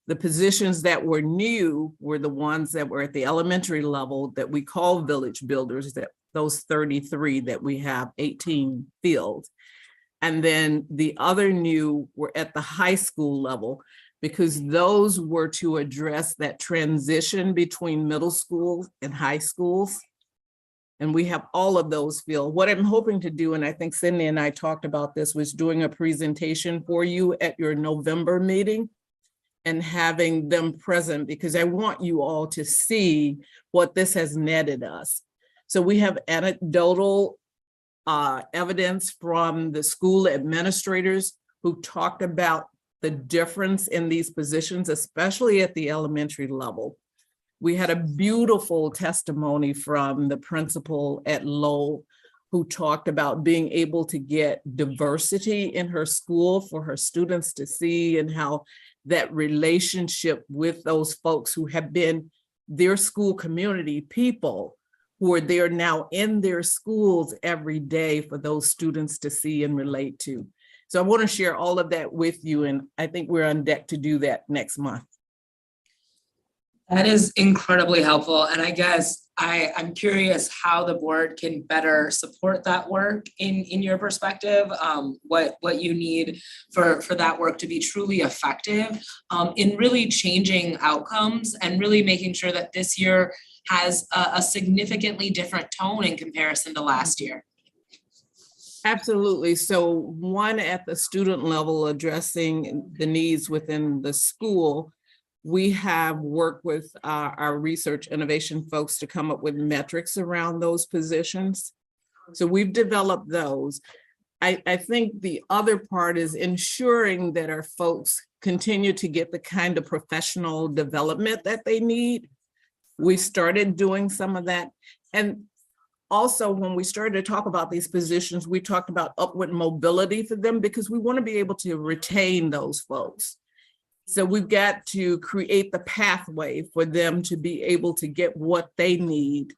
The positions that were new were the ones that were at the elementary level that we call village builders, that those 33 that we have 18 filled. And then the other new were at the high school level, because those were to address that transition between middle schools and high schools. And we have all of those filled. What I'm hoping to do, and I think Cindy and I talked about this, was doing a presentation for you at your November meeting and having them present, because I want you all to see what this has netted us. So we have anecdotal evidence from the school administrators who talked about the difference in these positions, especially at the elementary level. We had a beautiful testimony from the principal at Lowell who talked about being able to get diversity in her school for her students to see, and how that relationship with those folks who have been their school community people, who are there now in their schools every day for those students to see and relate to. So I want to share all of that with you, and I think we're on deck to do that next month. That is incredibly helpful. And I guess I'm curious how the board can better support that work in your perspective, what you need for that work to be truly effective in really changing outcomes and really making sure that this year has a significantly different tone in comparison to last year. Absolutely. So one, at the student level, addressing the needs within the school, we have worked with our research innovation folks to come up with metrics around those positions. So we've developed those. I think the other part is ensuring that our folks continue to get the kind of professional development that they need. We started doing some of that. And also, when we started to talk about these positions, we talked about upward mobility for them, because we want to be able to retain those folks. So we've got to create the pathway for them to be able to get what they need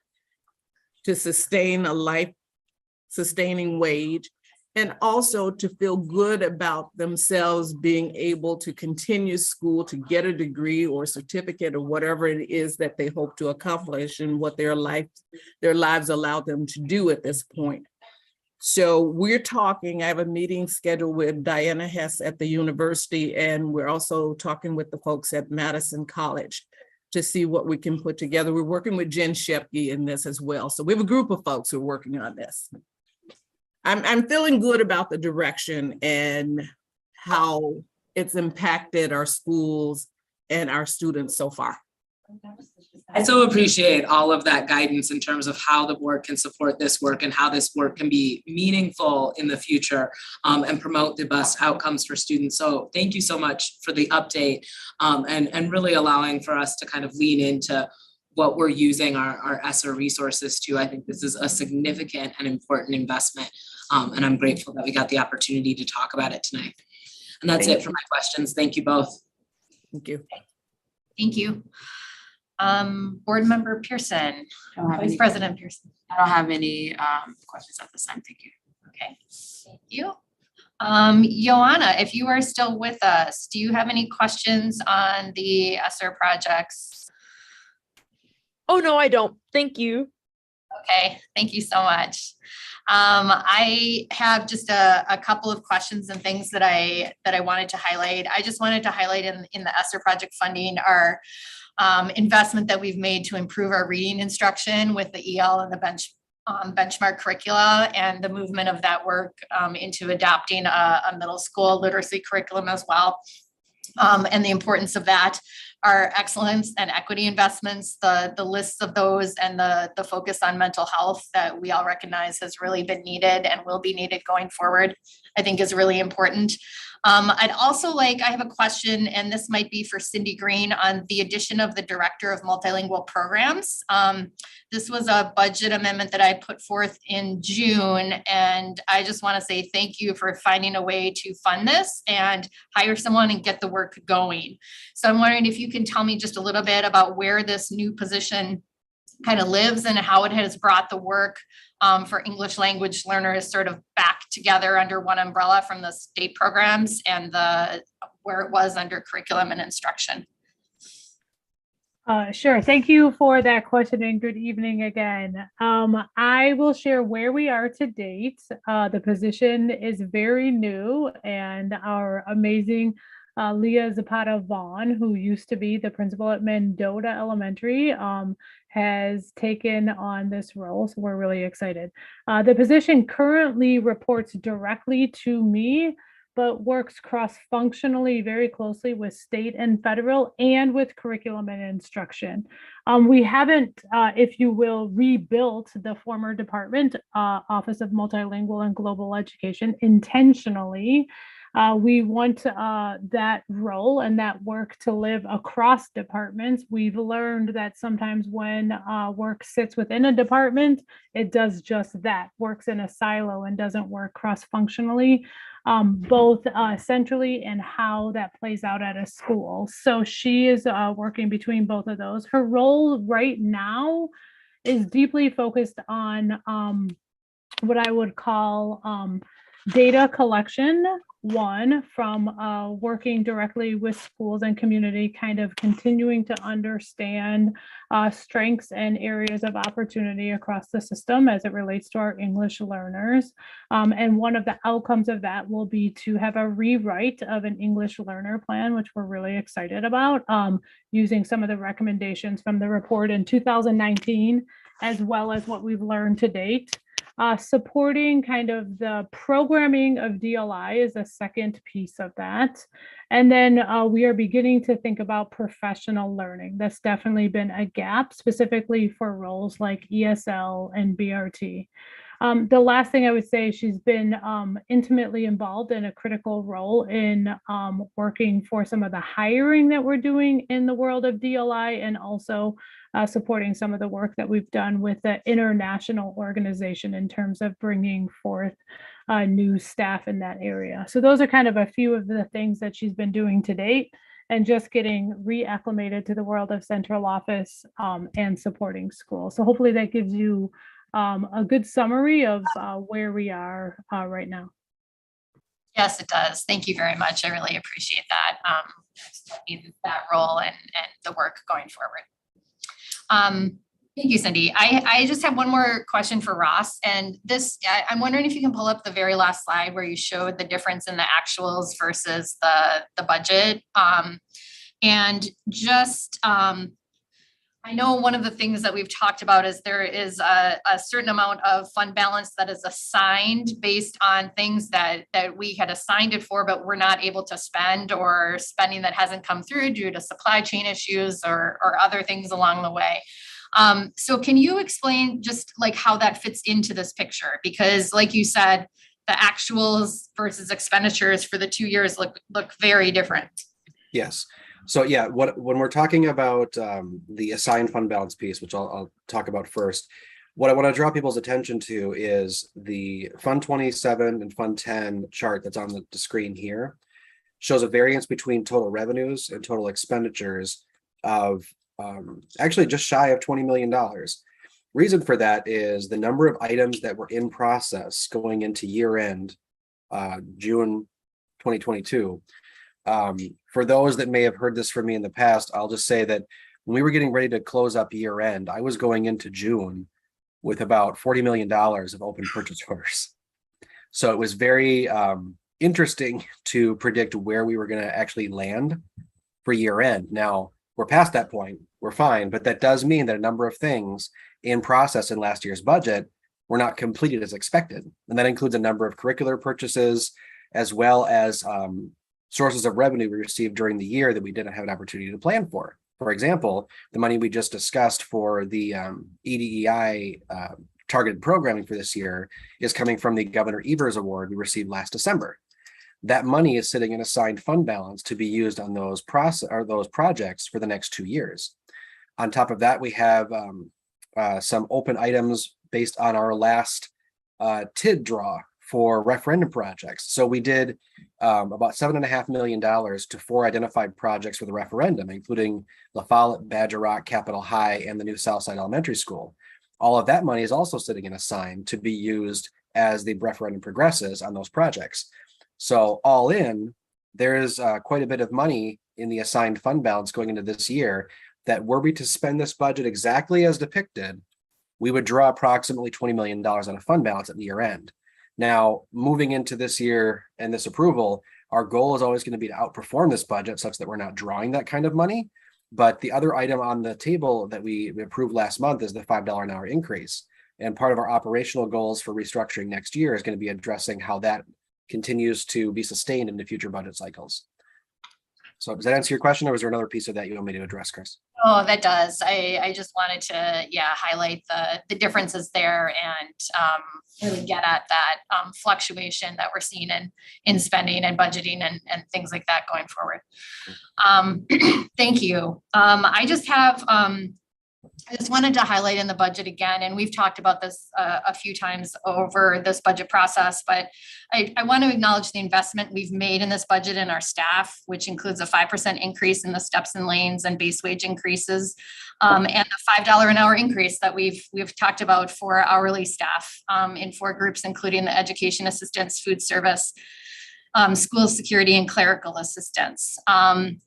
to sustain a life-sustaining wage, and also to feel good about themselves being able to continue school, to get a degree or certificate or whatever it is that they hope to accomplish and what their lives allow them to do at this point. So we're talking, I have a meeting scheduled with Diana Hess at the university, and we're also talking with the folks at Madison College to see what we can put together. We're working with Jen Shepke in this as well. So we have a group of folks who are working on this. I'm feeling good about the direction and how it's impacted our schools and our students so far. I so appreciate all of that guidance in terms of how the board can support this work and how this work can be meaningful in the future and promote the best outcomes for students. So thank you so much for the update and really allowing for us to kind of lean into what we're using our ESSER resources to. I think this is a significant and important investment. And I'm grateful that we got the opportunity to talk about it tonight. And that's it for my questions. Thank you both. Thank you. Thank you. Board Member Pearson, Vice President Pearson. I don't have any questions at this time. Thank you. Okay, thank you. Joanna, if you are still with us, do you have any questions on the ESSER projects? Oh, no, I don't. Thank you. Okay, thank you so much. I have just a couple of questions and things that I wanted to highlight. I just wanted to highlight in the ESSER project funding our investment that we've made to improve our reading instruction with the EL and the benchmark curricula, and the movement of that work into adopting a middle school literacy curriculum as well. And the importance of that, our excellence and equity investments, the lists of those, and the focus on mental health that we all recognize has really been needed and will be needed going forward, I think is really important. I'd also I have a question, and this might be for Cindy Green on the addition of the Director of Multilingual Programs. This was a budget amendment that I put forth in June, and I just want to say thank you for finding a way to fund this and hire someone and get the work going. So I'm wondering if you can tell me just a little bit about where this new position kind of lives and how it has brought the work for English language learners sort of back together under one umbrella from the state programs and where it was under curriculum and instruction. Sure. Thank you for that question and good evening again. I will share where we are to date. The position is very new, and our amazing Leah Zapata Vaughn, who used to be the principal at Mendota Elementary, has taken on this role. So we're really excited. The position currently reports directly to me, but works cross-functionally very closely with state and federal and with curriculum and instruction. We haven't, if you will, rebuilt the former department, Office of Multilingual and Global Education, intentionally. We want that role and that work to live across departments. We've learned that sometimes when work sits within a department, it does just that, works in a silo and doesn't work cross-functionally, both centrally and how that plays out at a school. So she is working between both of those. Her role right now is deeply focused on what I would call data collection, from working directly with schools and community, kind of continuing to understand strengths and areas of opportunity across the system as it relates to our English learners. And one of the outcomes of that will be to have a rewrite of an English learner plan, which we're really excited about, using some of the recommendations from the report in 2019, as well as what we've learned to date. Supporting kind of the programming of DLI is a second piece of that. And then we are beginning to think about professional learning. That's definitely been a gap, specifically for roles like ESL and BRT. The last thing I would say, she's been intimately involved in a critical role in working for some of the hiring that we're doing in the world of DLI, and also supporting some of the work that we've done with the international organization in terms of bringing forth new staff in that area. So those are kind of a few of the things that she's been doing to date, and just getting reacclimated to the world of central office and supporting schools. So hopefully that gives you a good summary of where we are right now. Yes, it does. Thank you very much. I really appreciate that. That role and the work going forward. Thank you, Cindy. I just have one more question for Ross, and this, I'm wondering if you can pull up the very last slide where you showed the difference in the actuals versus the budget. And just, I know one of the things that we've talked about is there is a certain amount of fund balance that is assigned based on things that we had assigned it for, but we're not able to spend, or spending that hasn't come through due to supply chain issues or other things along the way. So can you explain just like how that fits into this picture? Because like you said, the actuals versus expenditures for the 2 years look very different. Yes. So yeah, when we're talking about the assigned fund balance piece, which I'll talk about first, what I want to draw people's attention to is the Fund 27 and Fund 10 chart that's on the screen here shows a variance between total revenues and total expenditures of actually just shy of $20 million. Reason for that is the number of items that were in process going into year end, June 2022. For those that may have heard this from me in the past, I'll just say that when we were getting ready to close up year end, I was going into June with about $40 million of open purchase orders. So it was very interesting to predict where we were going to actually land for year end. Now we're past that point, we're fine, but that does mean that a number of things in process in last year's budget were not completed as expected. And that includes a number of curricular purchases, as well as sources of revenue we received during the year that we didn't have an opportunity to plan for. For example, the money we just discussed for the EDEI targeted programming for this year is coming from the Governor Evers Award we received last December. that money is sitting in assigned fund balance to be used on those projects for the next 2 years. On top of that, we have some open items based on our last TID draw for referendum projects. So we did about $7.5 million to 4 identified projects for the referendum, including La Follette, Badger Rock, Capitol High, and the new Southside Elementary School. All of that money is also sitting in assigned to be used as the referendum progresses on those projects. So all in, there is quite a bit of money in the assigned fund balance going into this year that were we to spend this budget exactly as depicted, we would draw approximately $20 million on a fund balance at the year end. Now, moving into this year and this approval, our goal is always going to be to outperform this budget such that we're not drawing that kind of money. But the other item on the table that we approved last month is the $5 an hour increase. And part of our operational goals for restructuring next year is going to be addressing how that continues to be sustained into future budget cycles. So does that answer your question, or was there another piece of that you want me to address, Chris? Oh, that does. I just wanted to, highlight the differences there and really get at that fluctuation that we're seeing in spending and budgeting and things like that going forward. Thank you. I just wanted to highlight in the budget again, and we've talked about this a few times over this budget process, but I want to acknowledge the investment we've made in this budget in our staff, which includes a 5% increase in the steps and lanes and base wage increases, and the $5 an hour increase that we've talked about for hourly staff in 4 groups, including the education assistants, food service, school security, and clerical assistants. And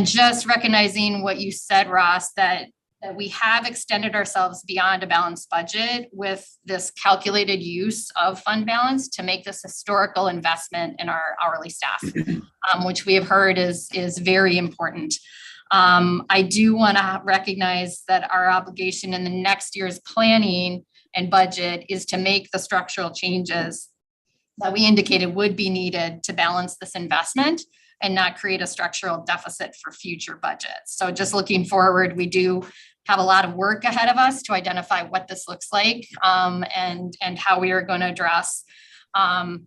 just recognizing what you said, Ross, that we have extended ourselves beyond a balanced budget with this calculated use of fund balance to make this historical investment in our hourly staff, which we have heard is very important. I do want to recognize that our obligation in the next year's planning and budget is to make the structural changes that we indicated would be needed to balance this investment and not create a structural deficit for future budgets. So just looking forward, we do have a lot of work ahead of us to identify what this looks like and how we are going to address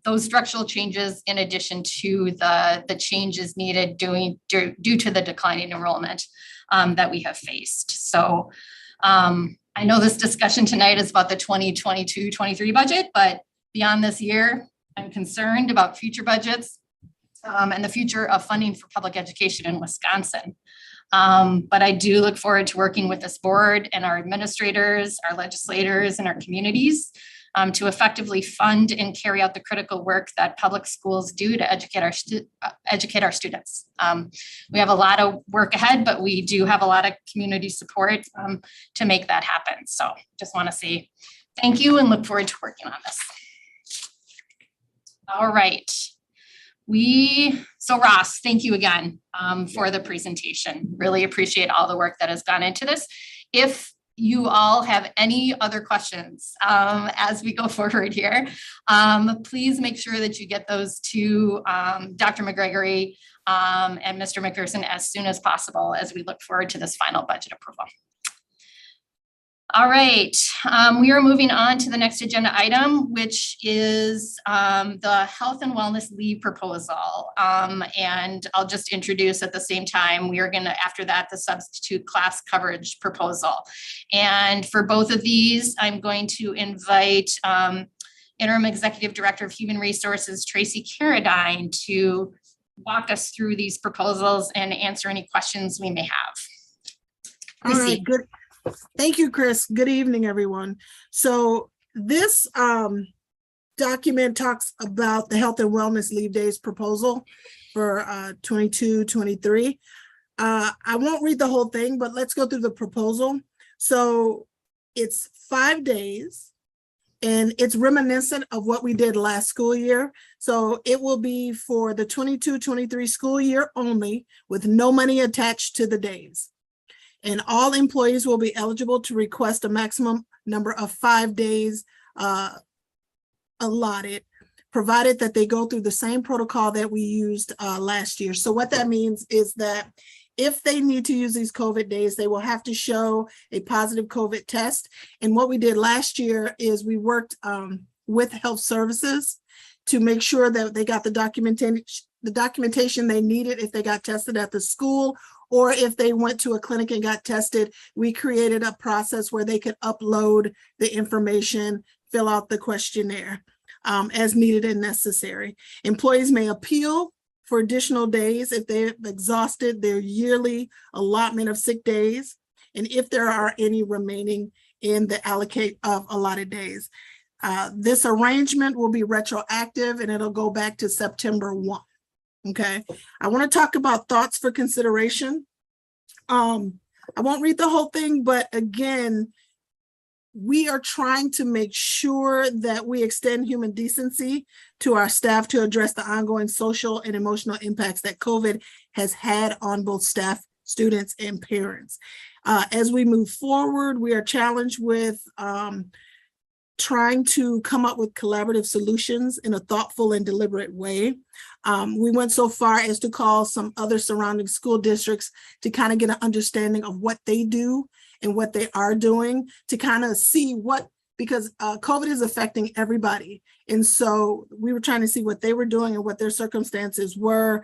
those structural changes in addition to the changes needed due to the declining enrollment that we have faced. So I know this discussion tonight is about the 2022-23 budget, but beyond this year, I'm concerned about future budgets and the future of funding for public education in Wisconsin. But I do look forward to working with this board and our administrators, our legislators, and our communities to effectively fund and carry out the critical work that public schools do to educate our students. We have a lot of work ahead, but we do have a lot of community support to make that happen. So just want to say thank you and look forward to working on this. All right. So Ross, thank you again for the presentation. Really appreciate all the work that has gone into this. If you all have any other questions as we go forward here, please make sure that you get those to Dr. McGregory and Mr. McPherson as soon as possible as we look forward to this final budget approval. All right, we are moving on to the next agenda item, which is the health and wellness leave proposal. And I'll just introduce at the same time, we are gonna, after that, the substitute class coverage proposal. And for both of these, I'm going to invite Interim Executive Director of Human Resources, Tracy Carradine, to walk us through these proposals and answer any questions we may have. All right, good. Thank you, Chris. Good evening, everyone. So this document talks about the health and wellness leave days proposal for 22-23. I won't read the whole thing, but let's go through the proposal. So it's 5 days and it's reminiscent of what we did last school year. So it will be for the 22-23 school year only with no money attached to the days. And all employees will be eligible to request a maximum number of 5 days allotted, provided that they go through the same protocol that we used last year. So what that means is that if they need to use these COVID days, they will have to show a positive COVID test. And what we did last year is we worked with health services to make sure that they got the documentation they needed if they got tested at the school, or if they went to a clinic and got tested. We created a process where they could upload the information, fill out the questionnaire as needed and necessary. Employees may appeal for additional days if they've exhausted their yearly allotment of sick days, and if there are any remaining in the allocate of allotted days. This arrangement will be retroactive and it'll go back to September 1. Okay, I want to talk about thoughts for consideration. I won't read the whole thing, but again, we are trying to make sure that we extend human decency to our staff to address the ongoing social and emotional impacts that COVID has had on both staff, students, and parents. As we move forward, we are challenged with trying to come up with collaborative solutions in a thoughtful and deliberate way. We went so far as to call some other surrounding school districts to kind of get an understanding of what they do and what they are doing, to kind of see what, because COVID is affecting everybody. And so we were trying to see what they were doing and what their circumstances were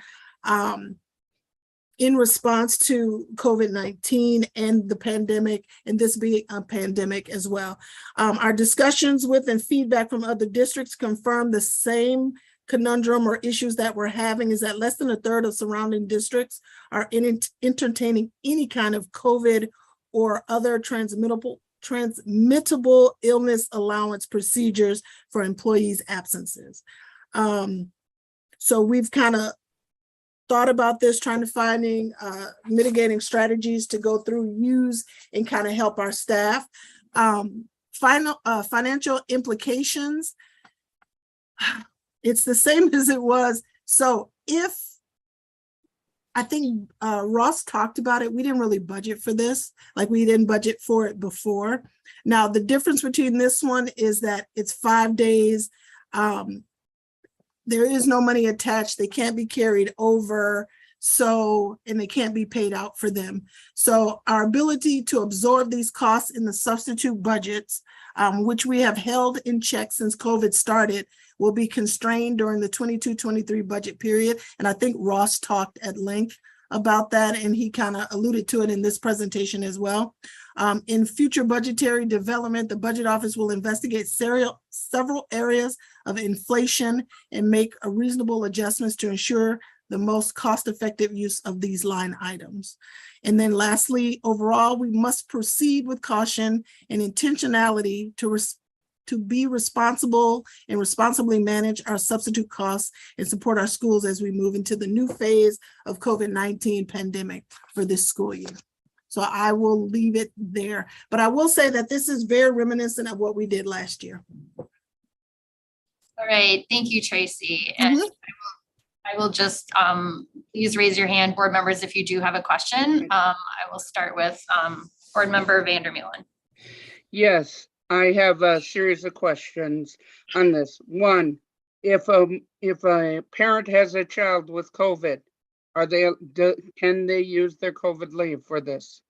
in response to COVID-19 and the pandemic, and this being a pandemic as well. Our discussions with and feedback from other districts confirm the same conundrum or issues that we're having, is that less than a third of surrounding districts are entertaining any kind of COVID or other transmittable illness allowance procedures for employees' absences. So we've kind of thought about this, trying to finding mitigating strategies to go through, use, and kind of help our staff. Financial implications, it's the same as it was. So if, I think Ross talked about it, we didn't really budget for this, like we didn't budget for it before. Now, the difference between this one is that it's 5 days. There is no money attached. They can't be carried over. So, and they can't be paid out for them. So our ability to absorb these costs in the substitute budgets, which we have held in check since COVID started, will be constrained during the 22-23 budget period. And I think Ross talked at length about that, and he kind of alluded to it in this presentation as well. In future budgetary development, the Budget Office will investigate several areas of inflation and make reasonable adjustments to ensure the most cost-effective use of these line items. And then lastly, overall, we must proceed with caution and intentionality to be responsible and responsibly manage our substitute costs and support our schools as we move into the new phase of COVID-19 pandemic for this school year. So I will leave it there, but I will say that this is very reminiscent of what we did last year. All right, thank you, Tracy. And I will just, please raise your hand, board members, if you do have a question. I will start with board member Vandermeulen. Yes, I have a series of questions on this. One, if a parent has a child with COVID, can they use their COVID leave for this?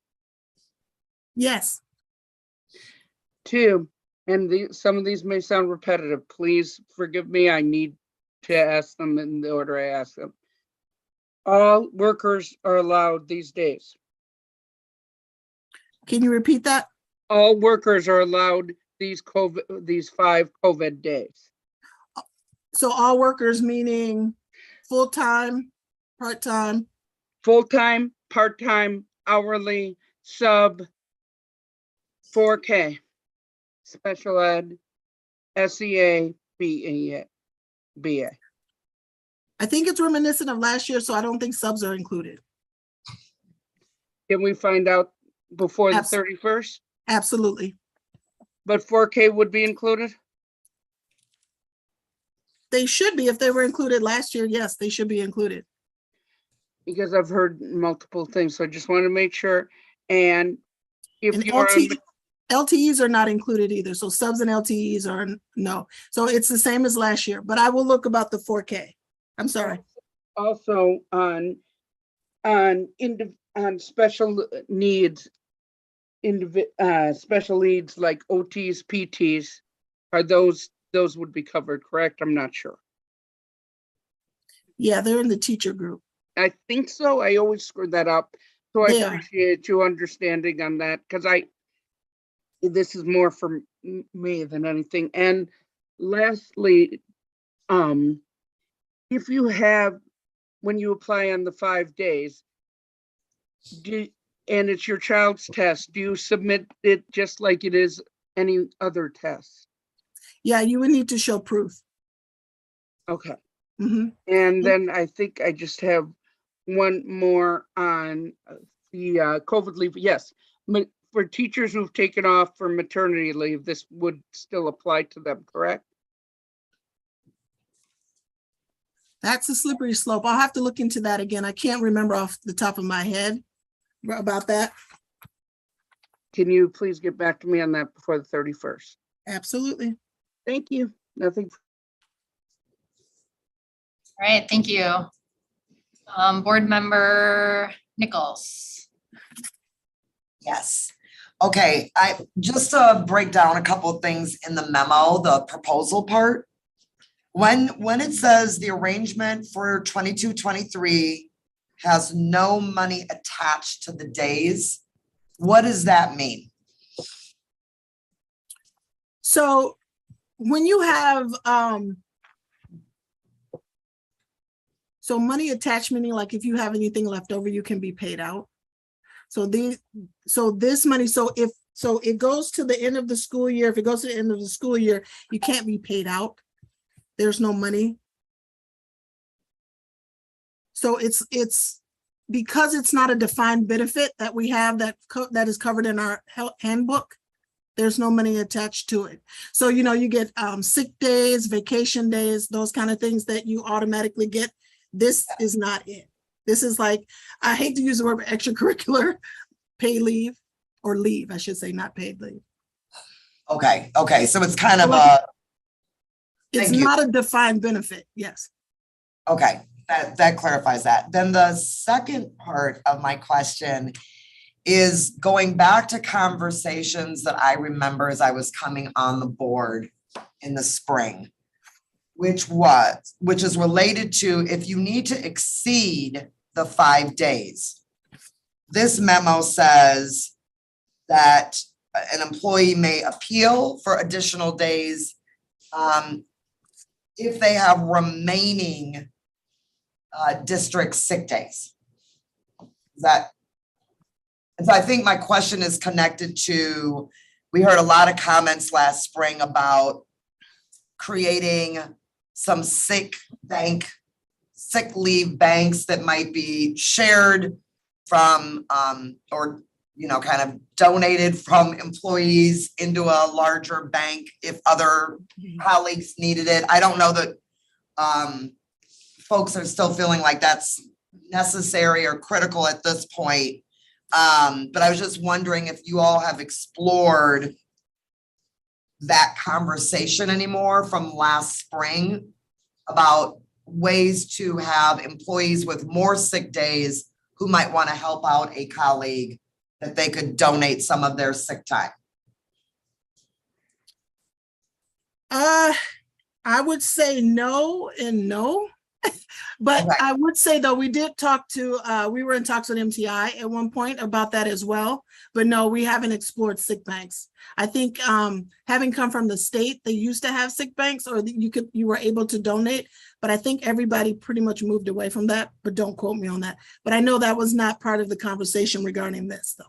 Yes. Two, and some of these may sound repetitive. Please forgive me. I need to ask them in the order I ask them. All workers are allowed these days. Can you repeat that? All workers are allowed these 5 COVID days. So all workers meaning full-time, part-time? Full-time, part-time, hourly, sub, 4K, special ed, SEA, BA. I think it's reminiscent of last year, so I don't think subs are included. Can we find out before the 31st? Absolutely. But 4K would be included? They should be. If they were included last year, yes, they should be included. Because I've heard multiple things, so I just want to make sure. And if And you are, LTEs are not included either. So subs and LTEs are no. So it's the same as last year, but I will look about the 4K. I'm sorry. Also on special needs, special needs like OTs, PTs, are those would be covered, correct? I'm not sure. Yeah, they're in the teacher group. I think so. I always screw that up. So I They are. appreciate you understanding on that, because this is more for me than anything. And lastly, if you have, when you apply on the 5 days, and it's your child's test, do you submit it just like it is any other test? Yeah, you would need to show proof. Okay. Mm-hmm. And then I think I just have one more on the COVID leave. Yes, for teachers who've taken off for maternity leave, this would still apply to them, correct? That's a slippery slope. I'll have to look into that again. I can't remember off the top of my head about that. Can you please get back to me on that before the 31st? Absolutely. Thank you. Nothing. All right, thank you. Board Member Nichols. Yes. Okay, just to break down a couple of things in the memo, the proposal part. When it says the arrangement for 22-23 has no money attached to the days, what does that mean? So when you have so money attached, meaning like if you have anything left over, you can be paid out. So this money, so it goes to the end of the school year. If it goes to the end of the school year, you can't be paid out. There's no money. So it's because it's not a defined benefit that we have that is covered in our handbook. There's no money attached to it. So, you get sick days, vacation days, those kind of things that you automatically get. This is not it. This is like, I hate to use the word extracurricular, pay leave or leave, I should say, not paid leave. Okay, so it's kind of it's not a defined benefit, yes. Okay, that clarifies that. Then the second part of my question is going back to conversations that I remember as I was coming on the board in the spring, which is related to if you need to exceed the 5 days. This memo says that an employee may appeal for additional days if they have remaining district sick days. And so I think my question is connected to, we heard a lot of comments last spring about creating some sick leave banks that might be shared from, or, kind of donated from employees into a larger bank if other colleagues needed it. I don't know that folks are still feeling like that's necessary or critical at this point. But I was just wondering if you all have explored that conversation anymore from last spring about ways to have employees with more sick days who might want to help out a colleague, that they could donate some of their sick time. I would say no and no. But okay. I would say though, we did talk to, we were in talks with MTI at one point about that as well, but no, we haven't explored sick banks. I think having come from the state, they used to have sick banks, or you were able to donate, but I think everybody pretty much moved away from that, but don't quote me on that. But I know that was not part of the conversation regarding this though.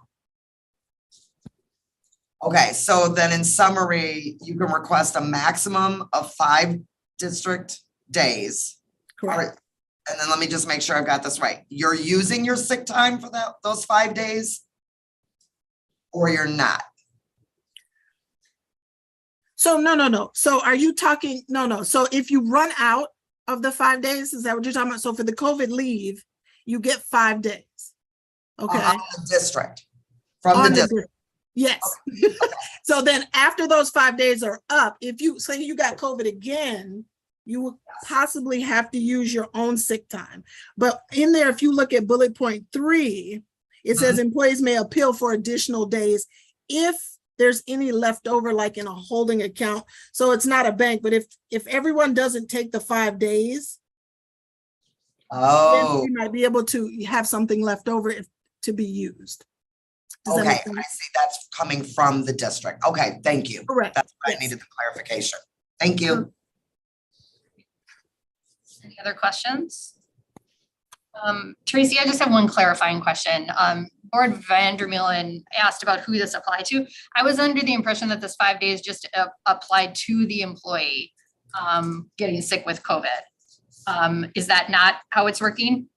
Okay, so then in summary, you can request a maximum of 5 district days. Correct. All right. And then let me just make sure I've got this right. You're using your sick time for those 5 days, or you're not? So no. So are you talking, no. So if you run out of the 5 days, is that what you're talking about? So for the COVID leave, you get 5 days. Okay. On the district. From the district. Yes. Okay. So then after those 5 days are up, if you say you got COVID again, you will possibly have to use your own sick time. But in there, if you look at bullet point 3, it says employees may appeal for additional days if there's any left over, like in a holding account. So it's not a bank, but if everyone doesn't take the 5 days, Oh, We might be able to have something left over to be used. Does that okay, make I sense? see, that's coming from the district. Okay, thank you. Correct. That's what I Yes. needed the clarification. Thank you. Any other questions? Tracy, I just have one clarifying question. Board Vandermeulen asked about who this applied to. I was under the impression that this 5 days just applied to the employee getting sick with COVID. Is that not how it's working?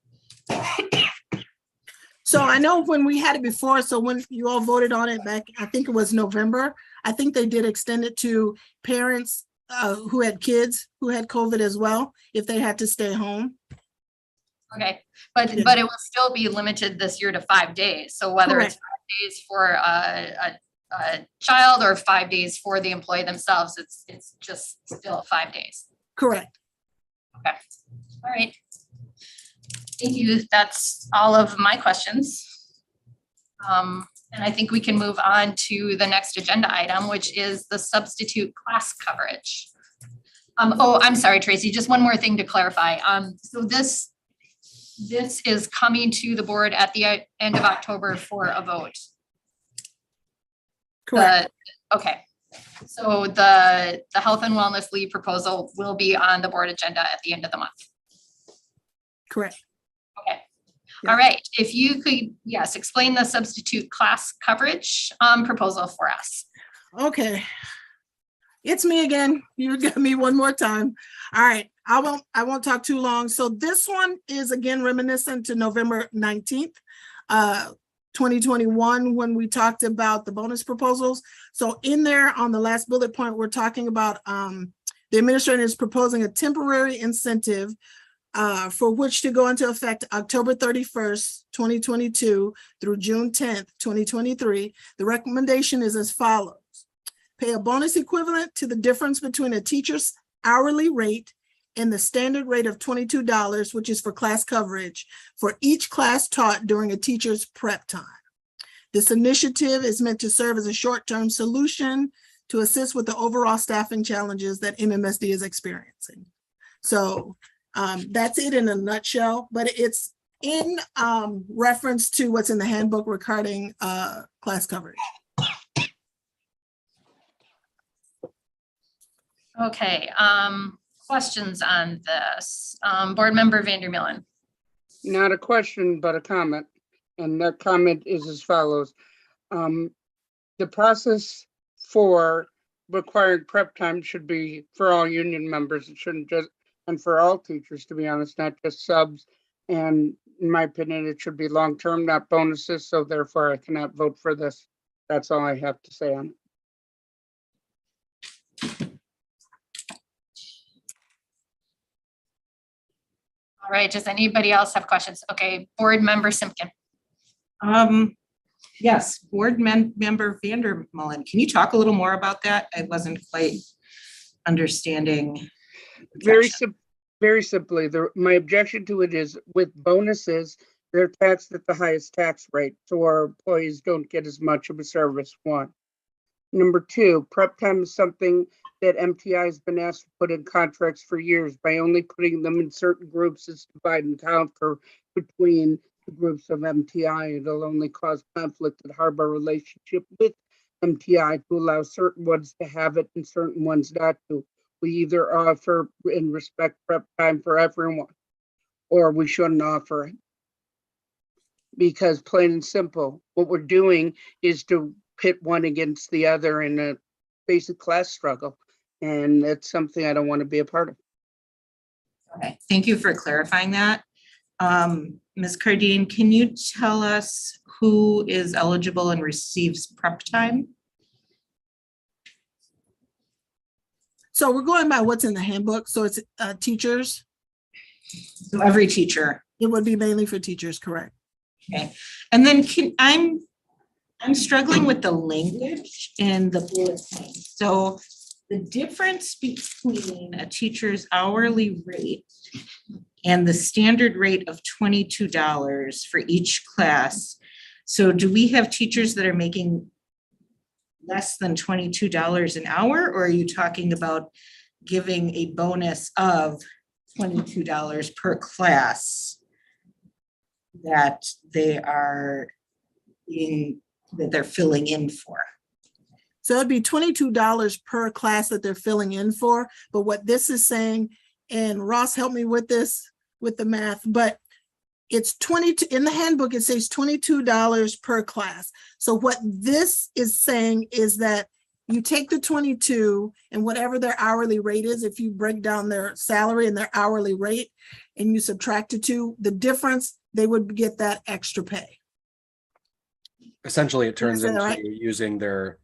So I know when we had it before, so when you all voted on it back, I think it was November, I think they did extend it to parents who had kids who had COVID as well, if they had to stay home. Okay, but it will still be limited this year to 5 days. So whether it's 5 days for a child or 5 days for the employee themselves, it's just still 5 days. Correct. Okay, all right. Thank you. That's all of my questions. And I think we can move on to the next agenda item, which is the substitute class coverage. Oh, I'm sorry, Tracy, just one more thing to clarify. So this is coming to the board at the end of October for a vote. Correct. Okay, so the health and wellness leave proposal will be on the board agenda at the end of the month. Correct. Okay, all right, if you could, yes, explain the substitute class coverage proposal for us. Okay. It's me again. You got me one more time. All right, I won't talk too long. So this one is again reminiscent to November 19th, 2021, when we talked about the bonus proposals. So in there on the last bullet point, we're talking about the administrator is proposing a temporary incentive for which to go into effect October 31st, 2022 through June 10th, 2023. The recommendation is as follows. Pay a bonus equivalent to the difference between a teacher's hourly rate and the standard rate of $22, which is for class coverage, for each class taught during a teacher's prep time. This initiative is meant to serve as a short-term solution to assist with the overall staffing challenges that MMSD is experiencing. So that's it in a nutshell, but it's in reference to what's in the handbook regarding class coverage. Okay, questions on this? Board Member Vandermeulen. Not a question, but a comment. And that comment is as follows. The process for required prep time should be for all union members. It shouldn't just, and for all teachers, to be honest, not just subs. And in my opinion, it should be long-term, not bonuses. So therefore I cannot vote for this. That's all I have to say on it. All right, does anybody else have questions? Okay, Board Member Simpkin. Yes, Board Member Vandermeulen, can you talk a little more about that? I wasn't quite understanding. Very simply, my objection to it is with bonuses, they're taxed at the highest tax rate, so our employees don't get as much of a service, one. Number two, prep time is something that MTI has been asked to put in contracts for years. By only putting them in certain groups is divide and conquer between the groups of MTI. It'll only cause conflict and harbor a relationship with MTI to allow certain ones to have it and certain ones not to. We either offer and respect prep time for everyone, or we shouldn't offer it. Because plain and simple, what we're doing is to pit one against the other in a basic class struggle. And that's something I don't want to be a part of. Okay, thank you for clarifying that. Ms. Cardine, can you tell us who is eligible and receives prep time? So we're going by what's in the handbook. So it's teachers. So every teacher. It would be mainly for teachers, correct? Okay, and then I'm struggling with the language in the bullet point. So the difference between a teacher's hourly rate and the standard rate of $22 for each class. So do we have teachers that are making less than $22 an hour, or are you talking about giving a bonus of $22 per class that they're filling in for. So it'd be $22 per class that they're filling in for. But what this is saying, and Ross helped me with this, with the math, but it's 22, in the handbook, it says $22 per class. So what this is saying is that you take the 22 and whatever their hourly rate is, if you break down their salary and their hourly rate and you subtract the two, the difference, they would get that extra pay. Essentially, it turns Is that into right? using their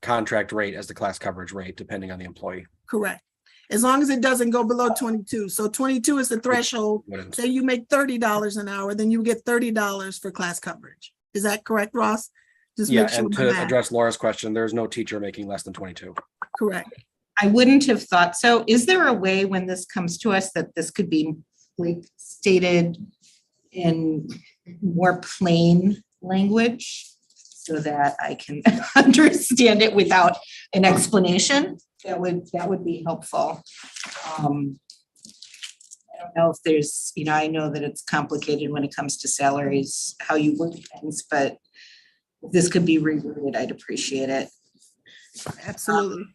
contract rate as the class coverage rate, depending on the employee. Correct. As long as it doesn't go below 22. So 22 is the threshold. Wouldn't. Say you make $30 an hour, then you get $30 for class coverage. Is that correct, Ross? Just Yeah, make sure and my to math- address Laura's question, there's no teacher making less than 22. Correct. I wouldn't have thought so. Is there a way when this comes to us that this could be like stated in more plain language so that I can understand it without an explanation? That would be helpful. I don't know if there's, I know that it's complicated when it comes to salaries, how you work things, but if this could be reworded, I'd appreciate it. Absolutely.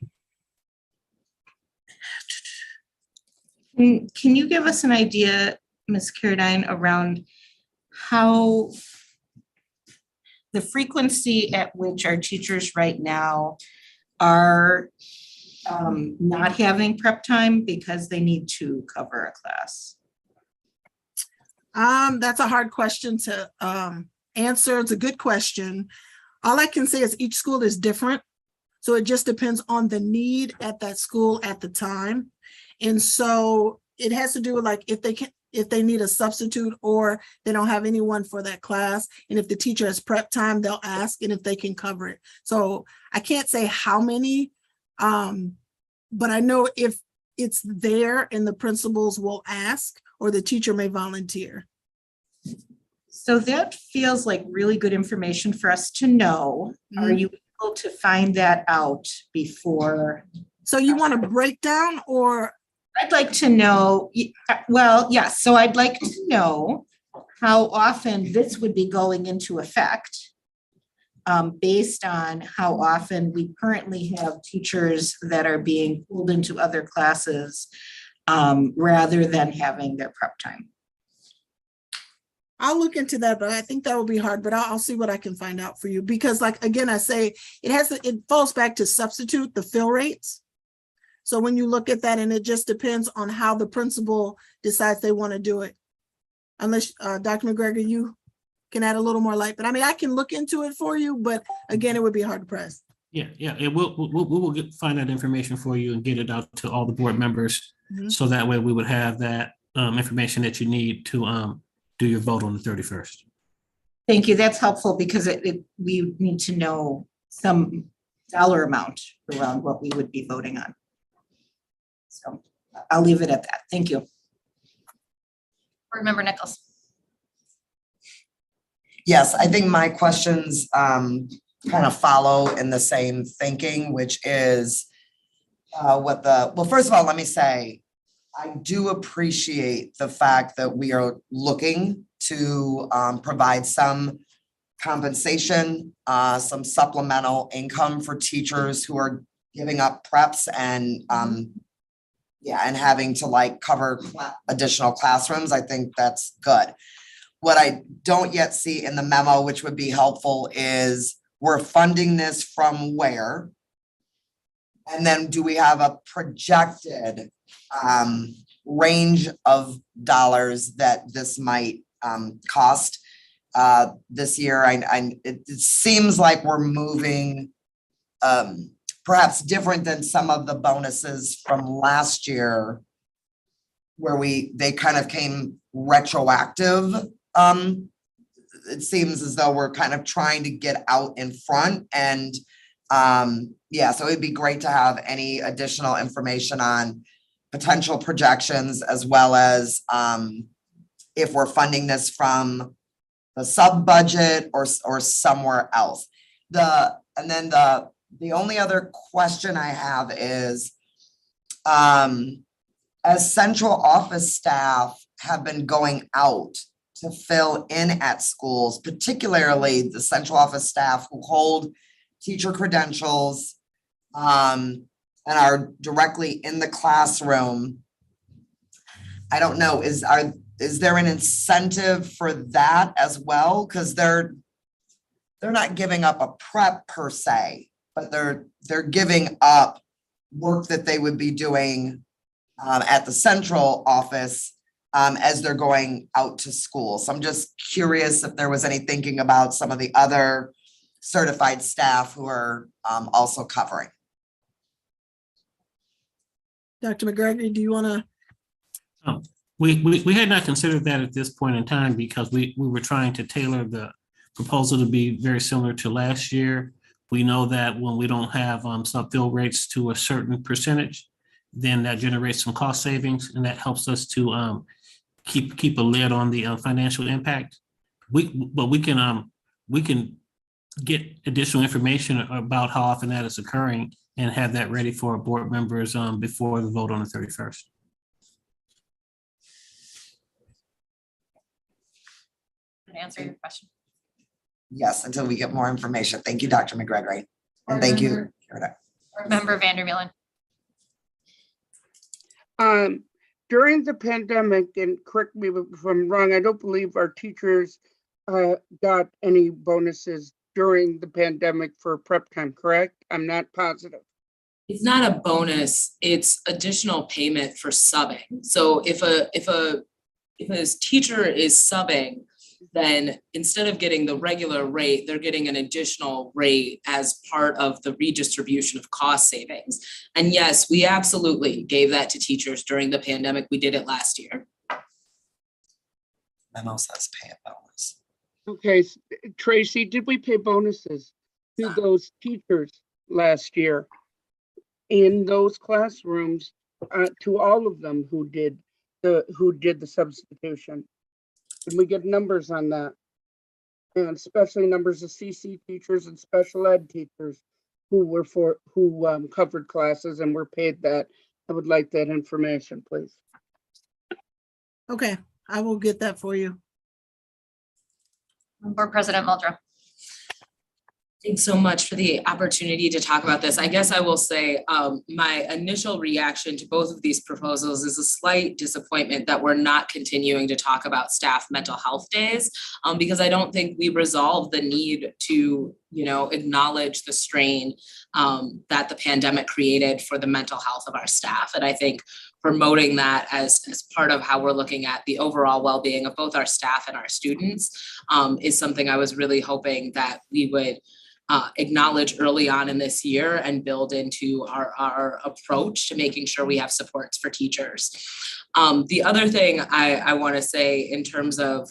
Can you give us an idea, Ms. Carradine, around how the frequency at which our teachers right now are not having prep time because they need to cover a class? That's a hard question to answer. It's a good question. All I can say is each school is different. So it just depends on the need at that school at the time. And so it has to do with like if they need a substitute or they don't have anyone for that class. And if the teacher has prep time, they'll ask and if they can cover it. So I can't say how many, but I know if it's there and the principals will ask or the teacher may volunteer. So that feels like really good information for us to know. Are you able to find that out before? So you want a breakdown or? I'd like to know, well, yes, so I'd like to know how often this would be going into effect based on how often we currently have teachers that are being pulled into other classes rather than having their prep time. I'll look into that, but I think that will be hard, but I'll see what I can find out for you. Because like, again, I say, it falls back to substitute the fill rates. So when you look at that, and it just depends on how the principal decides they want to do it. Unless, Dr. McGregor, you can add a little more light, but I mean, I can look into it for you, but again, it would be hard to press. Yeah, and we'll find that information for you and get it out to all the board members. So that way we would have that information that you need to do your vote on the 31st. Thank you. That's helpful because we need to know some dollar amount around what we would be voting on. So I'll leave it at that. Thank you. Board Member Nichols. Yes, I think my questions kind of follow in the same thinking, which is well, first of all, let me say, I do appreciate the fact that we are looking to provide some compensation, some supplemental income for teachers who are giving up preps and and having to like cover additional classrooms. I think that's good. What I don't yet see in the memo, which would be helpful, is we're funding this from where? And then do we have a projected range of dollars that this might cost this year? It seems like we're moving perhaps different than some of the bonuses from last year where they kind of came retroactive. It seems as though we're kind of trying to get out in front and so it'd be great to have any additional information on potential projections as well as if we're funding this from the sub budget or somewhere else. The only other question I have is I as central office staff have been going out to fill in at schools, particularly the central office staff who hold teacher credentials and are directly in the classroom. I don't know, is there an incentive for that as well? Because they're not giving up a prep per se, but they're giving up work that they would be doing at the central office as they're going out to school. So I'm just curious if there was any thinking about some of the other certified staff who are also covering. Dr. McGregor, do you want to? We had not considered that at this point in time because we were trying to tailor the proposal to be very similar to last year. We know that when we don't have some fill rates to a certain percentage, then that generates some cost savings, and that helps us to keep a lid on the financial impact. But we can get additional information about how often that is occurring and have that ready for our board members before the vote on the 31st. Answer your question. Yes, until we get more information. Thank you, Dr. McGregor. And thank you. Member Vandermeulen. During the pandemic, and correct me if I'm wrong, I don't believe our teachers got any bonuses during the pandemic for prep time, correct? I'm not positive. It's not a bonus, it's additional payment for subbing. So if a teacher is subbing, then instead of getting the regular rate, they're getting an additional rate as part of the redistribution of cost savings. And yes, we absolutely gave that to teachers during the pandemic. We did it last year. Memo says pay a bonus. Okay, Tracy, did we pay bonuses to those teachers last year in those classrooms to all of them who did the substitution? Can we get numbers on that? And especially numbers of CC teachers and special ed teachers who covered classes and were paid that. I would like that information, please. Okay, I will get that for you. Board President Muldrow. Thanks so much for the opportunity to talk about this. I guess I will say my initial reaction to both of these proposals is a slight disappointment that we're not continuing to talk about staff mental health days because I don't think we resolve the need to, acknowledge the strain that the pandemic created for the mental health of our staff. And I think promoting that as part of how we're looking at the overall well-being of both our staff and our students is something I was really hoping that we would acknowledge early on in this year and build into our approach to making sure we have supports for teachers. The other thing I want to say in terms of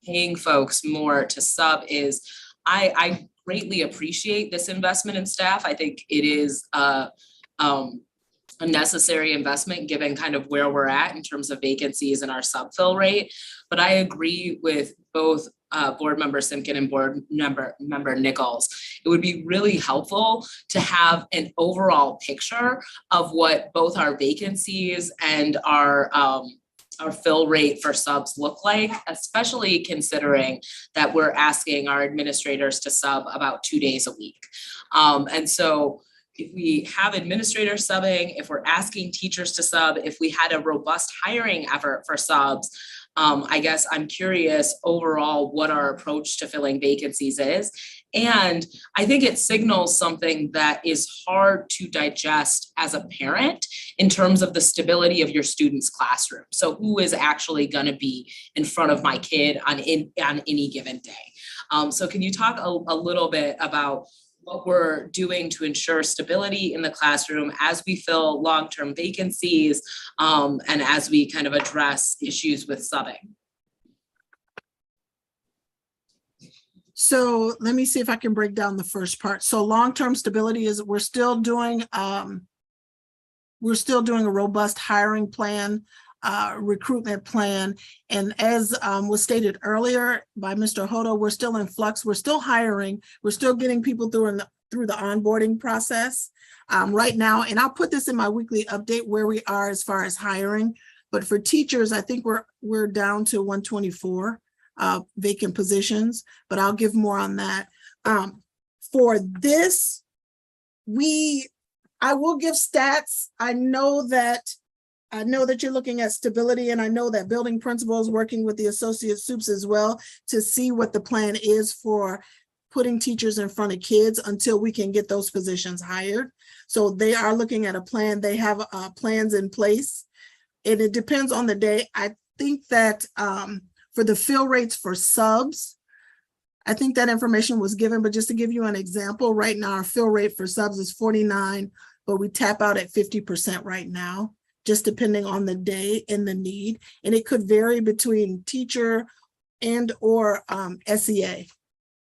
paying folks more to sub is I greatly appreciate this investment in staff. I think it is a necessary investment given kind of where we're at in terms of vacancies and our sub-fill rate. But I agree with both board member Simkin and board member Nichols. It would be really helpful to have an overall picture of what both our vacancies and our fill rate for subs look like, especially considering that we're asking our administrators to sub about 2 days a week. And so if we have administrators subbing, if we're asking teachers to sub, if we had a robust hiring effort for subs, I guess I'm curious overall what our approach to filling vacancies is. And I think it signals something that is hard to digest as a parent in terms of the stability of your student's classroom. So who is actually going to be in front of my kid on any given day? So can you talk a little bit about what we're doing to ensure stability in the classroom as we fill long-term vacancies and as we kind of address issues with subbing? So let me see if I can break down the first part. So long-term stability is we're still doing a robust hiring plan recruitment plan. And as was stated earlier by Mr. Hodo, we're still in flux. We're still hiring. We're still getting people through the onboarding process right now. And I'll put this in my weekly update where we are as far as hiring. But for teachers, I think we're down to 124 vacant positions, but I'll give more on that. For this, I will give stats. I know that you're looking at stability, and I know that building principals working with the associate soups as well to see what the plan is for putting teachers in front of kids until we can get those positions hired. So they are looking at a plan. They have plans in place, and it depends on the day. I think that for the fill rates for subs, I think that information was given, but just to give you an example, right now our fill rate for subs is 49, but we tap out at 50% right now, just depending on the day and the need. And it could vary between teacher and or SEA,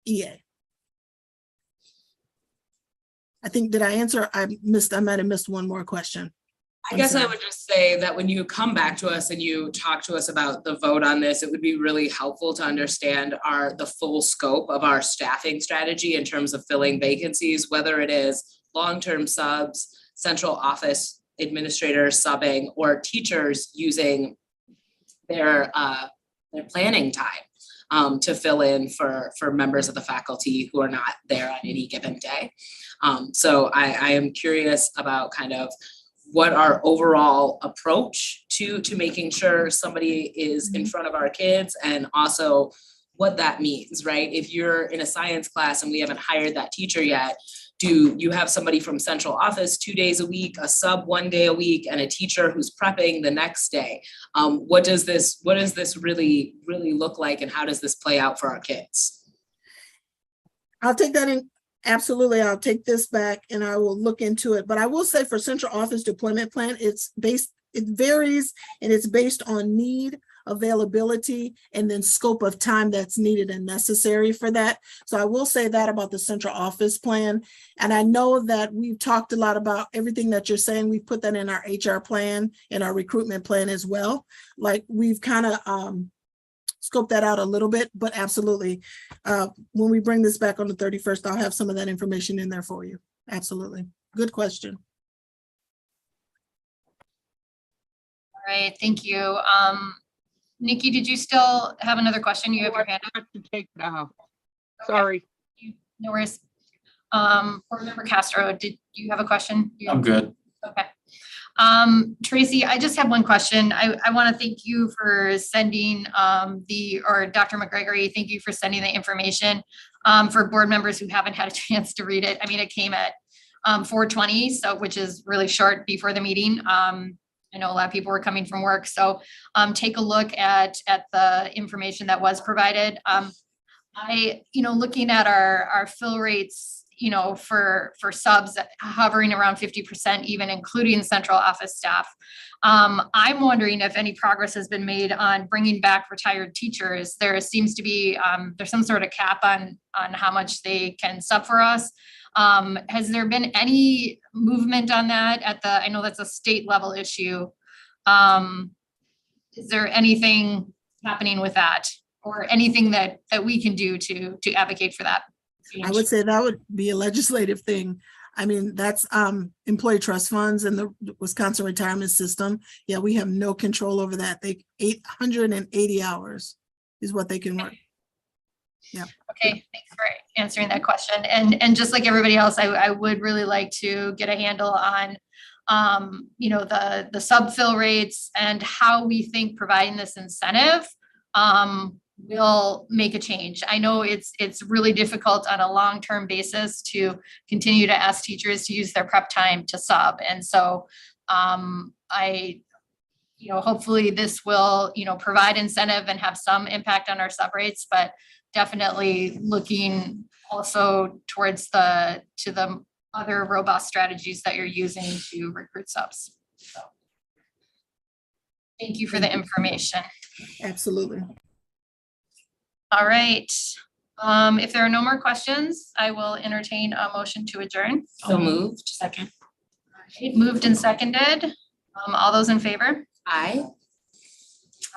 EA. I think, did I answer? I might have missed one more question. I guess I would just say that when you come back to us and you talk to us about the vote on this, it would be really helpful to understand the full scope of our staffing strategy in terms of filling vacancies, whether it is long-term subs, central office administrators subbing, or teachers using their planning time to fill in for members of the faculty who are not there on any given day. So I am curious about kind of what our overall approach to making sure somebody is in front of our kids, and also what that means, right? If you're in a science class and we haven't hired that teacher yet, do you have somebody from central office 2 days a week, a sub 1 day a week, and a teacher who's prepping the next day? What does this really look like, and how does this play out for our kids? I'll take that in. Absolutely, I'll take this back and I will look into it. But I will say for central office deployment plan, it varies, and it's based on need, availability, and then scope of time that's needed and necessary for that. So I will say that about the central office plan. And I know that we've talked a lot about everything that you're saying. We put that in our HR plan and our recruitment plan as well. Like we've kind of scope that out a little bit, but absolutely. When we bring this back on the 31st, I'll have some of that information in there for you. Absolutely. Good question. All right, thank you. Nikki, did you still have another question? You have your hand up? To take now. Sorry. No worries. Board Member Castro, did you have a question? I'm good. Okay. Tracy, I just have one question. I want to thank you for sending Dr. McGregory, thank you for sending the information for board members who haven't had a chance to read it. I mean, it came at 4:20, so which is really short before the meeting. I know a lot of people were coming from work, so take a look at the information that was provided. Looking at our fill rates, for subs hovering around 50%, even including central office staff. I'm wondering if any progress has been made on bringing back retired teachers. There seems to be, there's some sort of cap on how much they can sub for us. Has there been any movement on that I know that's a state level issue. Is there anything happening with that, or anything that we can do to advocate for that? I would say that would be a legislative thing. I mean, that's employee trust funds and the Wisconsin retirement system. Yeah, we have no control over that. 880 hours is what they can work. Yeah. Okay, thanks for answering that question. And just like everybody else, I would really like to get a handle on the sub fill rates and how we think providing this incentive will make a change. I know it's really difficult on a long-term basis to continue to ask teachers to use their prep time to sub. And so hopefully this will, provide incentive and have some impact on our sub rates, but definitely looking also towards the other robust strategies that you're using to recruit subs. So thank you for the information. Absolutely. All right. If there are no more questions, I will entertain a motion to adjourn. So moved. Second. Moved and seconded. All those in favor? Aye.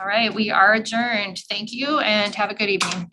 All right, we are adjourned. Thank you and have a good evening.